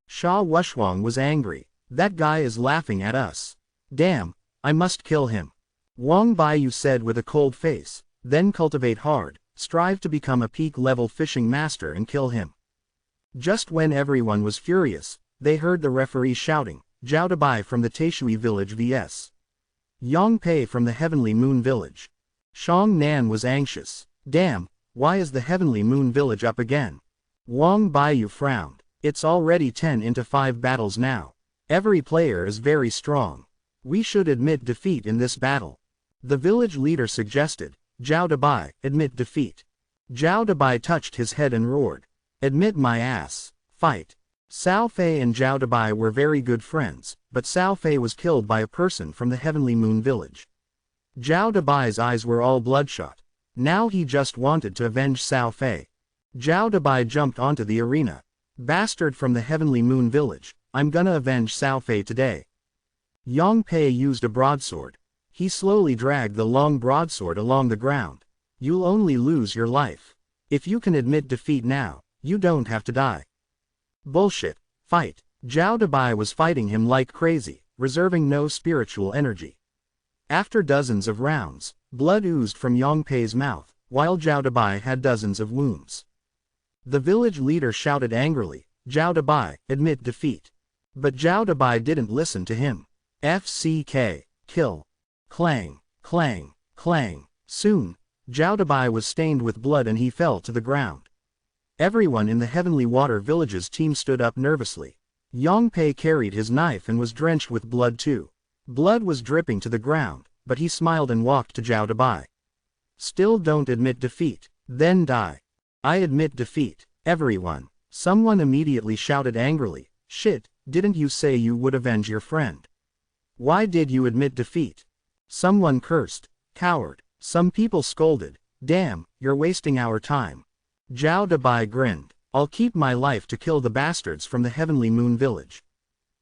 Speaker 1: Sha Wushuang was angry. That guy is laughing at us. Damn, I must kill him. Wang Baiyu said with a cold face, then cultivate hard, strive to become a peak-level fishing master and kill him. Just when everyone was furious, they heard the referee shouting, "Zhao Dabai from the Taishui village vs. Yang Pei from the Heavenly Moon Village." Shang Nan was anxious. Damn, why is the Heavenly Moon Village up again? Wang Baiyu frowned. It's already 10-5 battles now. Every player is very strong. We should admit defeat in this battle. The village leader suggested, "Zhao Dabai, admit defeat." Zhao Dabai touched his head and roared, "Admit my ass. Fight." Cao Fei and Zhao Dabai were very good friends, but Cao Fei was killed by a person from the Heavenly Moon Village. Zhao Dabai's eyes were all bloodshot. Now he just wanted to avenge Cao Fei. Zhao Dabai jumped onto the arena. "Bastard from the Heavenly Moon Village, I'm gonna avenge Cao Fei today." Yang Pei used a broadsword. He slowly dragged the long broadsword along the ground. "You'll only lose your life. If you can admit defeat now, you don't have to die." "Bullshit. Fight." Zhao Dabai was fighting him like crazy, reserving no spiritual energy. After dozens of rounds, blood oozed from Yang Pei's mouth, while Zhao Dabai had dozens of wounds. The village leader shouted angrily, "Zhao Dabai, admit defeat." But Zhao Dabai didn't listen to him. FCK, kill. Clang, clang, clang. Soon, Zhao Dabai was stained with blood and he fell to the ground. Everyone in the Heavenly Water Village's team stood up nervously. Yang Pei carried his knife and was drenched with blood too. Blood was dripping to the ground, but he smiled and walked to Zhao Dabai. "Still don't admit defeat, then die." "I admit defeat." Everyone. Someone immediately shouted angrily, "Shit, didn't you say you would avenge your friend? Why did you admit defeat?" Someone cursed, "Coward." Some people scolded, "Damn, you're wasting our time. Zhao Dabai grinned. I'll keep my life to kill the bastards from the Heavenly Moon Village.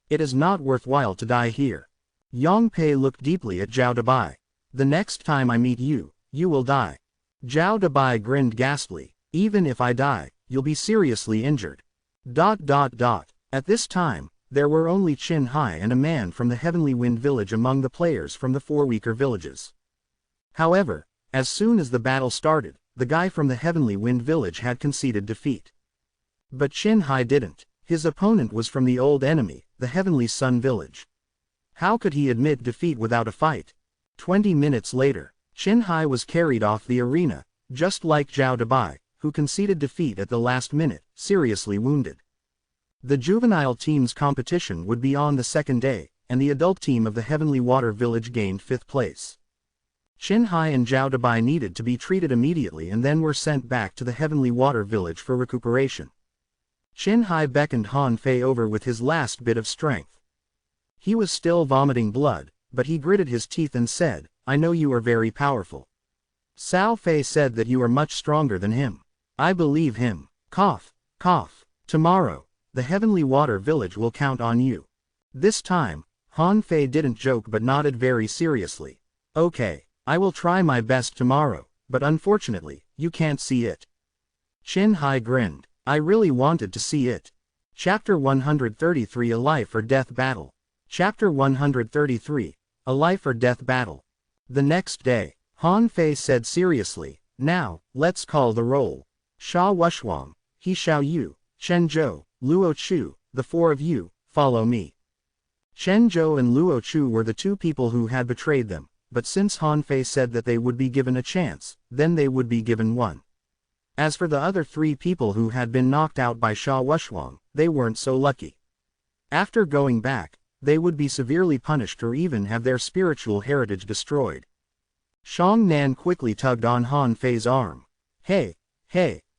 Speaker 1: It is not worthwhile to die here. Yang Pei looked deeply at Zhao Dabai. The next time I meet you, you will die. Zhao Dabai grinned ghastly. Even if I die, you'll be seriously injured. At this time, there were only Qin Hai and a man from the Heavenly Wind Village among the players from the 4 weaker villages. However, as soon as the battle started, the guy from the Heavenly Wind Village had conceded defeat. But Qin Hai didn't. His opponent was from the old enemy, the Heavenly Sun Village. How could he admit defeat without a fight? 20 minutes later, Qin Hai was carried off the arena, just like Zhao Dabai, who conceded defeat at the last minute, seriously wounded. The juvenile team's competition would be on the second day, and the adult team of the Heavenly Water Village gained 5th place. Qin Hai and Zhao Dabai needed to be treated immediately and then were sent back to the Heavenly Water Village for recuperation. Qin Hai beckoned Han Fei over with his last bit of strength. He was still vomiting blood, but he gritted his teeth and said, I know you are very powerful. Cao Fei said that you are much stronger than him. I believe him. Cough, cough. Tomorrow, the Heavenly Water Village will count on you. This time, Han Fei didn't joke but nodded very seriously. Okay, I will try my best tomorrow, but unfortunately, you can't see it. Qin Hai grinned. I really wanted to see it. Chapter 133 A Life or Death Battle. Chapter 133 A Life or Death Battle. The next day, Han Fei said seriously, now, let's call the roll. Sha Wuchuang, He Xiaoyu, Chen Zhou, Luo Chu, the 4 of you, follow me. Chen Zhou and Luo Chu were the 2 people who had betrayed them, but since Han Fei said that they would be given a chance, then they would be given one. As for the other 3 people who had been knocked out by Sha Wuchuang, they weren't so lucky. After going back, they would be severely punished or even have their spiritual heritage destroyed. Shang Nan quickly tugged on Han Fei's arm. Hey,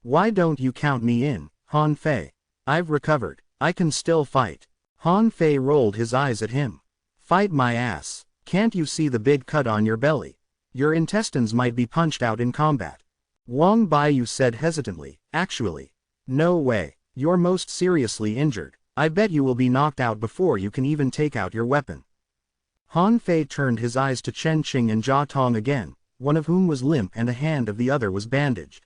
Speaker 1: why don't you count me in, Han Fei? I've recovered, I can still fight. Han Fei rolled his eyes at him. Fight my ass, can't you see the big cut on your belly? Your intestines might be punched out in combat. Wang Baiyu said hesitantly, actually. No way, you're most seriously injured. I bet you will be knocked out before you can even take out your weapon. Han Fei turned his eyes to Chen Qing and Jia Tong again, one of whom was limp and a hand of the other was bandaged.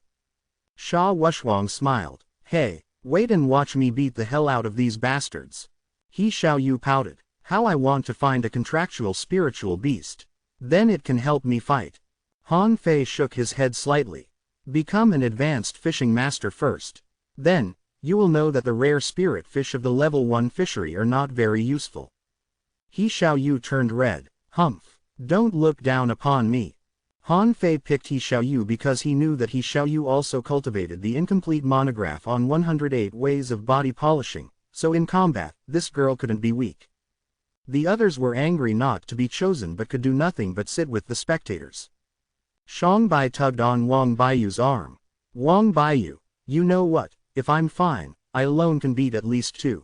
Speaker 1: Sha Wuchuang smiled. Hey, wait and watch me beat the hell out of these bastards. He Xiaoyu pouted. How I want to find a contractual spiritual beast. Then it can help me fight. Han Fei shook his head slightly. Become an advanced fishing master first. Then, you will know that the rare spirit fish of the level 1 fishery are not very useful. He Xiaoyu turned red. Humph. Don't look down upon me. Han Fei picked He Xiaoyu because he knew that He Xiaoyu also cultivated the incomplete monograph on 108 ways of body polishing, so in combat, this girl couldn't be weak. The others were angry not to be chosen but could do nothing but sit with the spectators. Shang Bai tugged on Wang Baiyu's arm. Wang Baiyu, you know what, if I'm fine, I alone can beat at least 2.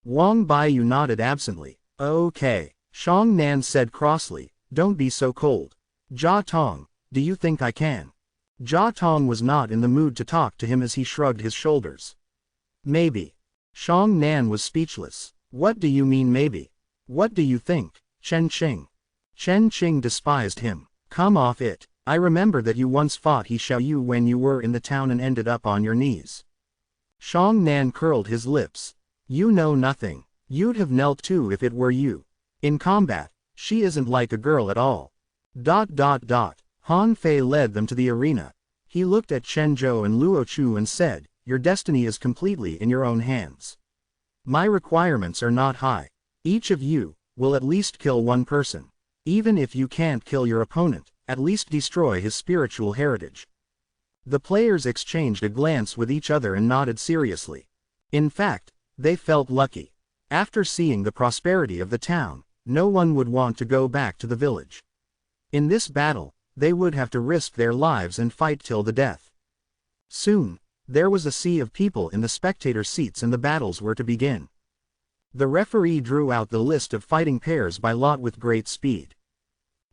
Speaker 1: Wang Baiyu nodded absently. Okay, Shang Nan said crossly, don't be so cold. Jia Tong, do you think I can? Jia Tong was not in the mood to talk to him as he shrugged his shoulders. Maybe. Shang Nan was speechless. What do you mean maybe? What do you think, Chen Qing? Chen Qing despised him. Come off it. I remember that you once fought He Xiaoyu when you were in the town and ended up on your knees. Shang Nan curled his lips. You know nothing. You'd have knelt too if it were you. In combat, she isn't like a girl at all. Han Fei led them to the arena. He looked at Chen Zhou and Luo Chu and said, your destiny is completely in your own hands. My requirements are not high. Each of you will at least kill 1 person. Even if you can't kill your opponent, at least destroy his spiritual heritage. The players exchanged a glance with each other and nodded seriously. In fact, they felt lucky. After seeing the prosperity of the town, no one would want to go back to the village. In this battle, they would have to risk their lives and fight till the death. Soon, there was a sea of people in the spectator seats and the battles were to begin. The referee drew out the list of fighting pairs by lot with great speed.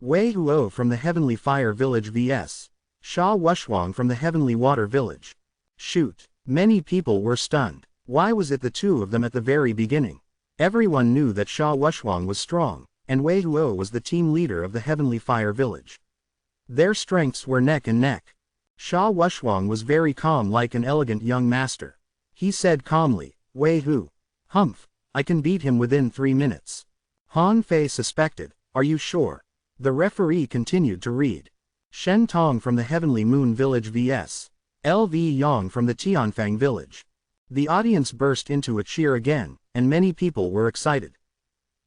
Speaker 1: Wei Huo from the Heavenly Fire Village vs. Sha Wuchuang from the Heavenly Water Village. Shoot. Many people were stunned. Why was it the two of them at the very beginning? Everyone knew that Sha Wushwang was strong, and Wei Huo was the team leader of the Heavenly Fire Village. Their strengths were neck and neck. Sha Wushwang was very calm like an elegant young master. He said calmly, Wei Hu. Humph, I can beat him within 3 minutes. Han Fei suspected, are you sure? The referee continued to read. Shen Tong from the Heavenly Moon Village vs. LV Yang from the Tianfang Village. The audience burst into a cheer again, and many people were excited.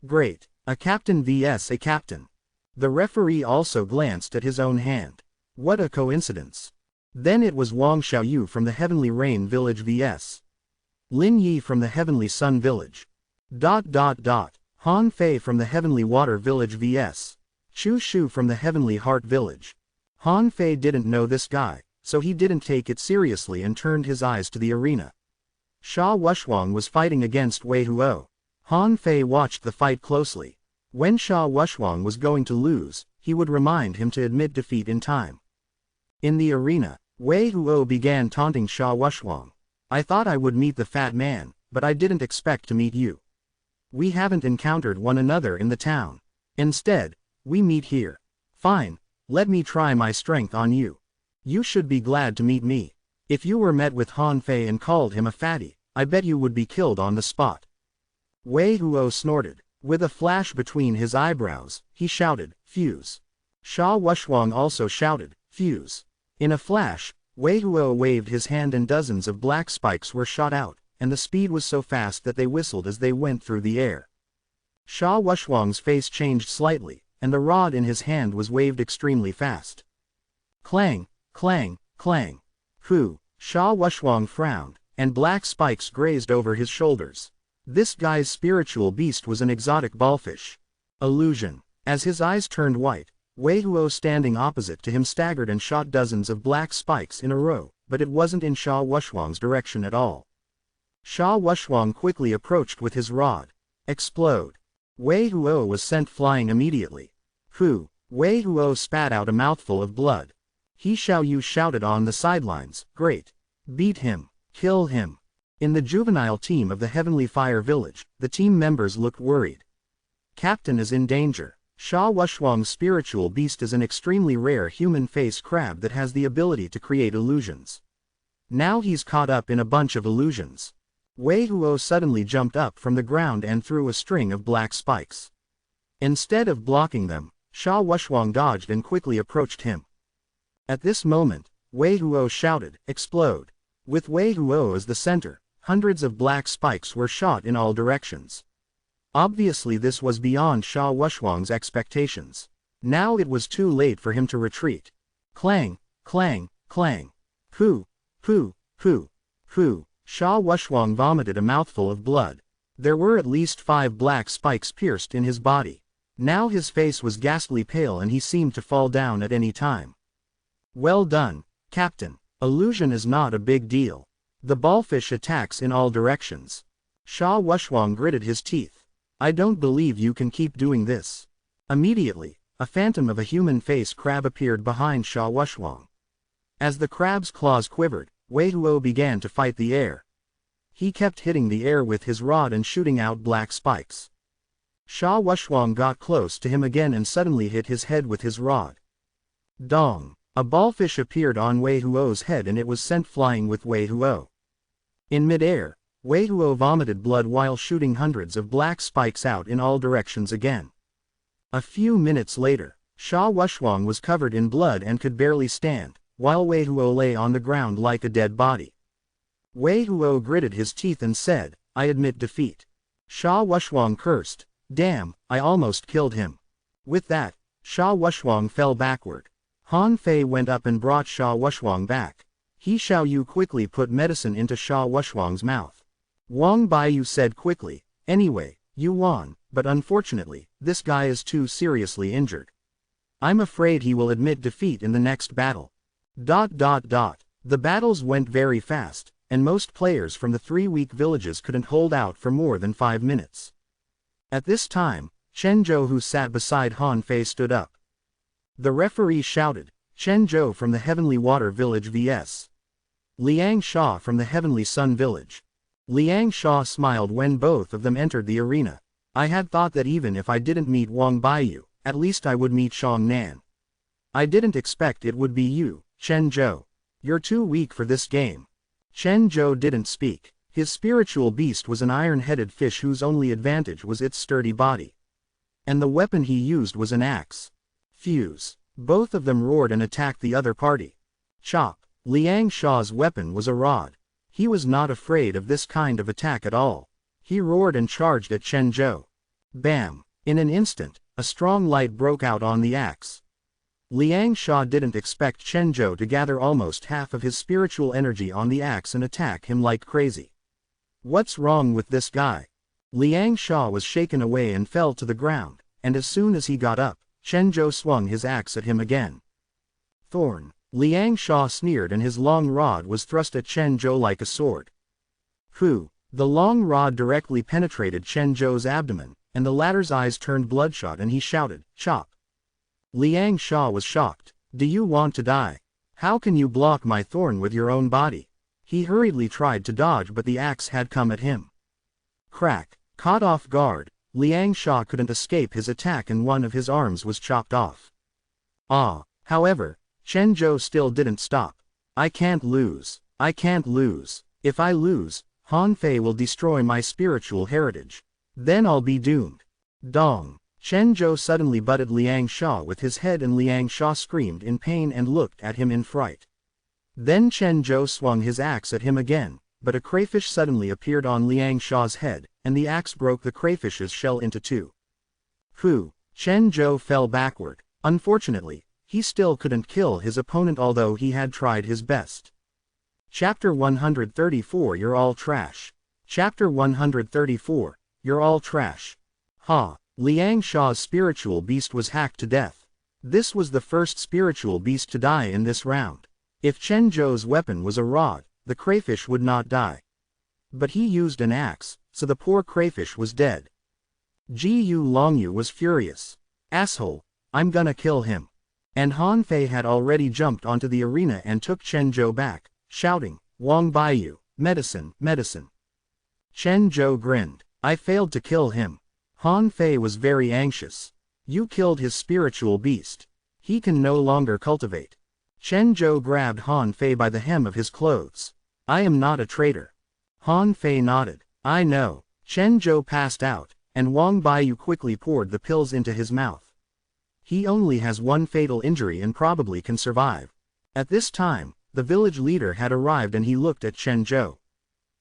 Speaker 1: Great, a captain vs. a captain. The referee also glanced at his own hand. What a coincidence. Then it was Wang Xiaoyu from the Heavenly Rain Village vs. Lin Yi from the Heavenly Sun Village. Han Fei from the Heavenly Water Village vs. Chu Shu from the Heavenly Heart Village. Han Fei didn't know this guy, so he didn't take it seriously and turned his eyes to the arena. Sha Wushwang was fighting against Wei Huo. Han Fei watched the fight closely. When Sha Wushwang was going to lose, he would remind him to admit defeat in time. In the arena, Wei Huo began taunting Sha Wushwang. I thought I would meet the fat man, but I didn't expect to meet you. We haven't encountered one another in the town. Instead, we meet here. Fine, let me try my strength on you. You should be glad to meet me. If you were met with Han Fei and called him a fatty, I bet you would be killed on the spot. Wei Huo snorted. With a flash between his eyebrows, he shouted, Fuse. Sha Wushwang also shouted, Fuse. In a flash, Wei Huo waved his hand and dozens of black spikes were shot out, and the speed was so fast that they whistled as they went through the air. Sha Wushwang's face changed slightly, and the rod in his hand was waved extremely fast. Clang, clang, clang. Hu, Sha Wushwang frowned, and black spikes grazed over his shoulders. This guy's spiritual beast was an exotic ballfish. Illusion. As his eyes turned white, Wei Huo standing opposite to him staggered and shot dozens of black spikes in a row, but it wasn't in Sha Wushwang's direction at all. Sha Wushwang quickly approached with his rod. Explode. Wei Huo was sent flying immediately. Hu, Wei Huo spat out a mouthful of blood. He Xiaoyu shouted on the sidelines, Great. Beat him. Kill him. In the juvenile team of the Heavenly Fire Village, the team members looked worried. Captain is in danger. Sha Wushwang's spiritual beast is an extremely rare human face crab that has the ability to create illusions. Now he's caught up in a bunch of illusions. Wei Huo suddenly jumped up from the ground and threw a string of black spikes. Instead of blocking them, Sha Wushwang dodged and quickly approached him. At this moment, Wei Huo shouted, Explode. With Wei Huo as the center, hundreds of black spikes were shot in all directions. Obviously this was beyond Sha Wushwang's expectations. Now it was too late for him to retreat. Clang, clang, clang. Hu, hu, hu, hu. Sha Wushwang vomited a mouthful of blood. There were at least 5 black spikes pierced in his body. Now his face was ghastly pale and he seemed to fall down at any time. Well done, Captain. Illusion is not a big deal. The ballfish attacks in all directions. Sha Wushwang gritted his teeth. I don't believe you can keep doing this. Immediately, a phantom of a human face crab appeared behind Sha Wushwang. As the crab's claws quivered, Wei Huo began to fight the air. He kept hitting the air with his rod and shooting out black spikes. Sha Wushwang got close to him again and suddenly hit his head with his rod. Dong! A ballfish appeared on Wei Huo's head and it was sent flying with Wei Huo. In midair, Wei Huo vomited blood while shooting hundreds of black spikes out in all directions again. A few minutes later, Sha Wushwang was covered in blood and could barely stand, while Wei Huo lay on the ground like a dead body. Wei Huo gritted his teeth and said, I admit defeat. Sha Wushwang cursed, Damn, I almost killed him. With that, Sha Wushwang fell backward. Han Fei went up and brought Sha Wushwang back. He Xiaoyu quickly put medicine into Sha Wushwang's mouth. Wang Baiyu said quickly, Anyway, you won, but unfortunately, this guy is too seriously injured. I'm afraid he will admit defeat in the next battle. The battles went very fast, and most players from the 3 weak villages couldn't hold out for more than 5 minutes. At this time, Chen Zhou who sat beside Han Fei stood up. The referee shouted, Chen Zhou from the Heavenly Water Village vs. Liang Sha from the Heavenly Sun Village. Liang Sha smiled when both of them entered the arena. I had thought that even if I didn't meet Wang Baiyu, at least I would meet Shang Nan. I didn't expect it would be you, Chen Zhou. You're too weak for this game. Chen Zhou didn't speak. His spiritual beast was an iron-headed fish whose only advantage was its sturdy body. And the weapon he used was an axe. Fuse. Both of them roared and attacked the other party. Chop. Liang Sha's weapon was a rod. He was not afraid of this kind of attack at all. He roared and charged at Chen Zhou. Bam! In an instant, a strong light broke out on the axe. Liang Sha didn't expect Chen Zhou to gather almost half of his spiritual energy on the axe and attack him like crazy. What's wrong with this guy? Liang Sha was shaken away and fell to the ground, and as soon as he got up, Chen Zhou swung his axe at him again. Thorn. Liang Sha sneered and his long rod was thrust at Chen Zhou like a sword. Phew! The long rod directly penetrated Chen Zhou's abdomen, and the latter's eyes turned bloodshot and he shouted, "Chop!" Liang Sha was shocked. Do you want to die? How can you block my thorn with your own body? He hurriedly tried to dodge but the axe had come at him. Crack! Caught off guard, Liang Sha couldn't escape his attack and one of his arms was chopped off. However, Chen Zhou still didn't stop. I can't lose. I can't lose. If I lose, Han Fei will destroy my spiritual heritage. Then I'll be doomed. Dong. Chen Zhou suddenly butted Liang Sha with his head and Liang Sha screamed in pain and looked at him in fright. Then Chen Zhou swung his axe at him again, but a crayfish suddenly appeared on Liang Sha's head, and the axe broke the crayfish's shell into two. Phew! Chen Zhou fell backward. Unfortunately, he still couldn't kill his opponent although he had tried his best. Chapter 134 You're all trash. Chapter 134, You're all trash. Ha! Liang Sha's spiritual beast was hacked to death. This was the first spiritual beast to die in this round. If Chen Zhou's weapon was a rod, the crayfish would not die. But he used an axe, so the poor crayfish was dead. Jiyu Longyu was furious. Asshole! I'm gonna kill him. And Han Fei had already jumped onto the arena and took Chen Zhou back, shouting, Wang Baiyu, medicine, medicine. Chen Zhou grinned. I failed to kill him. Han Fei was very anxious. You killed his spiritual beast. He can no longer cultivate. Chen Zhou grabbed Han Fei by the hem of his clothes. I am not a traitor. Han Fei nodded. I know. Chen Zhou passed out, and Wang Baiyu quickly poured the pills into his mouth. He only has one fatal injury and probably can survive. At this time, the village leader had arrived and he looked at Chen Zhou.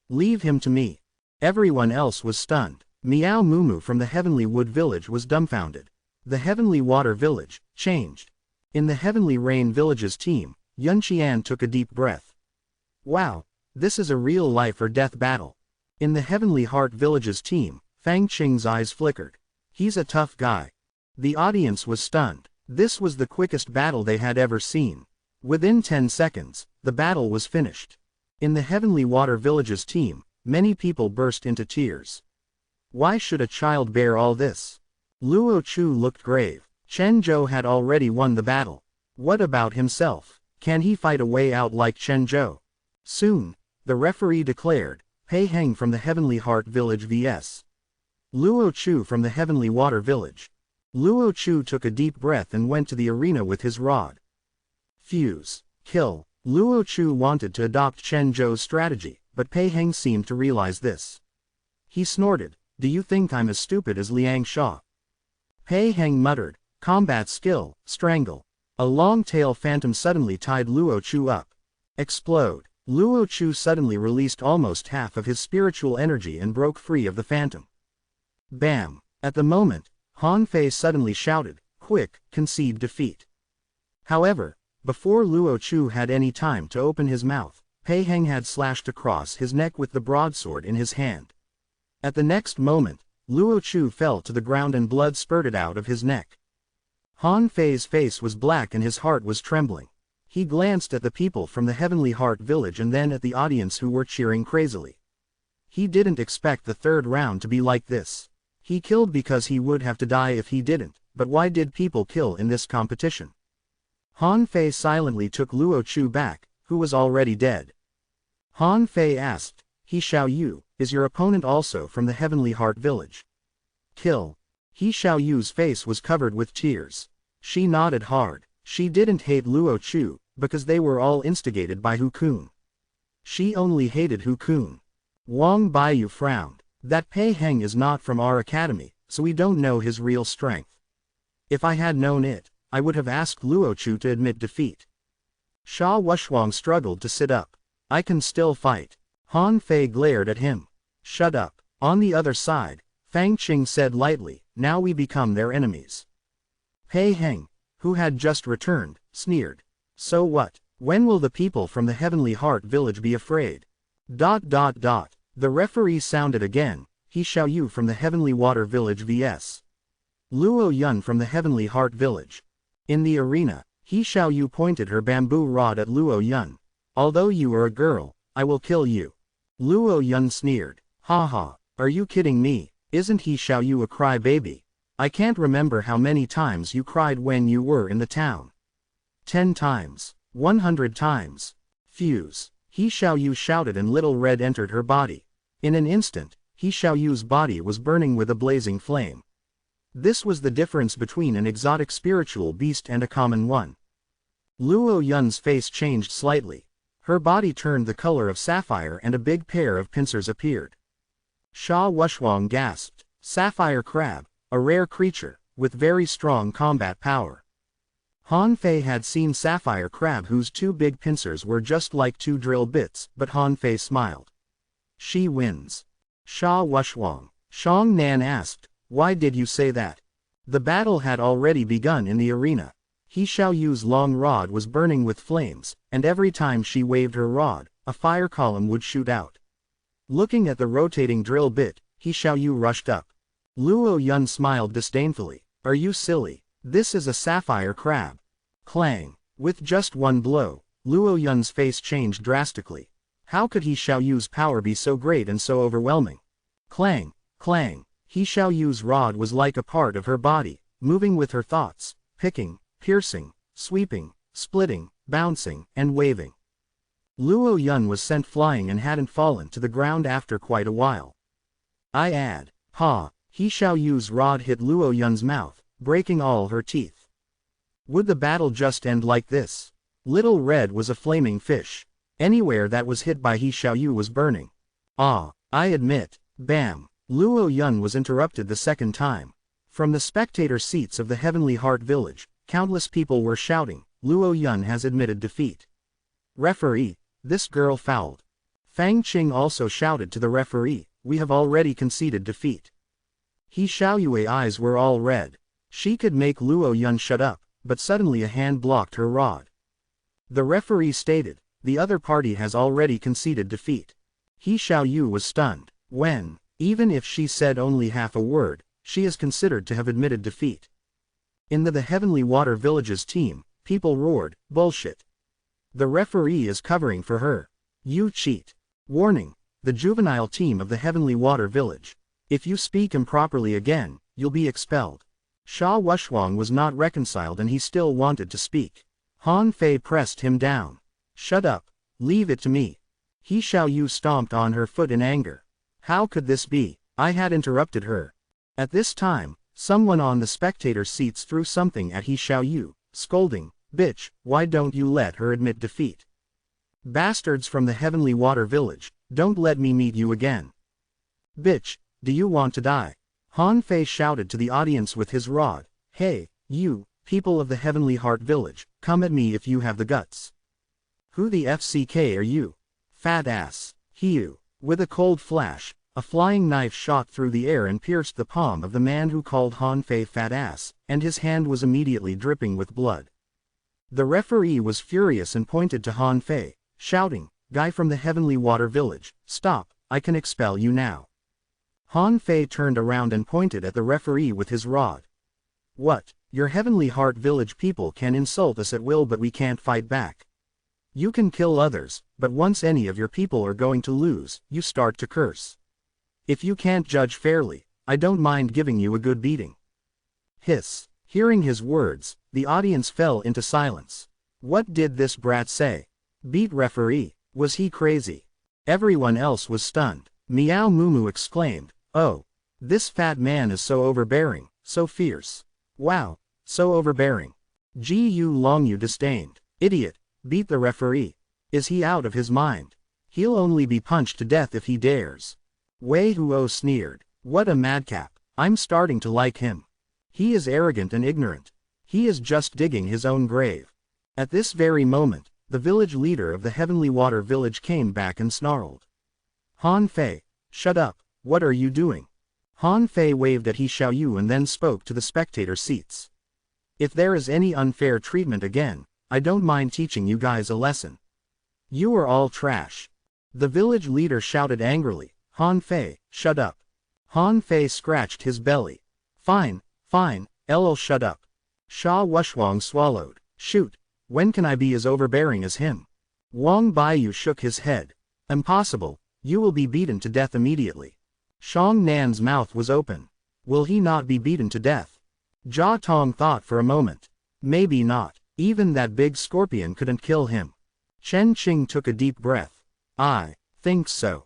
Speaker 1: Leave him to me. Everyone else was stunned. Miao Mumu from the Heavenly Wood Village was dumbfounded. The Heavenly Water Village changed. In the Heavenly Rain Village's team, Yun Qian took a deep breath. Wow, this is a real life or death battle. In the Heavenly Heart Village's team, Fang Qing's eyes flickered. He's a tough guy. The audience was stunned. This was the quickest battle they had ever seen. Within 10 seconds, the battle was finished. In the Heavenly Water Village's team, many people burst into tears. Why should a child bear all this? Luo Chu looked grave. Chen Zhou had already won the battle. What about himself? Can he fight a way out like Chen Zhou? Soon, the referee declared, Pei Heng from the Heavenly Heart Village vs. Luo Chu from the Heavenly Water Village. Luo Chu took a deep breath and went to the arena with his rod. Fuse. Kill. Luo Chu wanted to adopt Chen Zhou's strategy, but Pei Heng seemed to realize this. He snorted. Do you think I'm as stupid as Liang Sha? Pei Heng muttered. Combat skill, strangle. A long-tail phantom suddenly tied Luo Chu up. Explode. Luo Chu suddenly released almost half of his spiritual energy and broke free of the phantom. Bam! At the moment, Han Fei suddenly shouted, Quick, concede defeat. However, before Luo Chu had any time to open his mouth, Pei Heng had slashed across his neck with the broadsword in his hand. At the next moment, Luo Chu fell to the ground and blood spurted out of his neck. Han Fei's face was black and his heart was trembling. He glanced at the people from the Heavenly Heart Village and then at the audience who were cheering crazily. He didn't expect the third round to be like this. He killed because he would have to die if he didn't, but why did people kill in this competition? Han Fei silently took Luo Chu back, who was already dead. Han Fei asked. He Xiaoyu, is your opponent also from the Heavenly Heart Village? Kill. He Xiaoyu's face was covered with tears. She nodded hard. She didn't hate Luo Chu, because they were all instigated by Hu Kun. She only hated Hu Kun. Wang Baiyu frowned. That Pei Heng is not from our academy, so we don't know his real strength. If I had known it, I would have asked Luo Chu to admit defeat. Sha Wushwang struggled to sit up. I can still fight. Han Fei glared at him. Shut up. On the other side, Fang Qing said lightly, now we become their enemies. Pei Heng, who had just returned, sneered. So what? When will the people from the Heavenly Heart Village be afraid? ... The referee sounded again. He Xiaoyu from the Heavenly Water Village vs. Luo Yun from the Heavenly Heart Village. In the arena, He Xiaoyu pointed her bamboo rod at Luo Yun. Although you are a girl, I will kill you. Luo Yun sneered. Ha ha, are you kidding me? Isn't He Xiaoyu a crybaby? I can't remember how many times you cried when you were in the town. 10 times. 100 times. Fuse. He Xiaoyu shouted and Little Red entered her body. In an instant, He Xiaoyu's body was burning with a blazing flame. This was the difference between an exotic spiritual beast and a common one. Luo Yun's face changed slightly. Her body turned the color of sapphire and a big pair of pincers appeared. Sha Wushwang gasped. Sapphire crab, a rare creature, with very strong combat power. Han Fei had seen sapphire crab whose 2 big pincers were just like 2 drill bits, but Han Fei smiled. She wins. Sha Wushwang. Shang Nan asked, why did you say that? The battle had already begun in the arena. He Xiaoyu's long rod was burning with flames, and every time she waved her rod, a fire column would shoot out. Looking at the rotating drill bit, He Xiaoyu rushed up. Luo Yun smiled disdainfully. Are you silly? This is a sapphire crab. Clang. With just one blow, Luo Yun's face changed drastically. How could He Xiaoyu's power be so great and so overwhelming? Clang, clang. He Xiaoyu's rod was like a part of her body, moving with her thoughts, picking, piercing, sweeping, splitting, bouncing, and waving. Luo Yun was sent flying and hadn't fallen to the ground after quite a while. Ha! He Xiaoyu's rod hit Luo Yun's mouth, breaking all her teeth. Would the battle just end like this? Little Red was a flaming fish. Anywhere that was hit by He Xiaoyu was burning. I admit. Bam! Luo Yun was interrupted the second time. From the spectator seats of the Heavenly Heart Village, countless people were shouting, Luo Yun has admitted defeat. Referee, this girl fouled. Fang Qing also shouted to the referee, we have already conceded defeat. He Xiaoyu's eyes were all red. She could make Luo Yun shut up, but suddenly a hand blocked her rod. The referee stated, the other party has already conceded defeat. He Xiaoyu was stunned. When, even if she said only half a word, she is considered to have admitted defeat. In the Heavenly Water Village's team, people roared, bullshit. The referee is covering for her. You cheat. Warning, the juvenile team of the Heavenly Water Village. If you speak improperly again, you'll be expelled. Sha Wushwang was not reconciled and he still wanted to speak. Han Fei pressed him down. Shut up. Leave it to me. He Xiaoyu stomped on her foot in anger. How could this be? I had interrupted her. At this time, someone on the spectator seats threw something at He Xiaoyu, scolding, bitch, why don't you let her admit defeat? Bastards from the Heavenly Water Village, don't let me meet you again. Bitch, do you want to die? Han Fei shouted to the audience with his rod. Hey, you, people of the Heavenly Heart Village, come at me if you have the guts. Who the FCK are you? Fat ass. Hiu. With a cold flash, a flying knife shot through the air and pierced the palm of the man who called Han Fei fat ass, and his hand was immediately dripping with blood. The referee was furious and pointed to Han Fei, shouting, guy from the Heavenly Water Village, stop, I can expel you now. Han Fei turned around and pointed at the referee with his rod. What, your Heavenly Heart Village people can insult us at will but we can't fight back. You can kill others, but once any of your people are going to lose, you start to curse. If you can't judge fairly, I don't mind giving you a good beating. Hiss. Hearing his words, the audience fell into silence. What did this brat say? Beat referee, was he crazy? Everyone else was stunned. Meow Moo Moo exclaimed, "Oh, this fat man is so overbearing, so fierce. Wow, so overbearing." Gu Longyu disdained. "Idiot, beat the referee. Is he out of his mind? He'll only be punched to death if he dares." Wei Huo sneered. "What a madcap. I'm starting to like him. He is arrogant and ignorant. He is just digging his own grave." At this very moment, the village leader of the Heavenly Water Village came back and snarled. "Han Fei, shut up, what are you doing?" Han Fei waved at He Xiaoyu and then spoke to the spectator seats. "If there is any unfair treatment again, I don't mind teaching you guys a lesson. You are all trash." The village leader shouted angrily, "Han Fei, shut up." Han Fei scratched his belly. Fine, I'll shut up." Sha Wushwang swallowed. "Shoot, when can I be as overbearing as him?" Wang Baiyu shook his head. "Impossible, you will be beaten to death immediately." Shang Nan's mouth was open. Will he not be beaten to death? Jia Tong thought for a moment. Maybe not. Even that big scorpion couldn't kill him. Chen Qing took a deep breath. "I think so.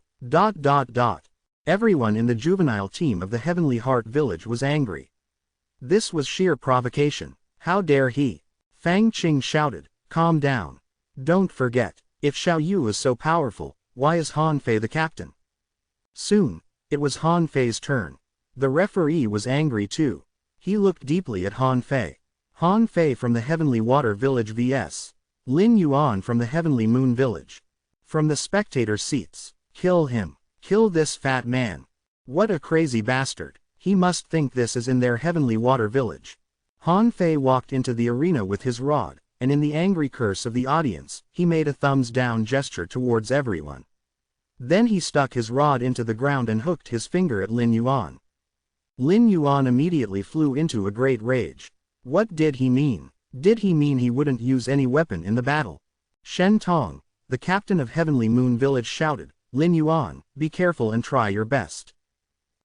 Speaker 1: Everyone in the juvenile team of the Heavenly Heart Village was angry. This was sheer provocation. How dare he? Fang Qing shouted, "Calm down. Don't forget, if Xiaoyu is so powerful, why is Han Fei the captain?" Soon, it was Han Fei's turn. The referee was angry too. He looked deeply at Han Fei. Han Fei from the Heavenly Water Village vs. Lin Yuan from the Heavenly Moon Village. From the spectator seats, "Kill him. Kill this fat man. What a crazy bastard. He must think this is in their Heavenly Water Village." Han Fei walked into the arena with his rod, and in the angry curse of the audience, he made a thumbs down gesture towards everyone. Then he stuck his rod into the ground and hooked his finger at Lin Yuan. Lin Yuan immediately flew into a great rage. What did he mean? Did he mean he wouldn't use any weapon in the battle? Shen Tong, the captain of Heavenly Moon Village, shouted, "Lin Yuan, be careful and try your best."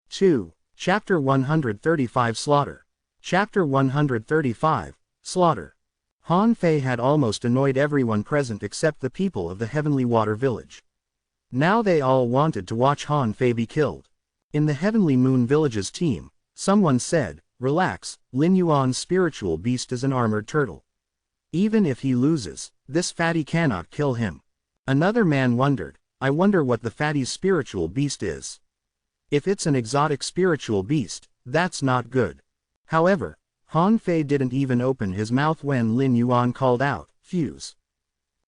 Speaker 1: 2. Chapter 135 Slaughter. Chapter 135, Slaughter. Han Fei had almost annoyed everyone present except the people of the Heavenly Water Village. Now they all wanted to watch Han Fei be killed. In the Heavenly Moon Village's team, someone said, "Relax, Lin Yuan's spiritual beast is an armored turtle. Even if he loses, this fatty cannot kill him." Another man wondered, "I wonder what the fatty's spiritual beast is. If it's an exotic spiritual beast, that's not good." However, Han Fei didn't even open his mouth when Lin Yuan called out, "Fuse."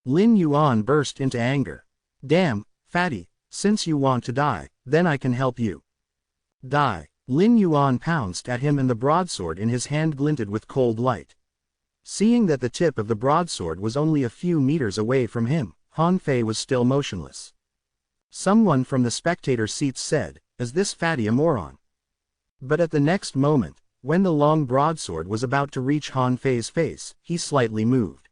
Speaker 1: Lin Yuan burst into anger. "Damn, fatty, since you want to die, then I can help you. Die." Lin Yuan pounced at him and the broadsword in his hand glinted with cold light. Seeing that the tip of the broadsword was only a few meters away from him, Han Fei was still motionless. Someone from the spectator seats said, "Is this fatty a moron?" But at the next moment, when the long broadsword was about to reach Han Fei's face, he slightly moved.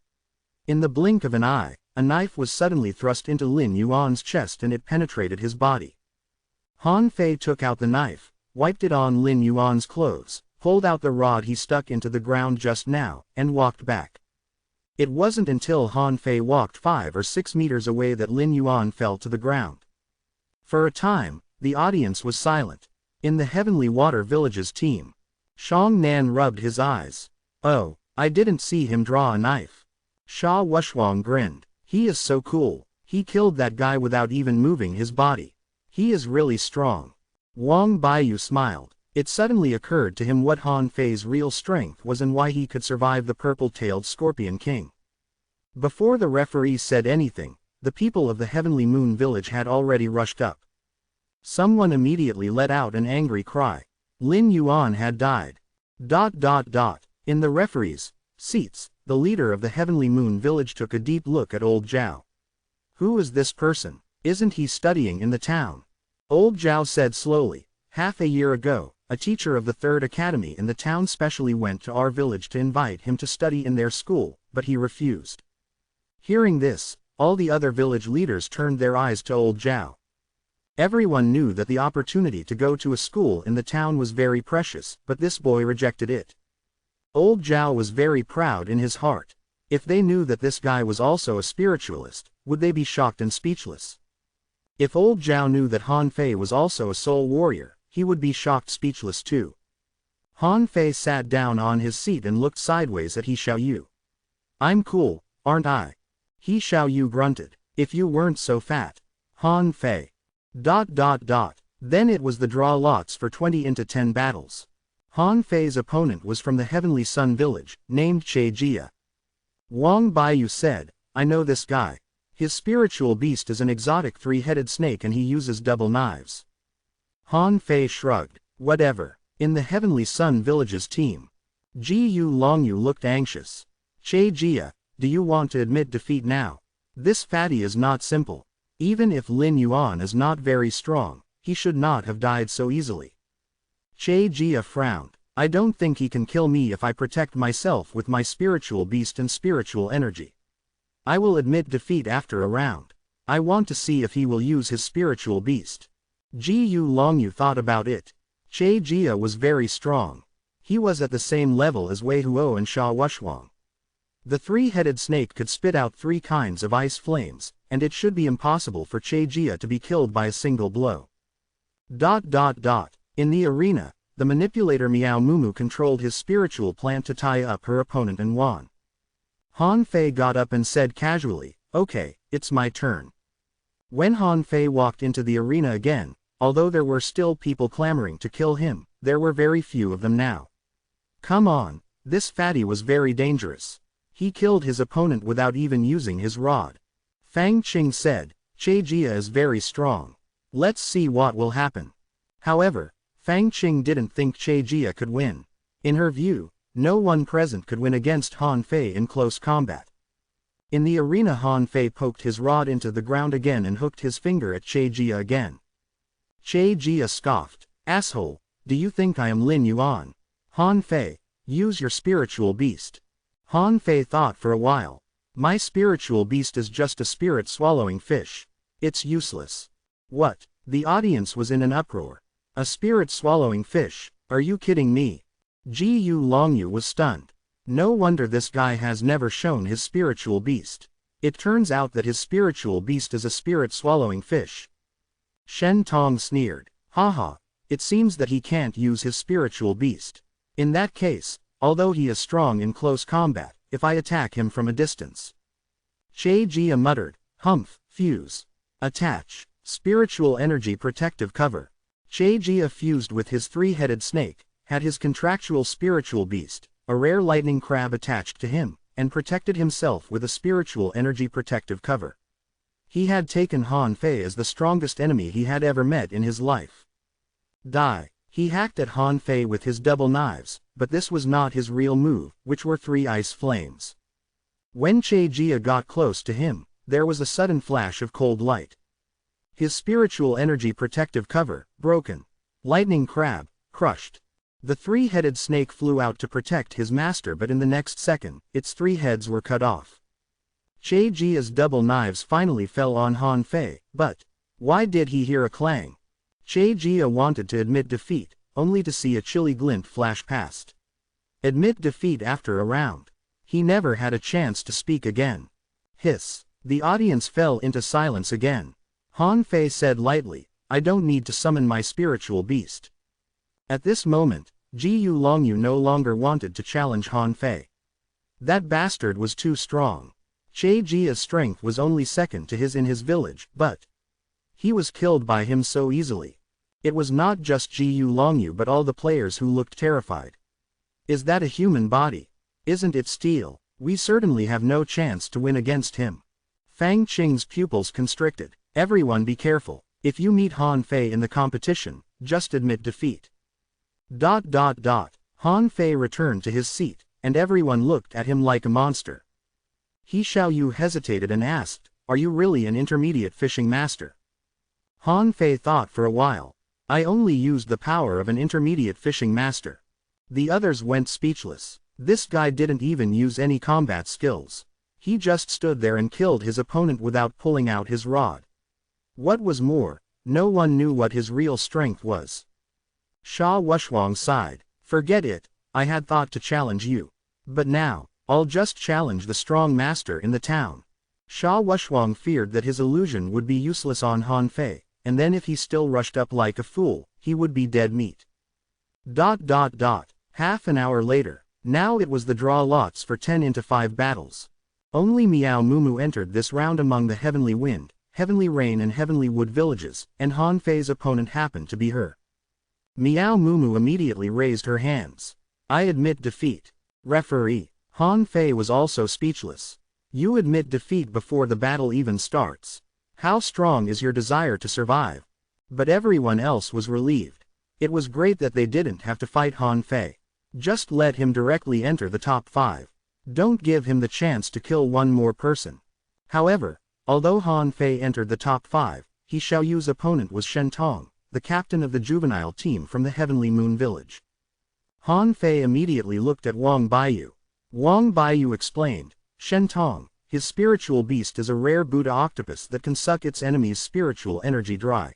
Speaker 1: In the blink of an eye, a knife was suddenly thrust into Lin Yuan's chest and it penetrated his body. Han Fei took out the knife, wiped it on Lin Yuan's clothes, pulled out the rod he stuck into the ground just now, and walked back. It wasn't until Han Fei walked 5 or 6 meters away that Lin Yuan fell to the ground. For a time, the audience was silent. In the Heavenly Water Village's team, Shang Nan rubbed his eyes. "Oh, I didn't see him draw a knife." Sha Wushwang grinned. "He is so cool. He killed that guy without even moving his body. He is really strong." Wang Baiyu smiled. It suddenly occurred to him what Han Fei's real strength was and why he could survive the purple-tailed Scorpion King. Before the referee said anything, the people of the Heavenly Moon Village had already rushed up. Someone immediately let out an angry cry. Lin Yuan had died. In the referee's seats, the leader of the Heavenly Moon Village took a deep look at Old Zhao. "Who is this person? Isn't he studying in the town?" Old Zhao said slowly, "Half a year ago, a teacher of the 3rd Academy in the town specially went to our village to invite him to study in their school, but he refused." Hearing this, all the other village leaders turned their eyes to Old Zhao. Everyone knew that the opportunity to go to a school in the town was very precious, but this boy rejected it. Old Zhao was very proud in his heart. If they knew that this guy was also a spiritualist, would they be shocked and speechless? If old Zhao knew that Han Fei was also a soul warrior, he would be shocked speechless too. Han Fei sat down on his seat and looked sideways at He Xiaoyu. I'm cool, aren't I? He Xiaoyu grunted. If you weren't so fat. Han Fei. Then it was the draw lots for 20-10 battles. Han Fei's opponent was from the Heavenly Sun village, named Che Jia. Wang Baiyu said, I know this guy. His spiritual beast is an exotic three-headed snake and he uses double knives. Han Fei shrugged. Whatever. In the Heavenly Sun village's team. Ji Yu Longyu looked anxious. Che Jia, do you want to admit defeat now? This fatty is not simple. Even if Lin Yuan is not very strong, he should not have died so easily. Che Jia frowned. I don't think he can kill me if I protect myself with my spiritual beast and spiritual energy. I will admit defeat after a round. I want to see if he will use his spiritual beast. Ji Yu Longyu thought about it. Che Jia was very strong. He was at the same level as Wei Huo and Sha Wuchuang. The three-headed snake could spit out 3 kinds of ice flames, and it should be impossible for Che Jia to be killed by a single blow. In the arena, the manipulator Miao Mumu controlled his spiritual plant to tie up her opponent and won. Han Fei got up and said casually, okay, it's my turn. When Han Fei walked into the arena again, although there were still people clamoring to kill him, there were very few of them now. Come on, this fatty was very dangerous. He killed his opponent without even using his rod. Fang Qing said, Che Jia is very strong. Let's see what will happen. However, Fang Qing didn't think Che Jia could win. In her view, no one present could win against Han Fei in close combat. In the arena Han Fei poked his rod into the ground again and hooked his finger at Che Jia again. Che Jia scoffed, asshole, do you think I am Lin Yuan? Han Fei, use your spiritual beast. Han Fei thought for a while. My spiritual beast is just a spirit-swallowing fish. It's useless. What? The audience was in an uproar. A spirit-swallowing fish? Are you kidding me? Ji Yu Longyu was stunned. No wonder this guy has never shown his spiritual beast. It turns out that his spiritual beast is a spirit-swallowing fish. Shen Tong sneered. Haha, it seems that he can't use his spiritual beast. In that case, although he is strong in close combat, if I attack him from a distance. Che Jia muttered, humph, fuse. Attach. Spiritual energy protective cover. Che Jia fused with his three-headed snake, had his contractual spiritual beast, a rare lightning crab attached to him, and protected himself with a spiritual energy protective cover. He had taken Han Fei as the strongest enemy he had ever met in his life. Die. He hacked at Han Fei with his double knives, but this was not his real move, which were 3 ice flames. When Che Jia got close to him, there was a sudden flash of cold light. His spiritual energy protective cover, broken. Lightning crab, crushed. The three-headed snake flew out to protect his master, but in the next second, its 3 heads were cut off. Che Jia's double knives finally fell on Han Fei, but why did he hear a clang? Che Jia wanted to admit defeat, only to see a chilly glint flash past. Admit defeat after a round. He never had a chance to speak again. Hiss. The audience fell into silence again. Han Fei said lightly, I don't need to summon my spiritual beast. At this moment, Ji Yu Longyu no longer wanted to challenge Han Fei. That bastard was too strong. Che Jia's strength was only second to his in his village, but he was killed by him so easily. It was not just Ji Yu Longyu but all the players who looked terrified. Is that a human body? Isn't it steel? We certainly have no chance to win against him. Fang Qing's pupils constricted. Everyone be careful. If you meet Han Fei in the competition, just admit defeat. Han Fei returned to his seat, and everyone looked at him like a monster. He Xiaoyu hesitated and asked, are you really an intermediate fishing master? Han Fei thought for a while. I only used the power of an intermediate fishing master. The others went speechless. This guy didn't even use any combat skills. He just stood there and killed his opponent without pulling out his rod. What was more, no one knew what his real strength was. Sha Wuchuang sighed. Forget it, I had thought to challenge you. But now, I'll just challenge the strong master in the town. Sha Wushwang feared that his illusion would be useless on Han Fei, and then if he still rushed up like a fool, he would be dead meat. Half an hour later. Now it was the draw lots for 10 into 5 battles. Only Miao Mumu entered this round among the Heavenly Wind, Heavenly Rain and Heavenly Wood villages, and Han Fei's opponent happened to be her. Miao Mumu immediately raised her hands. I admit defeat. Referee. Han Fei was also speechless. You admit defeat before the battle even starts. How strong is your desire to survive? But everyone else was relieved. It was great that they didn't have to fight Han Fei. Just let him directly enter the top 5. Don't give him the chance to kill one more person. However, although Han Fei entered the top 5, He Xiaoyu's opponent was Shen Tong, the captain of the juvenile team from the Heavenly Moon Village. Han Fei immediately looked at Wang Baiyu. Wang Baiyu explained, Shen Tong, his spiritual beast is a rare Buddha octopus that can suck its enemy's spiritual energy dry.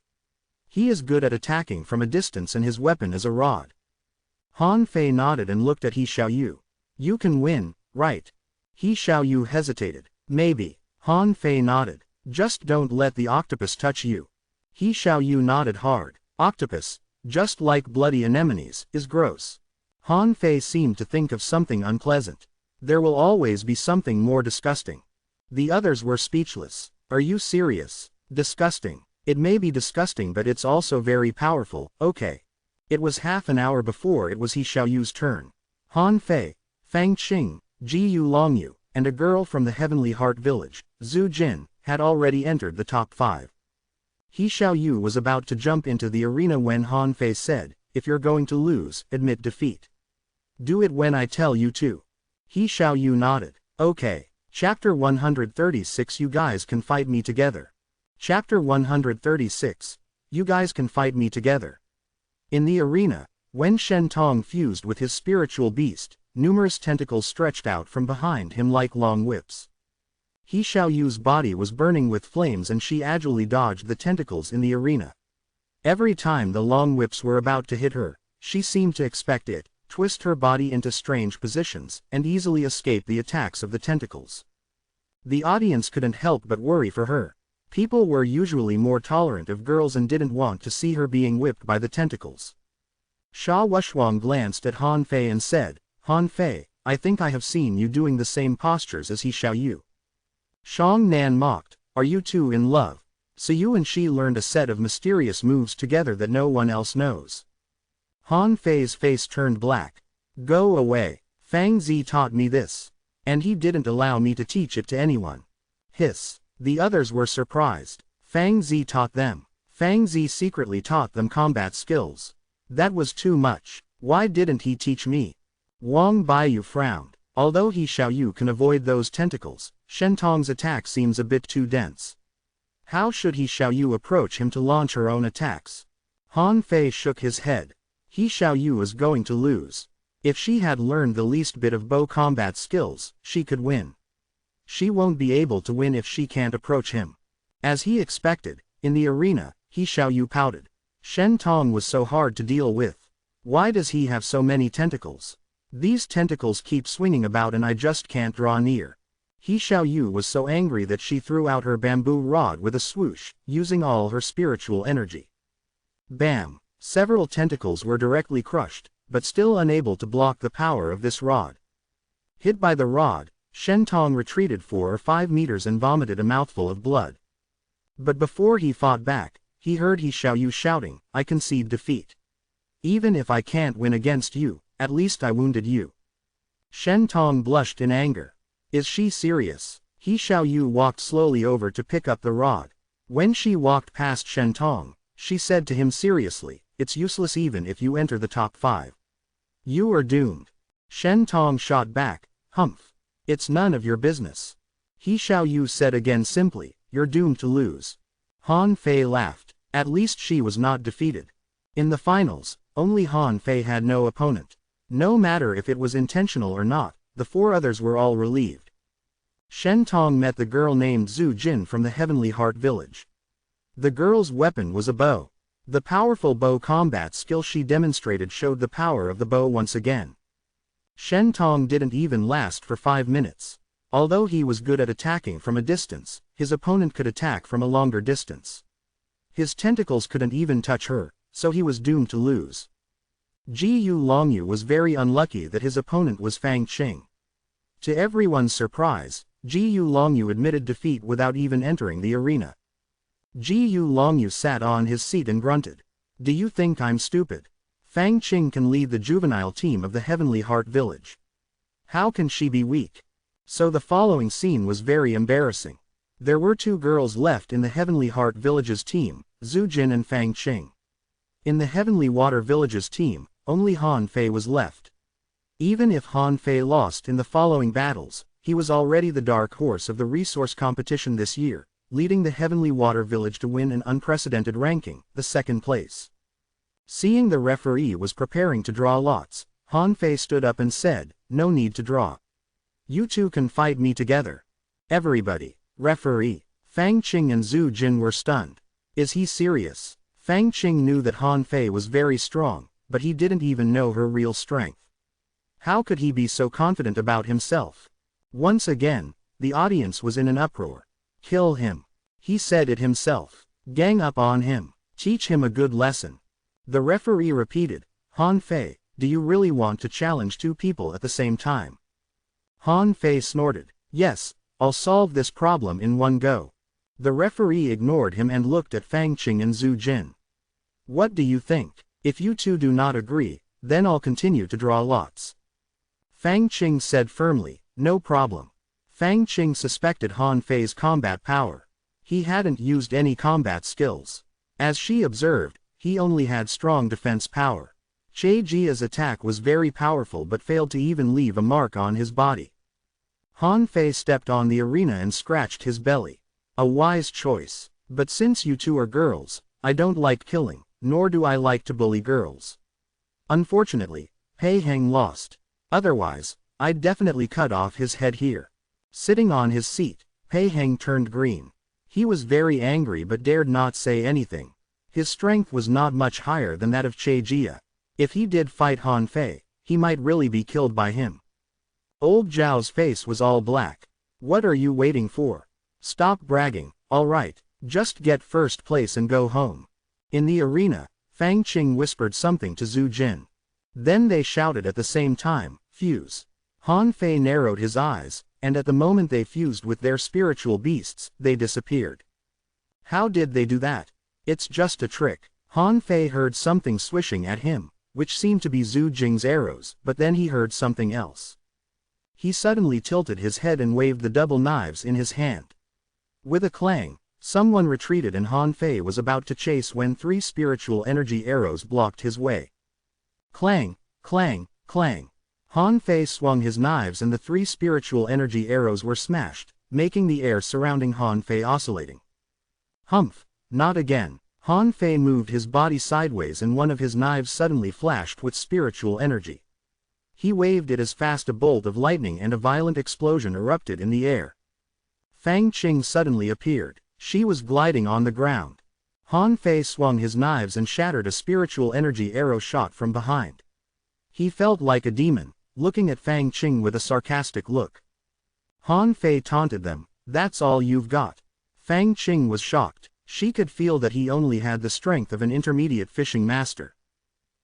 Speaker 1: He is good at attacking from a distance and his weapon is a rod. Han Fei nodded and looked at He Xiaoyu. You can win, right? He Xiaoyu hesitated. Maybe. Han Fei nodded. Just don't let the octopus touch you. He Xiaoyu nodded hard. Octopus, just like bloody anemones, is gross. Han Fei seemed to think of something unpleasant. There will always be something more disgusting. The others were speechless. Are you serious? Disgusting. It may be disgusting but it's also very powerful, okay. It was half an hour before it was He Xiaoyu's turn. Han Fei, Fang Qing, Ji Yu Longyu, and a girl from the Heavenly Heart Village, Zhu Jin, had already entered the top 5. He Xiaoyu was about to jump into the arena when Han Fei said, if you're going to lose, admit defeat. Do it when I tell you to. He Xiaoyu nodded. Okay. Chapter 136 You guys can fight me together. Chapter 136. You guys can fight me together. In the arena, when Shen Tong fused with his spiritual beast, numerous tentacles stretched out from behind him like long whips. He Xiaoyu's body was burning with flames and she agilely dodged the tentacles in the arena. Every time the long whips were about to hit her, she seemed to expect it, twist her body into strange positions, and easily escape the attacks of the tentacles. The audience couldn't help but worry for her. People were usually more tolerant of girls and didn't want to see her being whipped by the tentacles. Sha Wushwang glanced at Han Fei and said, Han Fei, I think I have seen you doing the same postures as He Xiaoyu. Shang Nan mocked, are you two in love? So you and she learned a set of mysterious moves together that no one else knows. Han Fei's face turned black. Go away. Fang Zi taught me this. And he didn't allow me to teach it to anyone. Hiss. The others were surprised. Fang Zi taught them. Fang Zi secretly taught them combat skills. That was too much. Why didn't he teach me? Wang Baiyu frowned. Although He Xiaoyu can avoid those tentacles, Shen Tong's attack seems a bit too dense. How should He Xiaoyu approach him to launch her own attacks? Han Fei shook his head. He Xiaoyu is going to lose. If she had learned the least bit of bow combat skills, she could win. She won't be able to win if she can't approach him. As he expected, in the arena, He Xiaoyu pouted. Shen Tong was so hard to deal with. Why does he have so many tentacles? These tentacles keep swinging about and I just can't draw near. He Xiaoyu was so angry that she threw out her bamboo rod with a swoosh, using all her spiritual energy. Bam! Several tentacles were directly crushed, but still unable to block the power of this rod. Hit by the rod, Shen Tong retreated 4 or 5 meters and vomited a mouthful of blood. But before he fought back, he heard He Xiaoyu shouting, I concede defeat. Even if I can't win against you, at least I wounded you. Shen Tong blushed in anger. Is she serious? He Xiaoyu walked slowly over to pick up the rod. When she walked past Shen Tong, she said to him seriously, it's useless even if you enter the top 5. You are doomed. Shen Tong shot back, humph. It's none of your business. He Xiaoyu said again simply, you're doomed to lose. Han Fei laughed. At least she was not defeated. In the finals, only Han Fei had no opponent. No matter if it was intentional or not, the 4 others were all relieved. Shen Tong met the girl named Zhu Jin from the Heavenly Heart Village. The girl's weapon was a bow. The powerful bow combat skill she demonstrated showed the power of the bow once again. Shen Tong didn't even last for 5 minutes. Although he was good at attacking from a distance, his opponent could attack from a longer distance. His tentacles couldn't even touch her, so he was doomed to lose. Jiyu Longyu was very unlucky that his opponent was Fang Qing. To everyone's surprise, Jiyu Longyu admitted defeat without even entering the arena. Jiyu Longyu sat on his seat and grunted. "Do you think I'm stupid? Fang Qing can lead the juvenile team of the Heavenly Heart Village. How can she be weak?" So the following scene was very embarrassing. There were 2 girls left in the Heavenly Heart Village's team, Zhu Jin and Fang Qing. In the Heavenly Water Village's team, only Han Fei was left. Even if Han Fei lost in the following battles, he was already the dark horse of the resource competition this year, leading the Heavenly Water Village to win an unprecedented ranking, the 2nd place. Seeing the referee was preparing to draw lots, Han Fei stood up and said, "No need to draw. You 2 can fight me together." Everybody, referee, Fang Qing and Zhu Jin were stunned. Is he serious? Fang Qing knew that Han Fei was very strong, but he didn't even know her real strength. How could he be so confident about himself? Once again, the audience was in an uproar. "Kill him." He said it himself. "Gang up on him. Teach him a good lesson." The referee repeated, "Han Fei, do you really want to challenge 2 people at the same time?" Han Fei snorted, "Yes, I'll solve this problem in one go." The referee ignored him and looked at Fang Qing and Zhu Jin. "What do you think? If you 2 do not agree, then I'll continue to draw lots." Fang Qing said firmly, "No problem." Fang Qing suspected Han Fei's combat power. He hadn't used any combat skills. As she observed, he only had strong defense power. Che Jia's attack was very powerful but failed to even leave a mark on his body. Han Fei stepped on the arena and scratched his belly. A wise choice. But since you 2 are girls, I don't like killing, nor do I like to bully girls. Unfortunately, Pei Heng lost. Otherwise, I'd definitely cut off his head here. Sitting on his seat, Pei Heng turned green. He was very angry but dared not say anything. His strength was not much higher than that of Che Jia. If he did fight Han Fei, he might really be killed by him. Old Zhao's face was all black. "What are you waiting for? Stop bragging, alright, just get 1st place and go home." In the arena, Fang Qing whispered something to Zhu Jin. Then they shouted at the same time, "Fuse." Han Fei narrowed his eyes, and at the moment they fused with their spiritual beasts, they disappeared. How did they do that? It's just a trick. Han Fei heard something swishing at him, which seemed to be Zhu Jing's arrows, but then he heard something else. He suddenly tilted his head and waved the double knives in his hand. With a clang, someone retreated and Han Fei was about to chase when 3 spiritual energy arrows blocked his way. Clang, clang, clang. Han Fei swung his knives and the 3 spiritual energy arrows were smashed, making the air surrounding Han Fei oscillating. Humph, not again. Han Fei moved his body sideways and one of his knives suddenly flashed with spiritual energy. He waved it as fast a bolt of lightning and a violent explosion erupted in the air. Fang Qing suddenly appeared. She was gliding on the ground. Han Fei swung his knives and shattered a spiritual energy arrow shot from behind. He felt like a demon, looking at Fang Qing with a sarcastic look. Han Fei taunted them, "That's all you've got." Fang Qing was shocked. She could feel that he only had the strength of an intermediate fishing master.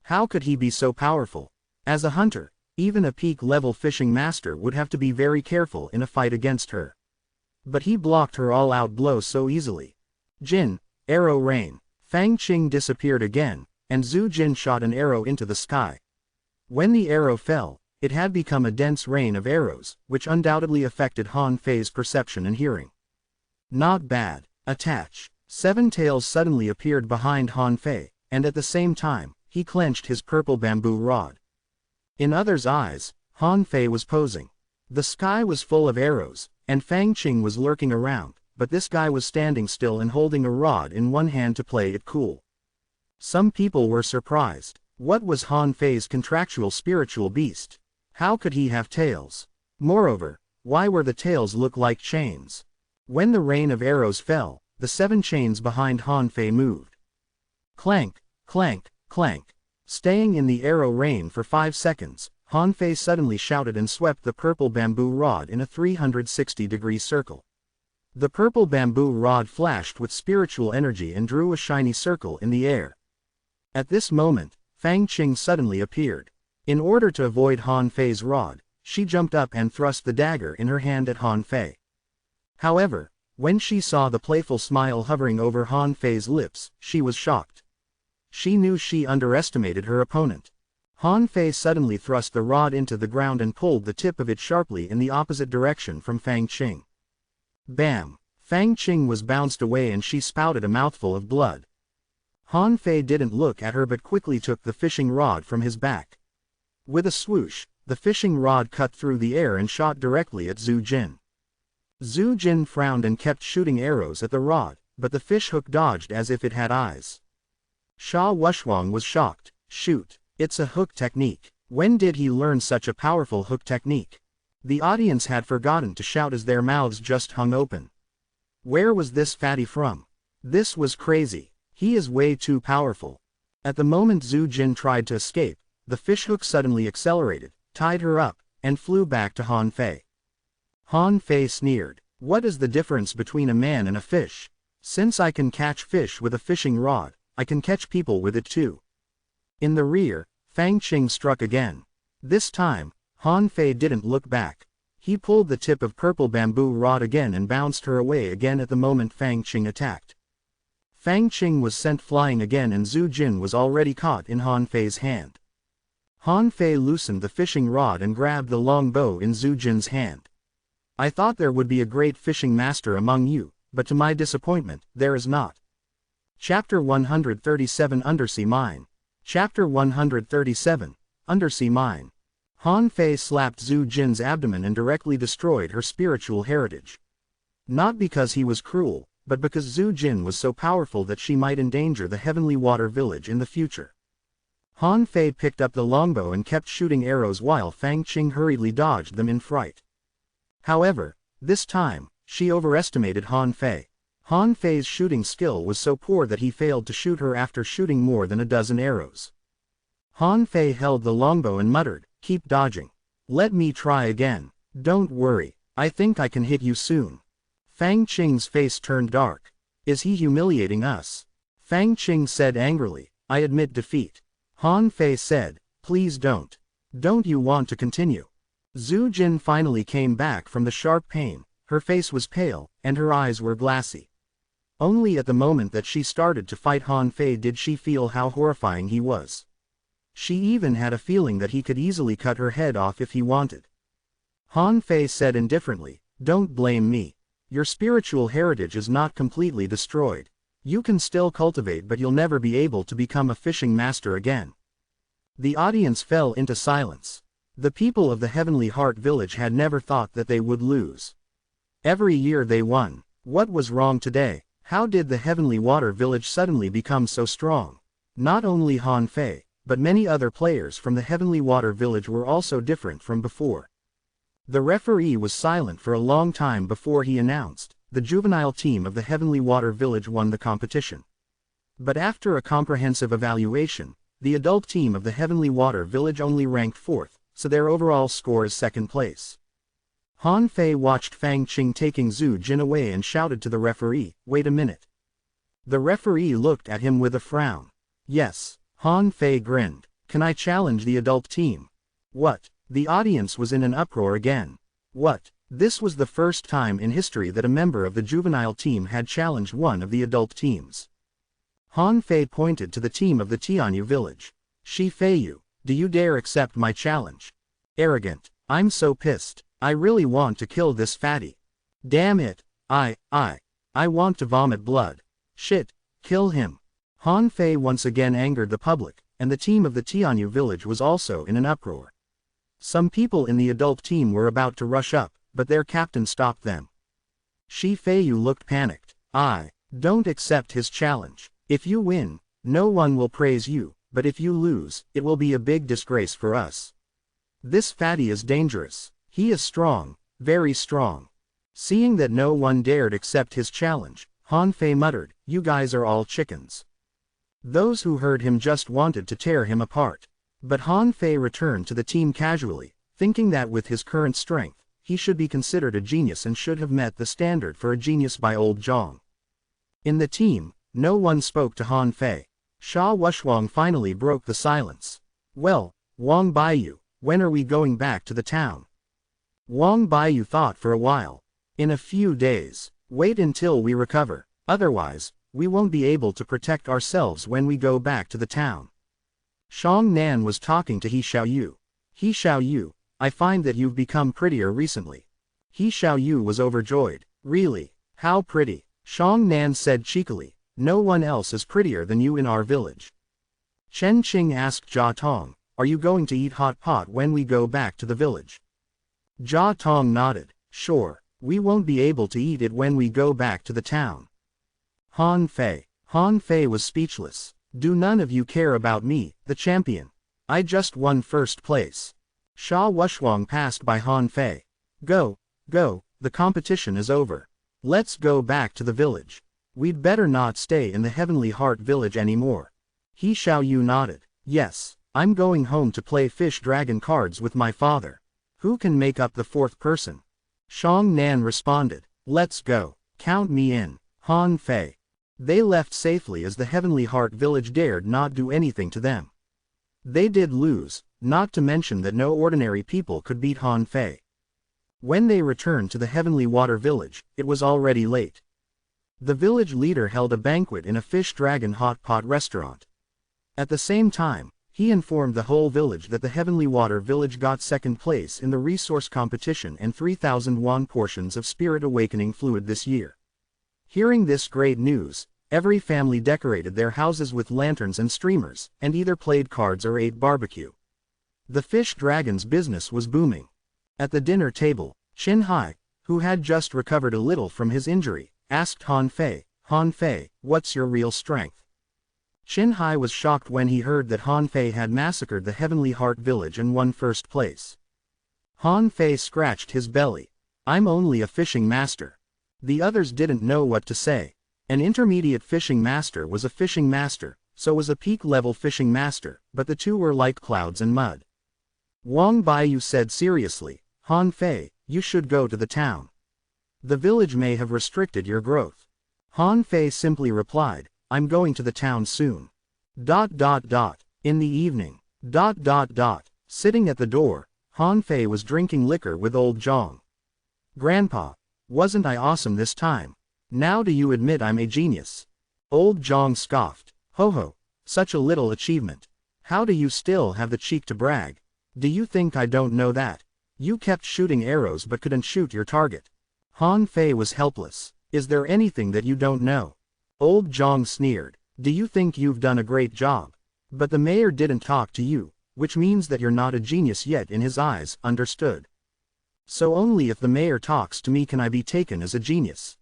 Speaker 1: How could he be so powerful? As a hunter, even a peak-level fishing master would have to be very careful in a fight against her. But he blocked her all-out blow so easily. Jin, arrow rain. Fang Qing disappeared again, and Zhu Jin shot an arrow into the sky. When the arrow fell, it had become a dense rain of arrows, which undoubtedly affected Han Fei's perception and hearing. Not bad. Attach. 7 tails suddenly appeared behind Han Fei, and at the same time, he clenched his purple bamboo rod. In others' eyes, Han Fei was posing. The sky was full of arrows, and Fang Qing was lurking around, but this guy was standing still and holding a rod in one hand to play it cool. Some people were surprised. What was Han Fei's contractual spiritual beast? How could he have tails? Moreover, why were the tails look like chains? When the rain of arrows fell, the 7 chains behind Han Fei moved. Clank, clank, clank. Staying in the arrow rain for 5 seconds, Han Fei suddenly shouted and swept the purple bamboo rod in a 360-degree circle. The purple bamboo rod flashed with spiritual energy and drew a shiny circle in the air. At this moment, Fang Qing suddenly appeared. In order to avoid Han Fei's rod, she jumped up and thrust the dagger in her hand at Han Fei. However, when she saw the playful smile hovering over Han Fei's lips, she was shocked. She knew she underestimated her opponent. Han Fei suddenly thrust the rod into the ground and pulled the tip of it sharply in the opposite direction from Fang Qing. Bam! Fang Qing was bounced away and she spouted a mouthful of blood. Han Fei didn't look at her but quickly took the fishing rod from his back. With a swoosh, the fishing rod cut through the air and shot directly at Zhu Jin. Zhu Jin frowned and kept shooting arrows at the rod, but the fish hook dodged as if it had eyes. Sha Wushwang was shocked. Shoot, it's a hook technique. When did he learn such a powerful hook technique? The audience had forgotten to shout as their mouths just hung open. Where was this fatty from? This was crazy. He is way too powerful. At the moment Zhu Jin tried to escape, the fishhook suddenly accelerated, tied her up, and flew back to Han Fei. Han Fei sneered. What is the difference between a man and a fish? Since I can catch fish with a fishing rod, I can catch people with it too. In the rear, Fang Qing struck again. This time, Han Fei didn't look back. He pulled the tip of purple bamboo rod again and bounced her away again at the moment Fang Qing attacked. Fang Qing was sent flying again and Zhu Jin was already caught in Han Fei's hand. Han Fei loosened the fishing rod and grabbed the long bow in Zhu Jin's hand. I thought there would be a great fishing master among you, but to my disappointment, there is not. Chapter 137 Undersea Mine. Chapter 137, Undersea Mine. Han Fei slapped Zhu Jin's abdomen and directly destroyed her spiritual heritage. Not because he was cruel, but because Zhu Jin was so powerful that she might endanger the Heavenly Water Village in the future. Han Fei picked up the longbow and kept shooting arrows while Fang Qing hurriedly dodged them in fright. However, this time, she overestimated Han Fei. Han Fei's shooting skill was so poor that he failed to shoot her after shooting more than a dozen arrows. Han Fei held the longbow and muttered, "Keep dodging. Let me try again. Don't worry, I think I can hit you soon." Fang Qing's face turned dark. Is he humiliating us? Fang Qing said angrily, "I admit defeat." Han Fei said, "Please don't. Don't you want to continue?" Zhu Jin finally came back from the sharp pain. Her face was pale, and her eyes were glassy. Only at the moment that she started to fight Han Fei did she feel how horrifying he was. She even had a feeling that he could easily cut her head off if he wanted. Han Fei said indifferently, "Don't blame me. Your spiritual heritage is not completely destroyed. You can still cultivate but you'll never be able to become a fishing master again." The audience fell into silence. The people of the Heavenly Heart Village had never thought that they would lose. Every year they won. What was wrong today? How did the Heavenly Water Village suddenly become so strong? Not only Han Fei, but many other players from the Heavenly Water Village were also different from before. The referee was silent for a long time before he announced, the juvenile team of the Heavenly Water Village won the competition. But after a comprehensive evaluation, the adult team of the Heavenly Water Village only ranked 4th, so their overall score is 2nd place. Han Fei watched Fang Qing taking Zhu Jin away and shouted to the referee, "Wait a minute." The referee looked at him with a frown. "Yes." Han Fei grinned. "Can I challenge the adult team?" "What?" The audience was in an uproar again. What? This was the first time in history that a member of the juvenile team had challenged one of the adult teams. Han Fei pointed to the team of the Tianyu village. "Shi Feiyu, do you dare accept my challenge?" "Arrogant. I'm so pissed. I really want to kill this fatty. Damn it. I want to vomit blood. Shit, kill him." Han Fei once again angered the public, and the team of the Tianyu village was also in an uproar. Some people in the adult team were about to rush up, but their captain stopped them. Shi Feiyu looked panicked. "I don't accept his challenge. If you win, no one will praise you, but if you lose, it will be a big disgrace for us. This fatty is dangerous. He is strong, very strong." Seeing that no one dared accept his challenge, Han Fei muttered, "You guys are all chickens." Those who heard him just wanted to tear him apart. But Han Fei returned to the team casually, thinking that with his current strength, he should be considered a genius and should have met the standard for a genius by old Zhang. In the team, no one spoke to Han Fei. Sha Wushwang finally broke the silence. Well, Wang Baiyu, when are we going back to the town? Wang Baiyu thought for a while. In a few days. Wait until we recover, otherwise, we won't be able to protect ourselves when we go back to the town. Shang Nan was talking to He Xiaoyu. He Xiaoyu, I find that you've become prettier recently. He Xiaoyu was overjoyed. Really? How pretty? Shang Nan said cheekily. No one else is prettier than you in our village. Chen Qing asked Jia Tong, are you going to eat hot pot when we go back to the village? Jia Tong nodded. Sure, we won't be able to eat it when we go back to the town. Han Fei. Han Fei was speechless. Do none of you care about me, the champion? I just won first place. Sha Wushwang passed by Han Fei. Go, go, the competition is over. Let's go back to the village. We'd better not stay in the Heavenly Heart village anymore. He Xiaoyu nodded. Yes, I'm going home to play fish dragon cards with my father. Who can make up the fourth person? Shang Nan responded. Let's go. Count me in. Han Fei. They left safely as the Heavenly Heart village dared not do anything to them. They did lose, not to mention that no ordinary people could beat Han Fei. When they returned to the Heavenly Water village, it was already late. The village leader held a banquet in a fish dragon hot pot restaurant. At the same time, he informed the whole village that the Heavenly Water village got second place in the resource competition and 3,000 won portions of Spirit Awakening fluid this year. Hearing this great news, every family decorated their houses with lanterns and streamers, and either played cards or ate barbecue. The fish dragon's business was booming. At the dinner table, Qin Hai, who had just recovered a little from his injury, asked Han Fei, what's your real strength? Qin Hai was shocked when he heard that Han Fei had massacred the Heavenly Heart village and won first place. Han Fei scratched his belly. I'm only a fishing master. The others didn't know what to say. An intermediate fishing master was a fishing master, so was a peak-level fishing master, but the two were like clouds and mud. Wang Baiyu said seriously, Han Fei, you should go to the town. The village may have restricted your growth. Han Fei simply replied, I'm going to the town soon. In the evening. Sitting at the door, Han Fei was drinking liquor with old Zhang. Grandpa, wasn't I awesome this time? Now do you admit I'm a genius? Old Zhang scoffed. Ho ho, such a little achievement. How do you still have the cheek to brag? Do you think I don't know that? You kept shooting arrows but couldn't shoot your target. Han Fei was helpless. Is there anything that you don't know? Old Zhang sneered. Do you think you've done a great job? But the mayor didn't talk to you, which means that you're not a genius yet in his eyes, understood? So only if the mayor talks to me can I be taken as a genius.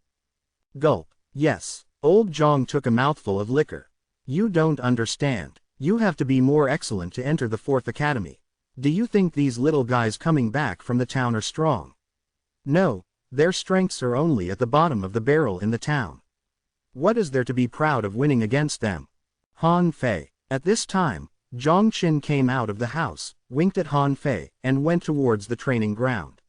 Speaker 1: Gulp. Yes. Old Zhang took a mouthful of liquor. You don't understand. You have to be more excellent to enter the 4th Academy. Do you think these little guys coming back from the town are strong? No, their strengths are only at the bottom of the barrel in the town. What is there to be proud of winning against them? Han Fei. At this time, Zhang Qin came out of the house, winked at Han Fei, and went towards the training ground.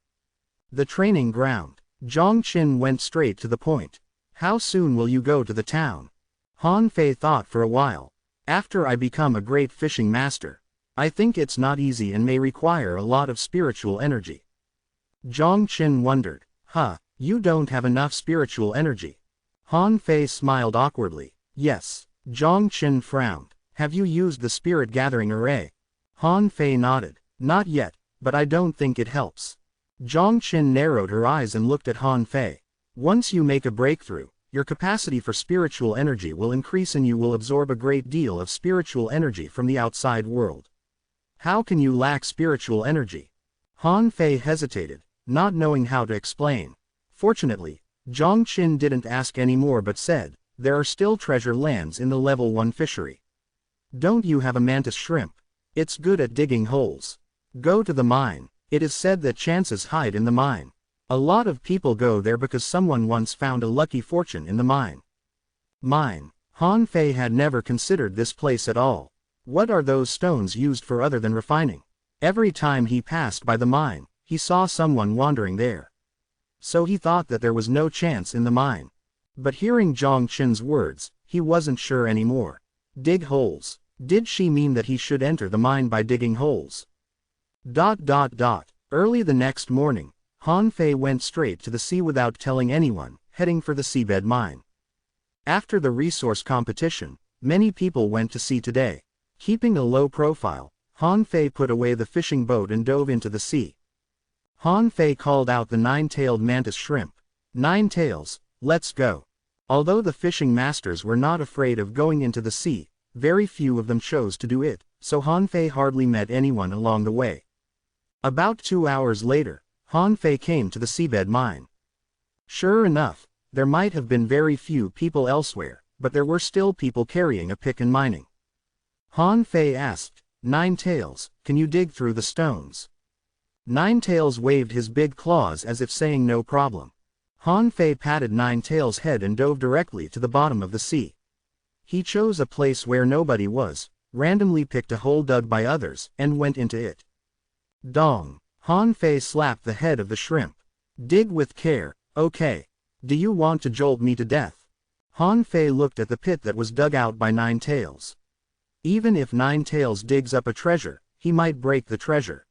Speaker 1: The training ground. Zhang Qin went straight to the point. How soon will you go to the town? Han Fei thought for a while. After I become a great fishing master. I think it's not easy and may require a lot of spiritual energy. Zhang Qin wondered. You don't have enough spiritual energy. Han Fei smiled awkwardly. Yes. Zhang Qin frowned. Have you used the spirit gathering array? Han Fei nodded. Not yet, but I don't think it helps. Zhang Qin narrowed her eyes and looked at Han Fei. Once you make a breakthrough, your capacity for spiritual energy will increase and you will absorb a great deal of spiritual energy from the outside world. How can you lack spiritual energy? Han Fei hesitated, not knowing how to explain. Fortunately, Zhang Qin didn't ask any more but said, there are still treasure lands in the level 1 fishery. Don't you have a mantis shrimp? It's good at digging holes. Go to the mine. It is said that chances hide in the mine. A lot of people go there because someone once found a lucky fortune in the mine. Mine. Han Fei had never considered this place at all. What are those stones used for other than refining? Every time he passed by the mine, he saw someone wandering there. So he thought that there was no chance in the mine. But hearing Zhang Qin's words, he wasn't sure anymore. Dig holes. Did she mean that he should enter the mine by digging holes? Early the next morning, Han Fei went straight to the sea without telling anyone, heading for the seabed mine. After the resource competition, many people went to sea today. Keeping a low profile, Han Fei put away the fishing boat and dove into the sea. Han Fei called out the nine-tailed mantis shrimp. 9 tails, let's go. Although the fishing masters were not afraid of going into the sea, very few of them chose to do it, so Han Fei hardly met anyone along the way. About 2 hours later, Han Fei came to the seabed mine. Sure enough, there might have been very few people elsewhere, but there were still people carrying a pick and mining. Han Fei asked, 9 tails, can you dig through the stones? 9 tails waved his big claws as if saying no problem. Han Fei patted 9 tails' head and dove directly to the bottom of the sea. He chose a place where nobody was, randomly picked a hole dug by others, and went into it. Dong! Han Fei slapped the head of the shrimp. Dig with care, okay. Do you want to jolt me to death? Han Fei looked at the pit that was dug out by 9 tails. Even if 9 tails digs up a treasure, he might break the treasure.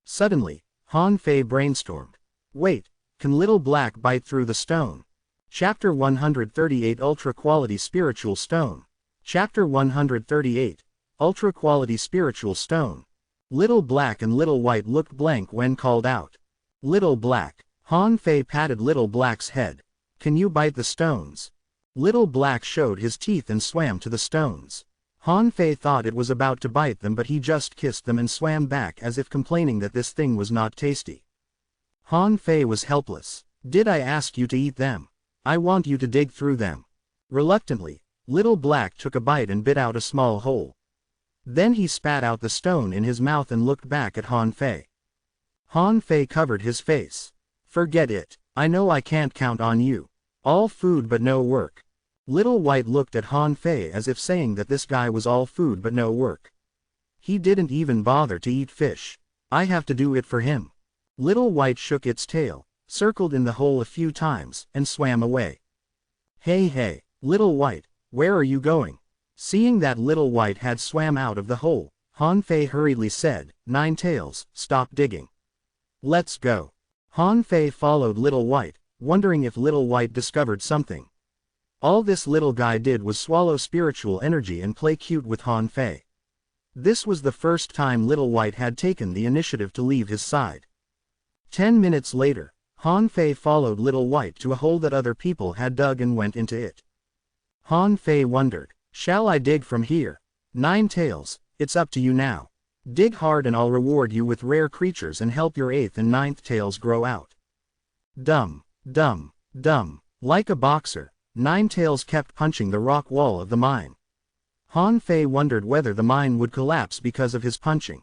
Speaker 1: Suddenly, Han Fei brainstormed. Wait, can Little Black bite through the stone? Chapter 138 Ultra-Quality Spiritual Stone. Chapter 138 Ultra-Quality Spiritual Stone. Little Black and Little White looked blank when called out. Little Black. Han Fei patted Little Black's head. Can you bite the stones? Little Black showed his teeth and swam to the stones. Han Fei thought it was about to bite them, but he just kissed them and swam back as if complaining that this thing was not tasty. Han Fei was helpless. Did I ask you to eat them? I want you to dig through them. Reluctantly, Little Black took a bite and bit out a small hole. Then he spat out the stone in his mouth and looked back at Han Fei. Han Fei covered his face. Forget it. I know I can't count on you. All food but no work. Little White looked at Han Fei as if saying that this guy was all food but no work. He didn't even bother to eat fish. I have to do it for him. Little White shook its tail, circled in the hole a few times, and swam away. Hey, Little White, where are you going? Seeing that Little White had swam out of the hole, Han Fei hurriedly said, 9 tails, stop digging. Let's go. Han Fei followed Little White, wondering if Little White discovered something. All this little guy did was swallow spiritual energy and play cute with Han Fei. This was the first time Little White had taken the initiative to leave his side. 10 minutes later, Han Fei followed Little White to a hole that other people had dug and went into it. Han Fei wondered, shall I dig from here? 9 tails, it's up to you now. Dig hard and I'll reward you with rare creatures and help your 8th and 9th tails grow out. Dumb. Like a boxer, 9 tails kept punching the rock wall of the mine. Han Fei wondered whether the mine would collapse because of his punching.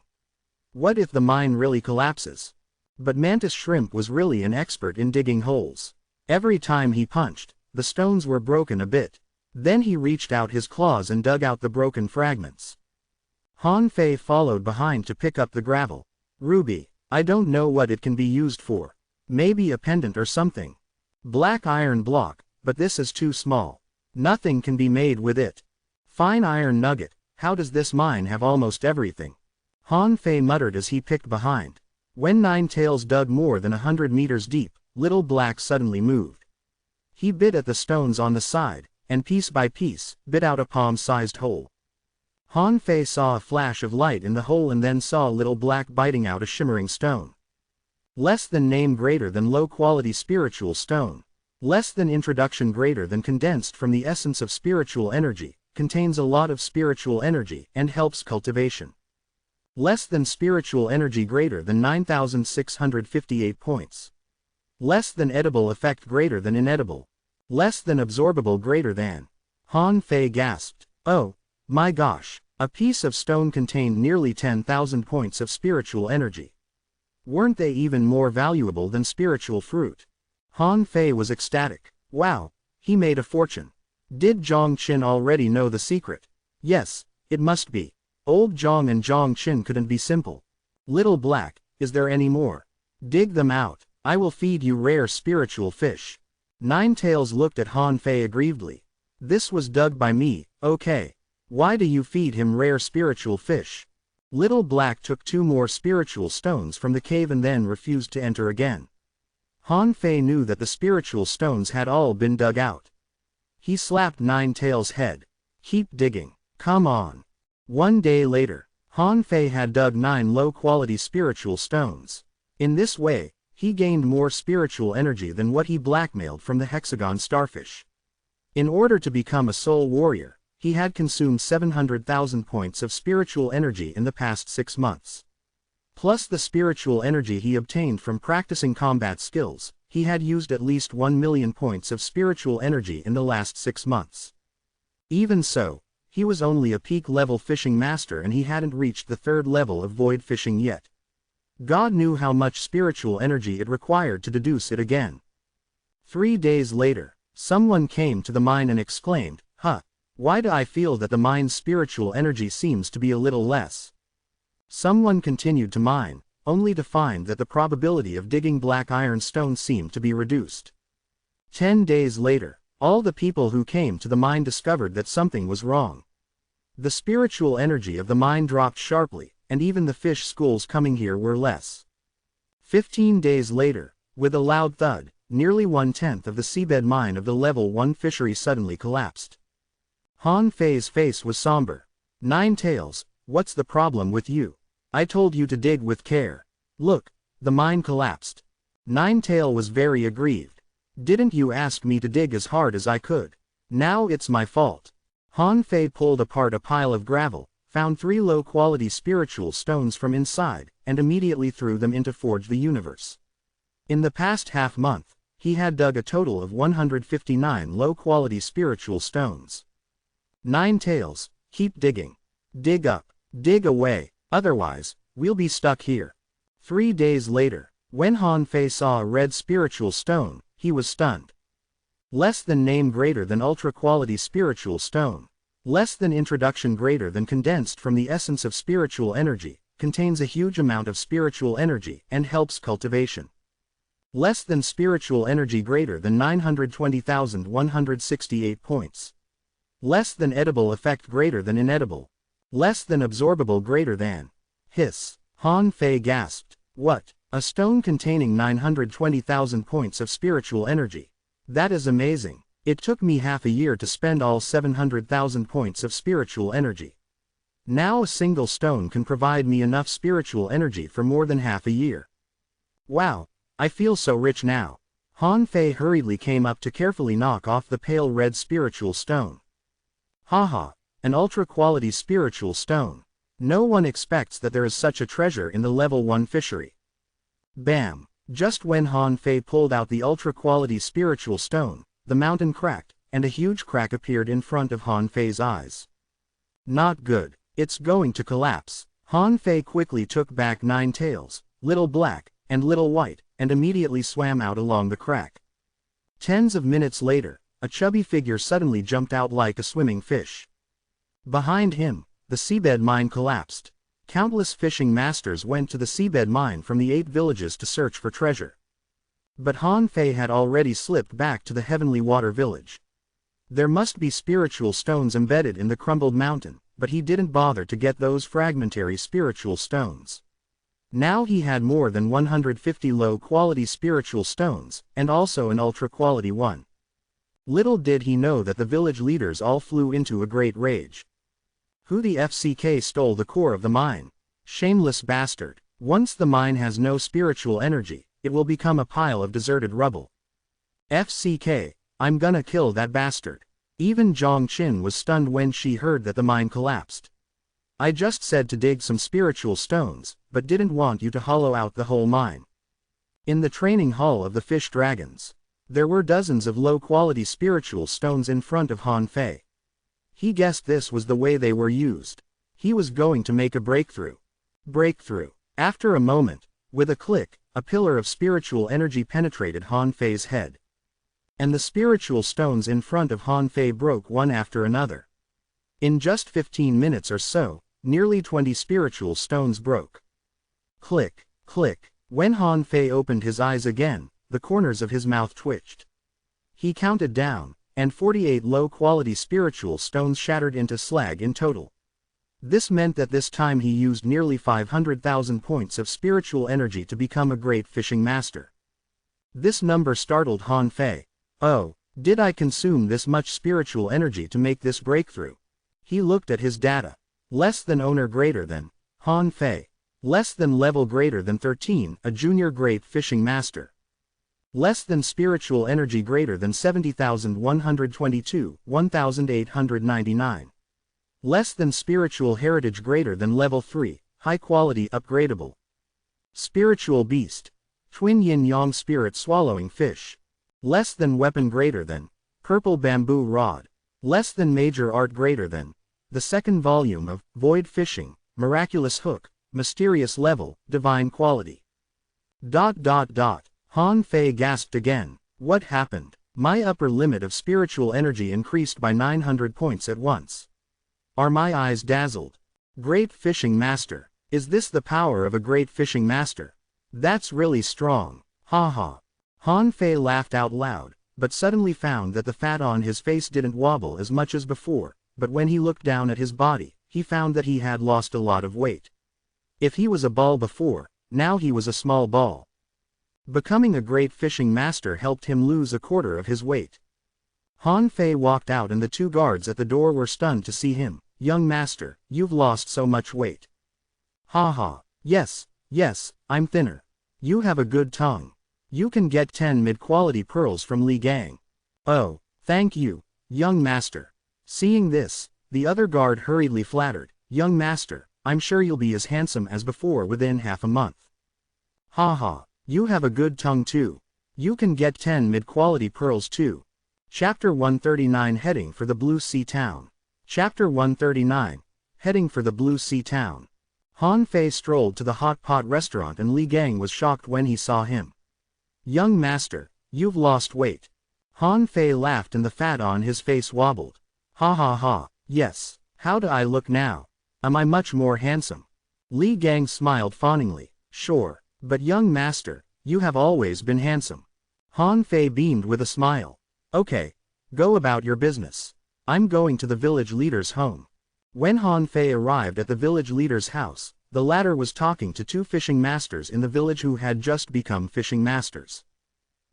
Speaker 1: What if the mine really collapses? But Mantis Shrimp was really an expert in digging holes. Every time he punched, the stones were broken a bit. Then he reached out his claws and dug out the broken fragments. Han Fei followed behind to pick up the gravel. Ruby, I don't know what it can be used for. Maybe a pendant or something. Black iron block, but this is too small. Nothing can be made with it. Fine iron nugget, how does this mine have almost everything? Han Fei muttered as he picked behind. When 9 tails dug more than 100 meters deep, Little Black suddenly moved. He bit at the stones on the side, and piece by piece, bit out a palm-sized hole. Han Fei saw a flash of light in the hole and then saw Little Black biting out a shimmering stone. Less than name greater than low-quality spiritual stone. Less than introduction greater than condensed from the essence of spiritual energy, contains a lot of spiritual energy and helps cultivation. Less than spiritual energy greater than 9,658 points. Less than edible effect greater than inedible. Less than absorbable greater than. Han Fei gasped. Oh, my gosh, a piece of stone contained nearly 10,000 points of spiritual energy. Weren't they even more valuable than spiritual fruit? Han Fei was ecstatic. Wow, he made a fortune. Did Zhang Qin already know the secret? Yes, it must be. Old Zhang and Zhang Qin couldn't be simple. Little Black, is there any more? Dig them out. I will feed you rare spiritual fish. Ninetails looked at Han Fei aggrievedly. This was dug by me, okay. Why do you feed him rare spiritual fish? Little Black took 2 more spiritual stones from the cave and then refused to enter again. Han Fei knew that the spiritual stones had all been dug out. He slapped Ninetails' head. Keep digging. Come on. 1 day later, Han Fei had dug 9 low-quality spiritual stones. In this way, he gained more spiritual energy than what he blackmailed from the hexagon starfish. In order to become a soul warrior, he had consumed 700,000 points of spiritual energy in the past 6 months. Plus the spiritual energy he obtained from practicing combat skills, he had used at least 1 million points of spiritual energy in the last 6 months. Even so, he was only a peak-level fishing master and he hadn't reached the 3rd level of void fishing yet. God knew how much spiritual energy it required to deduce it again. 3 days later, someone came to the mine and exclaimed, why do I feel that the mine's spiritual energy seems to be a little less? Someone continued to mine, only to find that the probability of digging black iron stone seemed to be reduced. 10 days later, all the people who came to the mine discovered that something was wrong. The spiritual energy of the mine dropped sharply, and even the fish schools coming here were less. 15 days later, with a loud thud, nearly 1/10 of the seabed mine of the level 1 fishery suddenly collapsed. Han Fei's face was somber. Ninetails, what's the problem with you? I told you to dig with care. Look, the mine collapsed. Ninetail was very aggrieved. Didn't you ask me to dig as hard as I could? Now it's my fault. Han Fei pulled apart a pile of gravel, found 3 low-quality spiritual stones from inside, and immediately threw them into Forge the Universe. In the past half-month, he had dug a total of 159 low-quality spiritual stones. Ninetails, keep digging. Dig up. Dig away, otherwise, we'll be stuck here. 3 days later, when Han Fei saw a red spiritual stone, he was stunned. Less than name greater than ultra-quality spiritual stone. Less than introduction greater than condensed from the essence of spiritual energy, contains a huge amount of spiritual energy and helps cultivation. Less than spiritual energy greater than 920,168 points. Less than edible effect greater than inedible. Less than absorbable greater than. Hiss. Han Fei gasped. What? A stone containing 920,000 points of spiritual energy. That is amazing. It took me half a year to spend all 700,000 points of spiritual energy. Now a single stone can provide me enough spiritual energy for more than half a year. Wow, I feel so rich now. Han Fei hurriedly came up to carefully knock off the pale red spiritual stone. Haha, an ultra-quality spiritual stone. No one expects that there is such a treasure in the level 1 fishery. Bam! Just when Han Fei pulled out the ultra-quality spiritual stone, the mountain cracked, and a huge crack appeared in front of Han Fei's eyes. Not good. It's going to collapse. Han Fei quickly took back Ninetails, Little Black, and Little White, and immediately swam out along the crack. Tens of minutes later, a chubby figure suddenly jumped out like a swimming fish. Behind him, the seabed mine collapsed. Countless fishing masters went to the seabed mine from the 8 villages to search for treasure. But Han Fei had already slipped back to the Heavenly Water Village. There must be spiritual stones embedded in the crumbled mountain, but he didn't bother to get those fragmentary spiritual stones. Now he had more than 150 low-quality spiritual stones, and also an ultra-quality one. Little did he know that the village leaders all flew into a great rage. Who the FCK stole the core of the mine? Shameless bastard. Once the mine has no spiritual energy, it will become a pile of deserted rubble. FCK, I'm gonna kill that bastard. Even Zhang Qin was stunned when she heard that the mine collapsed. I just said to dig some spiritual stones, but didn't want you to hollow out the whole mine. In the training hall of the fish dragons, there were dozens of low-quality spiritual stones in front of Han Fei. He guessed this was the way they were used. He was going to make a breakthrough. Breakthrough. After a moment, with a click, a pillar of spiritual energy penetrated Han Fei's head. And the spiritual stones in front of Han Fei broke one after another. In just 15 minutes or so, Nearly 20 spiritual stones broke. Click, click. When Han Fei opened his eyes again, the corners of his mouth twitched. He counted down, and 48 low-quality spiritual stones shattered into slag in total. This meant that this time he used nearly 500,000 points of spiritual energy to become a great fishing master. This number startled Han Fei. Oh, did I consume this much spiritual energy to make this breakthrough? He looked at his data. Less than owner greater than Han Fei. Less than level greater than 13, a junior great fishing master. Less than spiritual energy greater than 70,122, 1,899. Less than spiritual heritage greater than level 3, high quality upgradable. Spiritual beast. Twin yin-yang spirit swallowing fish. Less than weapon greater than purple bamboo rod. Less than major art greater than the second volume of Void Fishing, miraculous hook, mysterious level, divine quality. ... Han Fei gasped again. What happened? My upper limit of spiritual energy increased by 900 points at once. Are my eyes dazzled? Great fishing master. Is this the power of a great fishing master? That's really strong. Ha ha. Han Fei laughed out loud, but suddenly found that the fat on his face didn't wobble as much as before, but when he looked down at his body, he found that he had lost a lot of weight. If he was a ball before, now he was a small ball. Becoming a great fishing master helped him lose a quarter of his weight. Han Fei walked out and the two guards at the door were stunned to see him. Young master, you've lost so much weight. Ha ha. Yes, I'm thinner. You have a good tongue. You can get 10 mid-quality pearls from Li Gang. Oh, thank you, young master. Seeing this, the other guard hurriedly flattered, young master, I'm sure you'll be as handsome as before within half a month. Ha ha, you have a good tongue too. You can get 10 mid-quality pearls too. Chapter 139 Heading for the Blue Sea Town. Chapter 139. Heading for the Blue Sea Town. Han Fei strolled to the hot pot restaurant and Li Gang was shocked when he saw him. Young master, you've lost weight. Han Fei laughed and the fat on his face wobbled. Ha ha ha, yes. How do I look now? Am I much more handsome? Li Gang smiled fawningly. Sure, but young master, you have always been handsome. Han Fei beamed with a smile. Okay, go about your business. I'm going to the village leader's home. When Han Fei arrived at the village leader's house, the latter was talking to two fishing masters in the village who had just become fishing masters.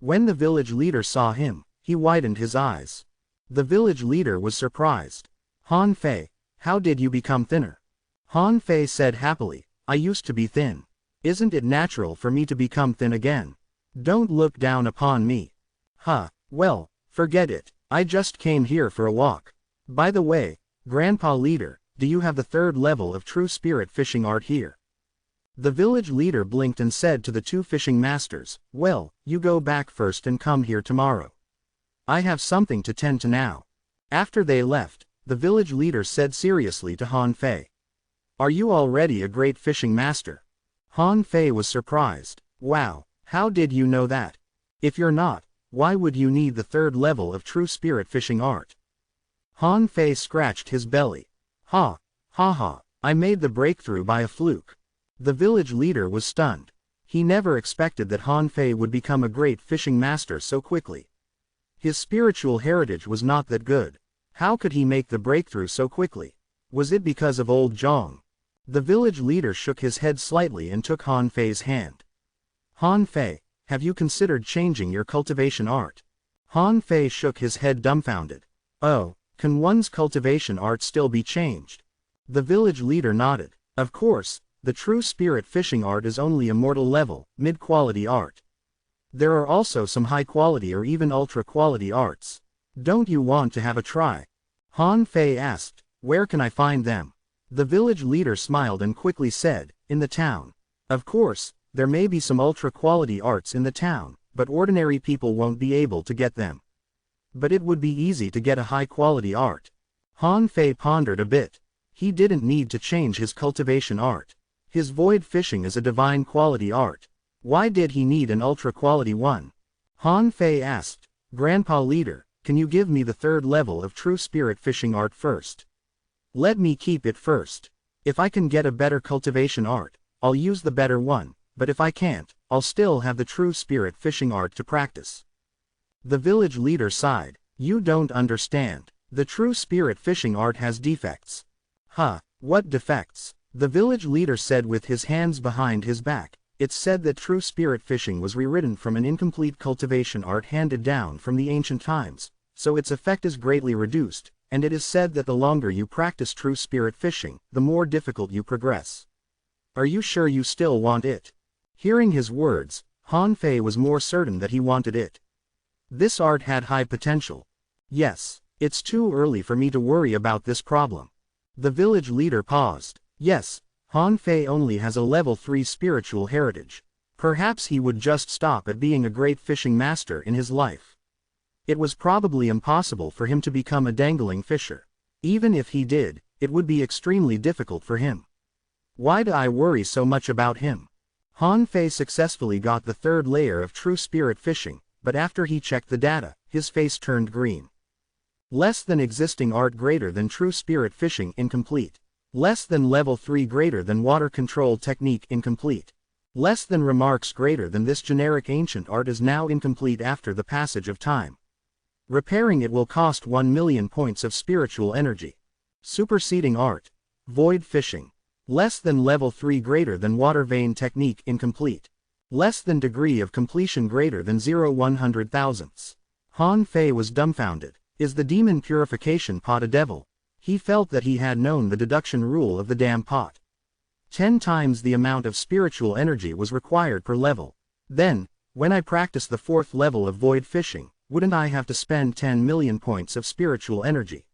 Speaker 1: When the village leader saw him, he widened his eyes. The village leader was surprised. Han Fei, how did you become thinner? Han Fei said happily, I used to be thin. Isn't it natural for me to become thin again? Don't look down upon me. Huh, well, forget it. I just came here for a walk. By the way, Grandpa Leader, do you have the third level of true spirit fishing art here? The village leader blinked and said to the two fishing masters, well, you go back first and come here tomorrow. I have something to tend to now. After they left, the village leader said seriously to Han Fei. Are you already a great fishing master? Han Fei was surprised. Wow, how did you know that? If you're not, why would you need the third level of true spirit fishing art? Han Fei scratched his belly. Ha ha, I made the breakthrough by a fluke. The village leader was stunned. He never expected that Han Fei would become a great fishing master so quickly. His spiritual heritage was not that good. How could he make the breakthrough so quickly? Was it because of old Zhong? The village leader shook his head slightly and took Han Fei's hand. Han Fei, have you considered changing your cultivation art? Han Fei shook his head dumbfounded. Oh, can one's cultivation art still be changed? The village leader nodded. Of course, the true spirit fishing art is only immortal level, mid-quality art. There are also some high-quality or even ultra-quality arts. Don't you want to have a try? Han Fei asked, where can I find them? The village leader smiled and quickly said, in the town. Of course, there may be some ultra-quality arts in the town, but ordinary people won't be able to get them. But it would be easy to get a high-quality art. Han Fei pondered a bit. He didn't need to change his cultivation art. His void fishing is a divine quality art. Why did he need an ultra-quality one? Han Fei asked, Grandpa Leader, can you give me the third level of true spirit fishing art first? Let me keep it first. If I can get a better cultivation art, I'll use the better one, but if I can't, I'll still have the true spirit fishing art to practice. The village leader sighed. You don't understand. The true spirit fishing art has defects. Huh, what defects? The village leader said with his hands behind his back. It's said that true spirit fishing was rewritten from an incomplete cultivation art handed down from the ancient times, so its effect is greatly reduced, and it is said that the longer you practice true spirit fishing, the more difficult you progress. Are you sure you still want it? Hearing his words, Han Fei was more certain that he wanted it. This art had high potential. Yes, it's too early for me to worry about this problem. The village leader paused. Yes, Han Fei only has a level 3 spiritual heritage. Perhaps he would just stop at being a great fishing master in his life. It was probably impossible for him to become a dangling fisher. Even if he did, it would be extremely difficult for him. Why do I worry so much about him? Han Fei successfully got the 3rd layer of true spirit fishing, but after he checked the data, his face turned green. Less than existing art greater than true spirit fishing incomplete. Less than level 3 greater than water control technique incomplete. Less than remarks greater than this generic ancient art is now incomplete after the passage of time. Repairing it will cost 1 million points of spiritual energy. Superseding art. Void fishing. Less than level 3 greater than water vein technique incomplete. Less than degree of completion greater than 0.100,000ths. Han Fei was dumbfounded. Is the demon purification pot a devil? He felt that he had known the deduction rule of the damn pot. 10 times the amount of spiritual energy was required per level. Then, when I practice the 4th level of void fishing, wouldn't I have to spend 10 million points of spiritual energy?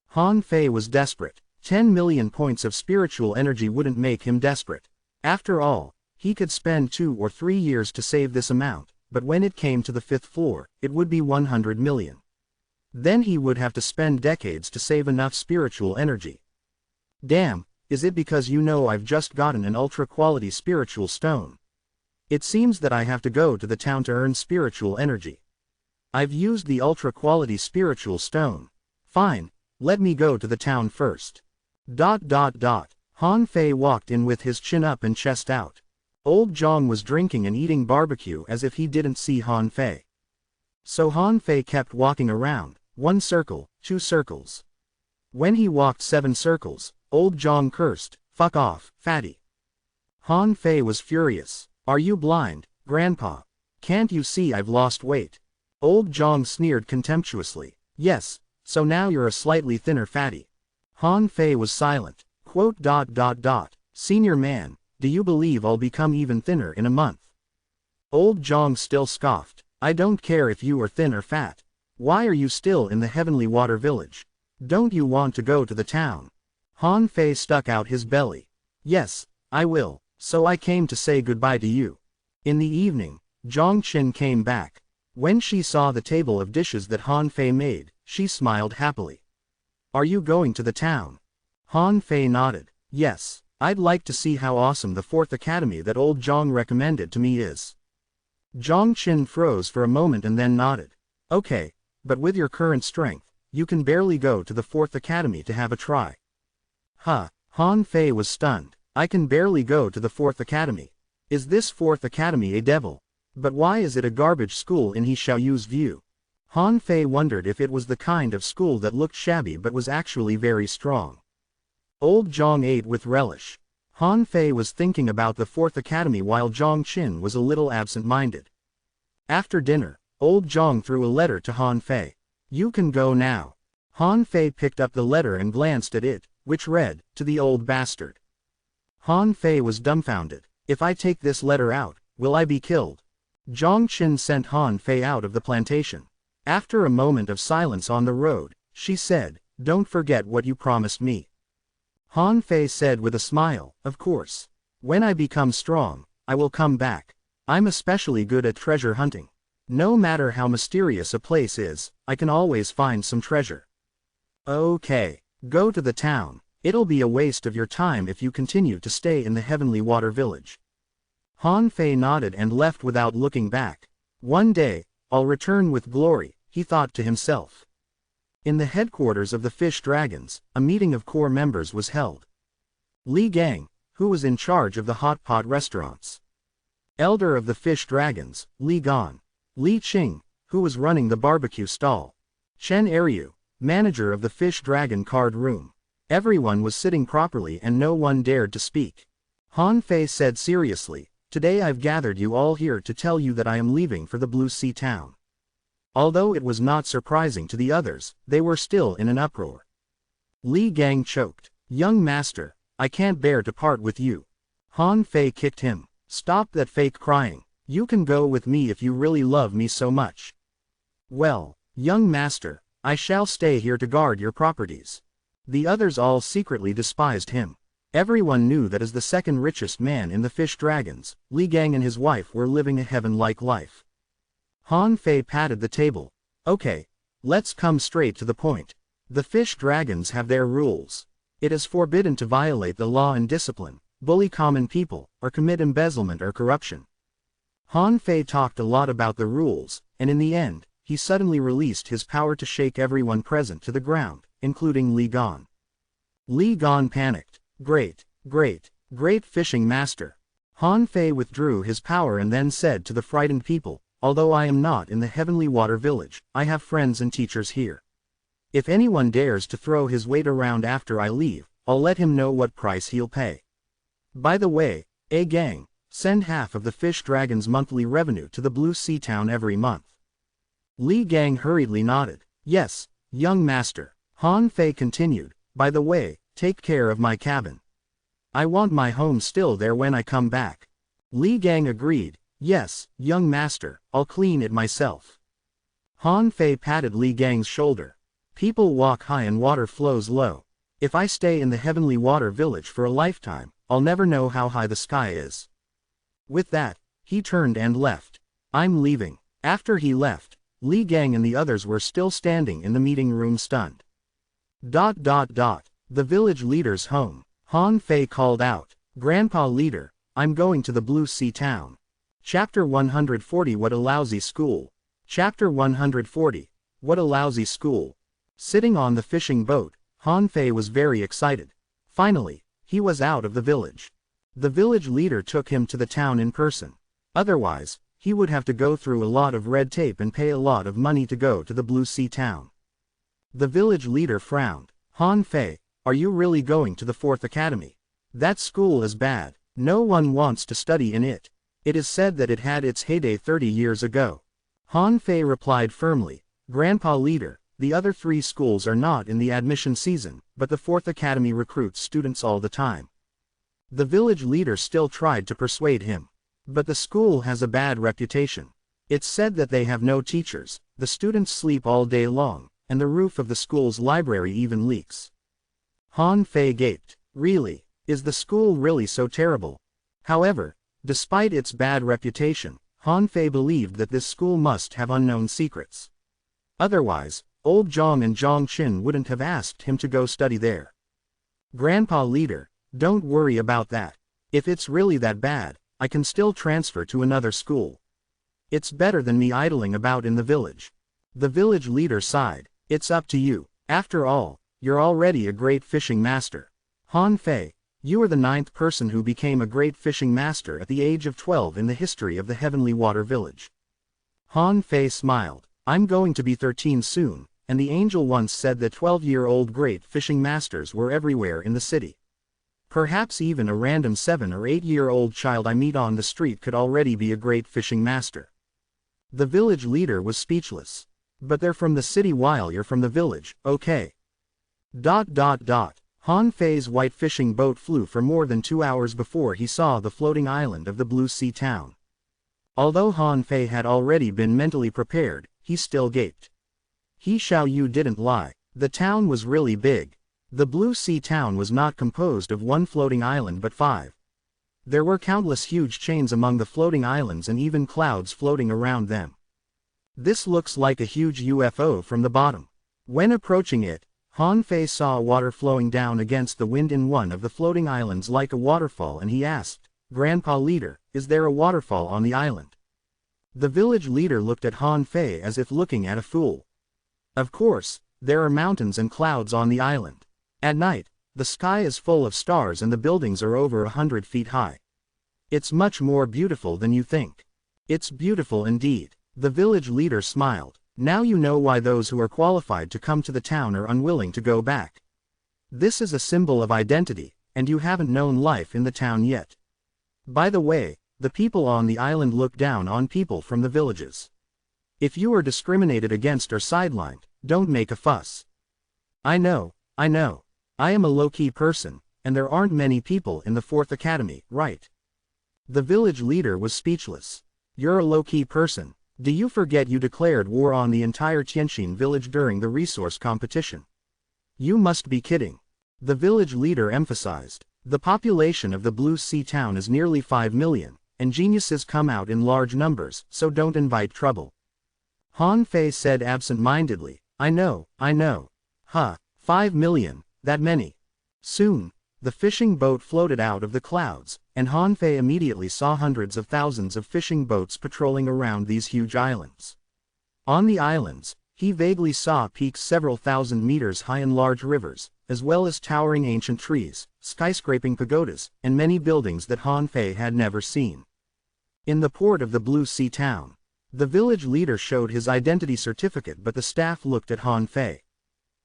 Speaker 1: Han Fei was desperate. 10 million points of spiritual energy wouldn't make him desperate. After all, he could spend 2 or 3 years to save this amount, but when it came to the 5th floor, it would be 100 million. Then he would have to spend decades to save enough spiritual energy. Damn, is it because you know I've just gotten an ultra-quality spiritual stone? It seems that I have to go to the town to earn spiritual energy. I've used the ultra-quality spiritual stone. Fine, let me go to the town first. Han Fei walked in with his chin up and chest out. Old Zhang was drinking and eating barbecue as if he didn't see Han Fei. So Han Fei kept walking around. 1 circle, 2 circles. When he walked 7 circles, old Zhang cursed, "Fuck off, fatty." Han Fei was furious. Are you blind, Grandpa? Can't you see I've lost weight? Old Zhang sneered contemptuously. Yes, so now you're a slightly thinner fatty. Han Fei was silent. Senior man, do you believe I'll become even thinner in a month? Old Zhang still scoffed. I don't care if you are thin or fat. Why are you still in the Heavenly Water Village? Don't you want to go to the town? Han Fei stuck out his belly. Yes, I will, so I came to say goodbye to you. In the evening, Zhang Qin came back. When she saw the table of dishes that Han Fei made, she smiled happily. Are you going to the town? Han Fei nodded. Yes, I'd like to see how awesome the 4th academy that old Zhang recommended to me is. Zhang Qin froze for a moment and then nodded. Okay, but with your current strength, you can barely go to the 4th academy to have a try. Huh, Han Fei was stunned. I can barely go to the 4th academy. Is this 4th academy a devil? But why is it a garbage school in He Xiaoyu's view? Han Fei wondered if it was the kind of school that looked shabby but was actually very strong. Old Zhang ate with relish. Han Fei was thinking about the 4th academy while Zhang Qin was a little absent-minded. After dinner, old Zhang threw a letter to Han Fei. You can go now. Han Fei picked up the letter and glanced at it, which read, to the old bastard. Han Fei was dumbfounded. If I take this letter out, will I be killed? Zhang Qin sent Han Fei out of the plantation. After a moment of silence on the road, she said, Don't forget what you promised me. Han Fei said with a smile, Of course. When I become strong, I will come back. I'm especially good at treasure hunting. No matter how mysterious a place is, I can always find some treasure. Okay, go to the town. It'll be a waste of your time if you continue to stay in the Heavenly Water Village. Han Fei nodded and left without looking back. One day, I'll return with glory, he thought to himself. In the headquarters of the Fish Dragons, a meeting of core members was held. Li Gang, who was in charge of the hot pot restaurants. Elder of the Fish Dragons, Li Gan. Li Qing, who was running the barbecue stall. Chen Eryu, manager of the Fish Dragon card room. Everyone was sitting properly and no one dared to speak. Han Fei said seriously, "Today I've gathered you all here to tell you that I am leaving for the Blue Sea Town." Although it was not surprising to the others, they were still in an uproar. Li Gang choked. "Young master, I can't bear to part with you." Han Fei kicked him. "Stop that fake crying. You can go with me if you really love me so much." "Well, young master, I shall stay here to guard your properties." The others all secretly despised him. Everyone knew that as the second richest man in the Fish Dragons, Li Gang and his wife were living a heaven-like life. Han Fei patted the table. "Okay, let's come straight to the point. The Fish Dragons have their rules. It is forbidden to violate the law and discipline, bully common people, or commit embezzlement or corruption." Han Fei talked a lot about the rules, and in the end, he suddenly released his power to shake everyone present to the ground, including Li Gan. Li Gan panicked. Great fishing master." Han Fei withdrew his power and then said to the frightened people, "Although I am not in the Heavenly Water Village, I have friends and teachers here. If anyone dares to throw his weight around after I leave, I'll let him know what price he'll pay. By the way, gang, send half of the Fish Dragon's monthly revenue to the Blue Sea Town every month." Li Gang hurriedly nodded. "Yes, young master." Han Fei continued, "By the way, take care of my cabin. I want my home still there when I come back." Li Gang agreed. "Yes, young master, I'll clean it myself." Han Fei patted Li Gang's shoulder. "People walk high and water flows low. If I stay in the Heavenly Water Village for a lifetime, I'll never know how high the sky is." With that, he turned and left. "I'm leaving." After he left, Li Gang and the others were still standing in the meeting room stunned. The village leader's home. Han Fei called out, "Grandpa leader, I'm going to the Blue Sea Town." Chapter 140 What a Lousy School. Chapter 140. What a Lousy School. Sitting on the fishing boat, Han Fei was very excited. Finally, he was out of the village. The village leader took him to the town in person. Otherwise, he would have to go through a lot of red tape and pay a lot of money to go to the Blue Sea Town. The village leader frowned. "Han Fei, are you really going to the 4th Academy? That school is bad. No one wants to study in it. It is said that it had its heyday 30 years ago." Han Fei replied firmly, "Grandpa leader, the other 3 schools are not in the admission season, but the 4th Academy recruits students all the time." The village leader still tried to persuade him. "But the school has a bad reputation. It's said that they have no teachers, the students sleep all day long, and the roof of the school's library even leaks." Han Fei gaped. "Really? Is the school really so terrible?" However, despite its bad reputation, Han Fei believed that this school must have unknown secrets. Otherwise, old Zhang and Zhang Qin wouldn't have asked him to go study there. "Grandpa leader, don't worry about that. If it's really that bad, I can still transfer to another school. It's better than me idling about in the village." The village leader sighed. "It's up to you. After all, you're already a great fishing master. Han Fei, you are the 9th person who became a great fishing master at the age of 12 in the history of the Heavenly Water Village." Han Fei smiled. "I'm going to be 13 soon, and the angel once said that 12-year-old great fishing masters were everywhere in the city. Perhaps even a random 7 or 8-year-old child I meet on the street could already be a great fishing master." The village leader was speechless. "But they're from the city while you're from the village, okay?" Han Fei's white fishing boat flew for more than 2 hours before he saw the floating island of the Blue Sea Town. Although Han Fei had already been mentally prepared, he still gaped. You didn't lie. The town was really big. The Blue Sea Town was not composed of one floating island but 5. There were countless huge chains among the floating islands and even clouds floating around them. This looks like a huge UFO from the bottom. When approaching it, Han Fei saw water flowing down against the wind in one of the floating islands like a waterfall, and he asked, "Grandpa leader, is there a waterfall on the island?" The village leader looked at Han Fei as if looking at a fool. "Of course, there are mountains and clouds on the island. At night, The sky is full of stars and the buildings are over 100 feet high. It's much more beautiful than you think. It's beautiful indeed. The village leader smiled. Now you know why those who are qualified to come to the town are unwilling to go back. This is a symbol of identity, and you haven't known life in the town yet. By the way, the people on the island look down on people from the villages. If you are discriminated against or sidelined, don't make a fuss. I know. I am a low-key person, and there aren't many people in the 4th Academy, right? The village leader was speechless. You're a low-key person. Do you forget you declared war on the entire Tianxin village during the resource competition? You must be kidding. The village leader emphasized. The population of the Blue Sea town is nearly 5 million, and geniuses come out in large numbers, so don't invite trouble. Han Fei said absent-mindedly, I know. 5 million, that many. Soon, the fishing boat floated out of the clouds, and Han Fei immediately saw hundreds of thousands of fishing boats patrolling around these huge islands. On the islands, he vaguely saw peaks several thousand meters high and large rivers, as well as towering ancient trees, skyscraping pagodas, and many buildings that Han Fei had never seen. In the port of the Blue Sea town, the village leader showed his identity certificate, but the staff looked at Han Fei.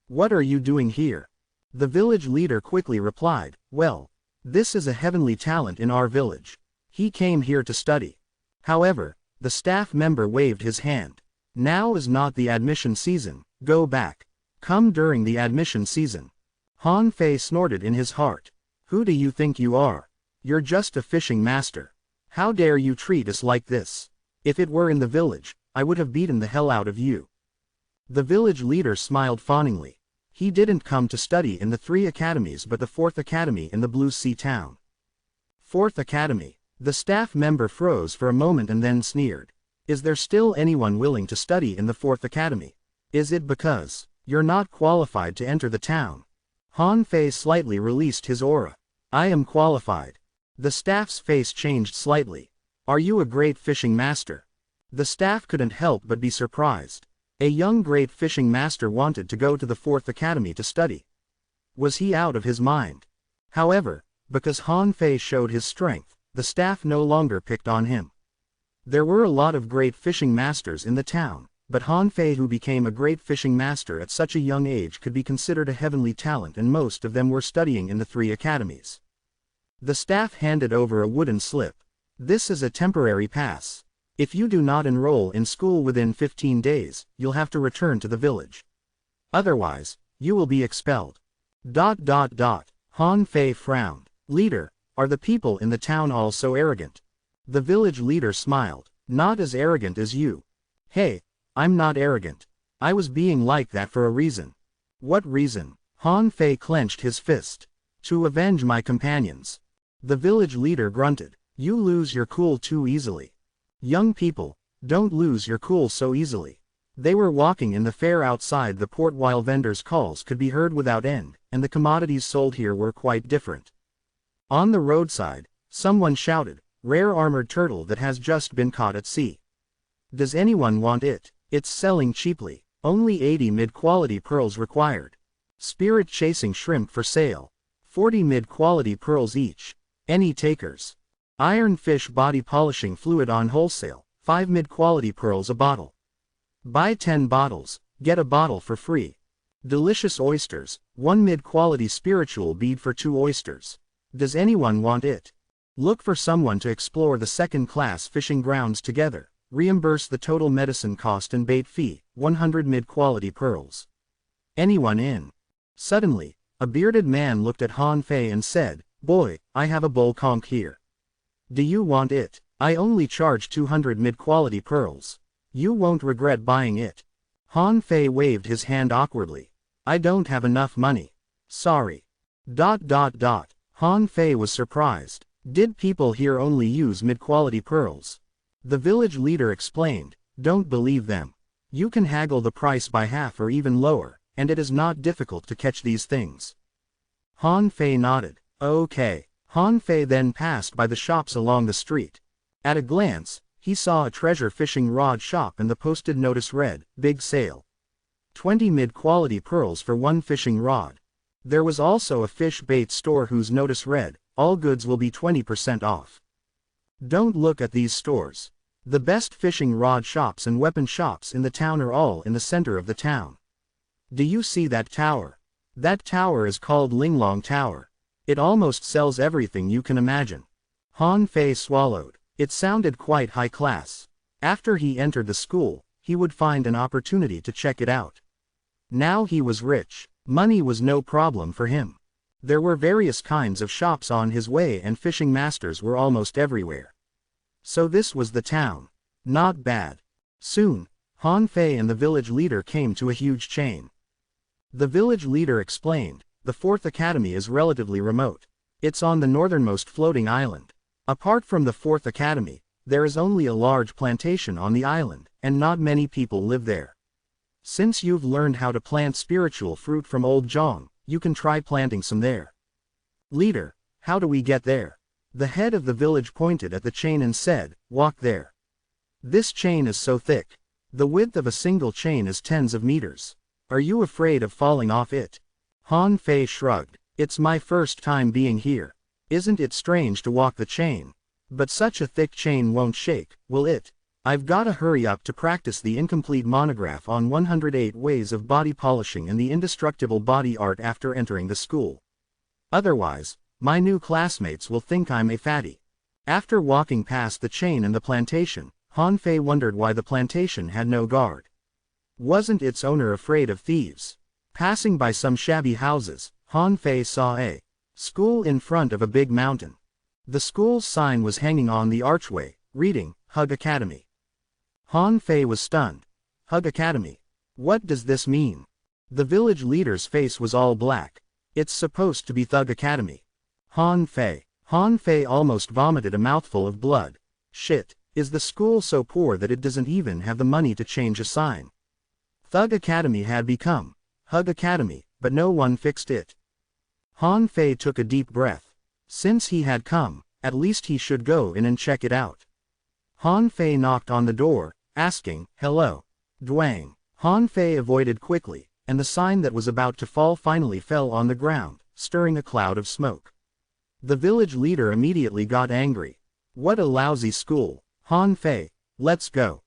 Speaker 1: What are you doing here? The village leader quickly replied, well, this is a heavenly talent in our village. He came here to study. However, the staff member waved his hand. Now is not the admission season, go back. Come during the admission season. Han Fei snorted in his heart. Who do you think you are? You're just a fishing master. How dare you treat us like this? If it were in the village, I would have beaten the hell out of you. The village leader smiled fawningly. He didn't come to study in the 3 academies but the 4th Academy in the Blue Sea town. 4th Academy. The staff member froze for a moment and then sneered. Is there still anyone willing to study in the 4th Academy? Is it because you're not qualified to enter the town? Han Fei slightly released his aura. I am qualified. The staff's face changed slightly. Are you a great fishing master? The staff couldn't help but be surprised. A young great fishing master wanted to go to the 4th Academy to study. Was he out of his mind? However, because Han Fei showed his strength, the staff no longer picked on him. There were a lot of great fishing masters in the town, but Han Fei, who became a great fishing master at such a young age, could be considered a heavenly talent, and most of them were studying in the 3 academies. The staff handed over a wooden slip. This is a temporary pass. If you do not enroll in school within 15 days, you'll have to return to the village. Otherwise, you will be expelled. Han Fei frowned. Leader, are the people in the town all so arrogant? The village leader smiled. Not as arrogant as you. Hey, I'm not arrogant. I was being like that for a reason. What reason? Han Fei clenched his fist. To avenge my companions. The village leader grunted. You lose your cool too easily. Young people, don't lose your cool so easily. They were walking in the fair outside the port while vendors' calls could be heard without end, and the commodities sold here were quite different. On the roadside, someone shouted, rare armored turtle that has just been caught at sea. Does anyone want it? It's selling cheaply. Only 80 mid-quality pearls required. Spirit chasing shrimp for sale. 40 mid-quality pearls each. Any takers? Iron fish body polishing fluid on wholesale, 5 mid-quality pearls a bottle. Buy 10 bottles, get a bottle for free. Delicious oysters, 1 mid-quality spiritual bead for 2 oysters. Does anyone want it? Look for someone to explore the second-class fishing grounds together. Reimburse the total medicine cost and bait fee, 100 mid-quality pearls. Anyone in? Suddenly, a bearded man looked at Han Fei and said, boy, I have a bull conch here. Do you want it? I only charge 200 mid-quality pearls. You won't regret buying it. Han Fei waved his hand awkwardly. I don't have enough money. Sorry. Han Fei was surprised. Did people here only use mid-quality pearls? The village leader explained. Don't believe them. You can haggle the price by half or even lower, and it is not difficult to catch these things. Han Fei nodded. Okay. Han Fei then passed by the shops along the street. At a glance, he saw a treasure fishing rod shop and the posted notice read, big sale. 20 mid-quality pearls for 1 fishing rod. There was also a fish bait store whose notice read, "All goods will be 20% off." Don't look at these stores. The best fishing rod shops and weapon shops in the town are all in the center of the town. Do you see that tower? That tower is called Linglong Tower. It almost sells everything you can imagine. Han Fei swallowed. It sounded quite high class. After he entered the school, he would find an opportunity to check it out. Now he was rich. Money was no problem for him. There were various kinds of shops on his way and fishing masters were almost everywhere. So this was the town. Not bad. Soon, Han Fei and the village leader came to a huge chain. The village leader explained, "The fourth academy is relatively remote. It's on the northernmost floating island. Apart from the fourth academy, there is only a large plantation on the island, and not many people live there. Since you've learned how to plant spiritual fruit from Old Zhong, you can try planting some there." "Leader, how do we get there?" The head of the village pointed at the chain and said, "Walk there. This chain is so thick. The width of a single chain is tens of meters. Are you afraid of falling off it?" Han Fei shrugged. "It's my first time being here. Isn't it strange to walk the chain? But such a thick chain won't shake, will it? I've gotta hurry up to practice the incomplete monograph on 108 ways of body polishing and the indestructible body art after entering the school. Otherwise, my new classmates will think I'm a fatty." After walking past the chain and the plantation, Han Fei wondered why the plantation had no guard. Wasn't its owner afraid of thieves? Passing by some shabby houses, Han Fei saw a school in front of a big mountain. The school's sign was hanging on the archway, reading, "Hug Academy." Han Fei was stunned. "Hug Academy? What does this mean?" The village leader's face was all black. "It's supposed to be Thug Academy." Han Fei almost vomited a mouthful of blood. Shit, is the school so poor that it doesn't even have the money to change a sign? Thug Academy had become Hug Academy, but no one fixed it. Han Fei took a deep breath. Since he had come, at least he should go in and check it out. Han Fei knocked on the door, asking, "Hello, Duang." Han Fei avoided quickly, and the sign that was about to fall finally fell on the ground, stirring a cloud of smoke. The village leader immediately got angry. "What a lousy school. Han Fei, let's go."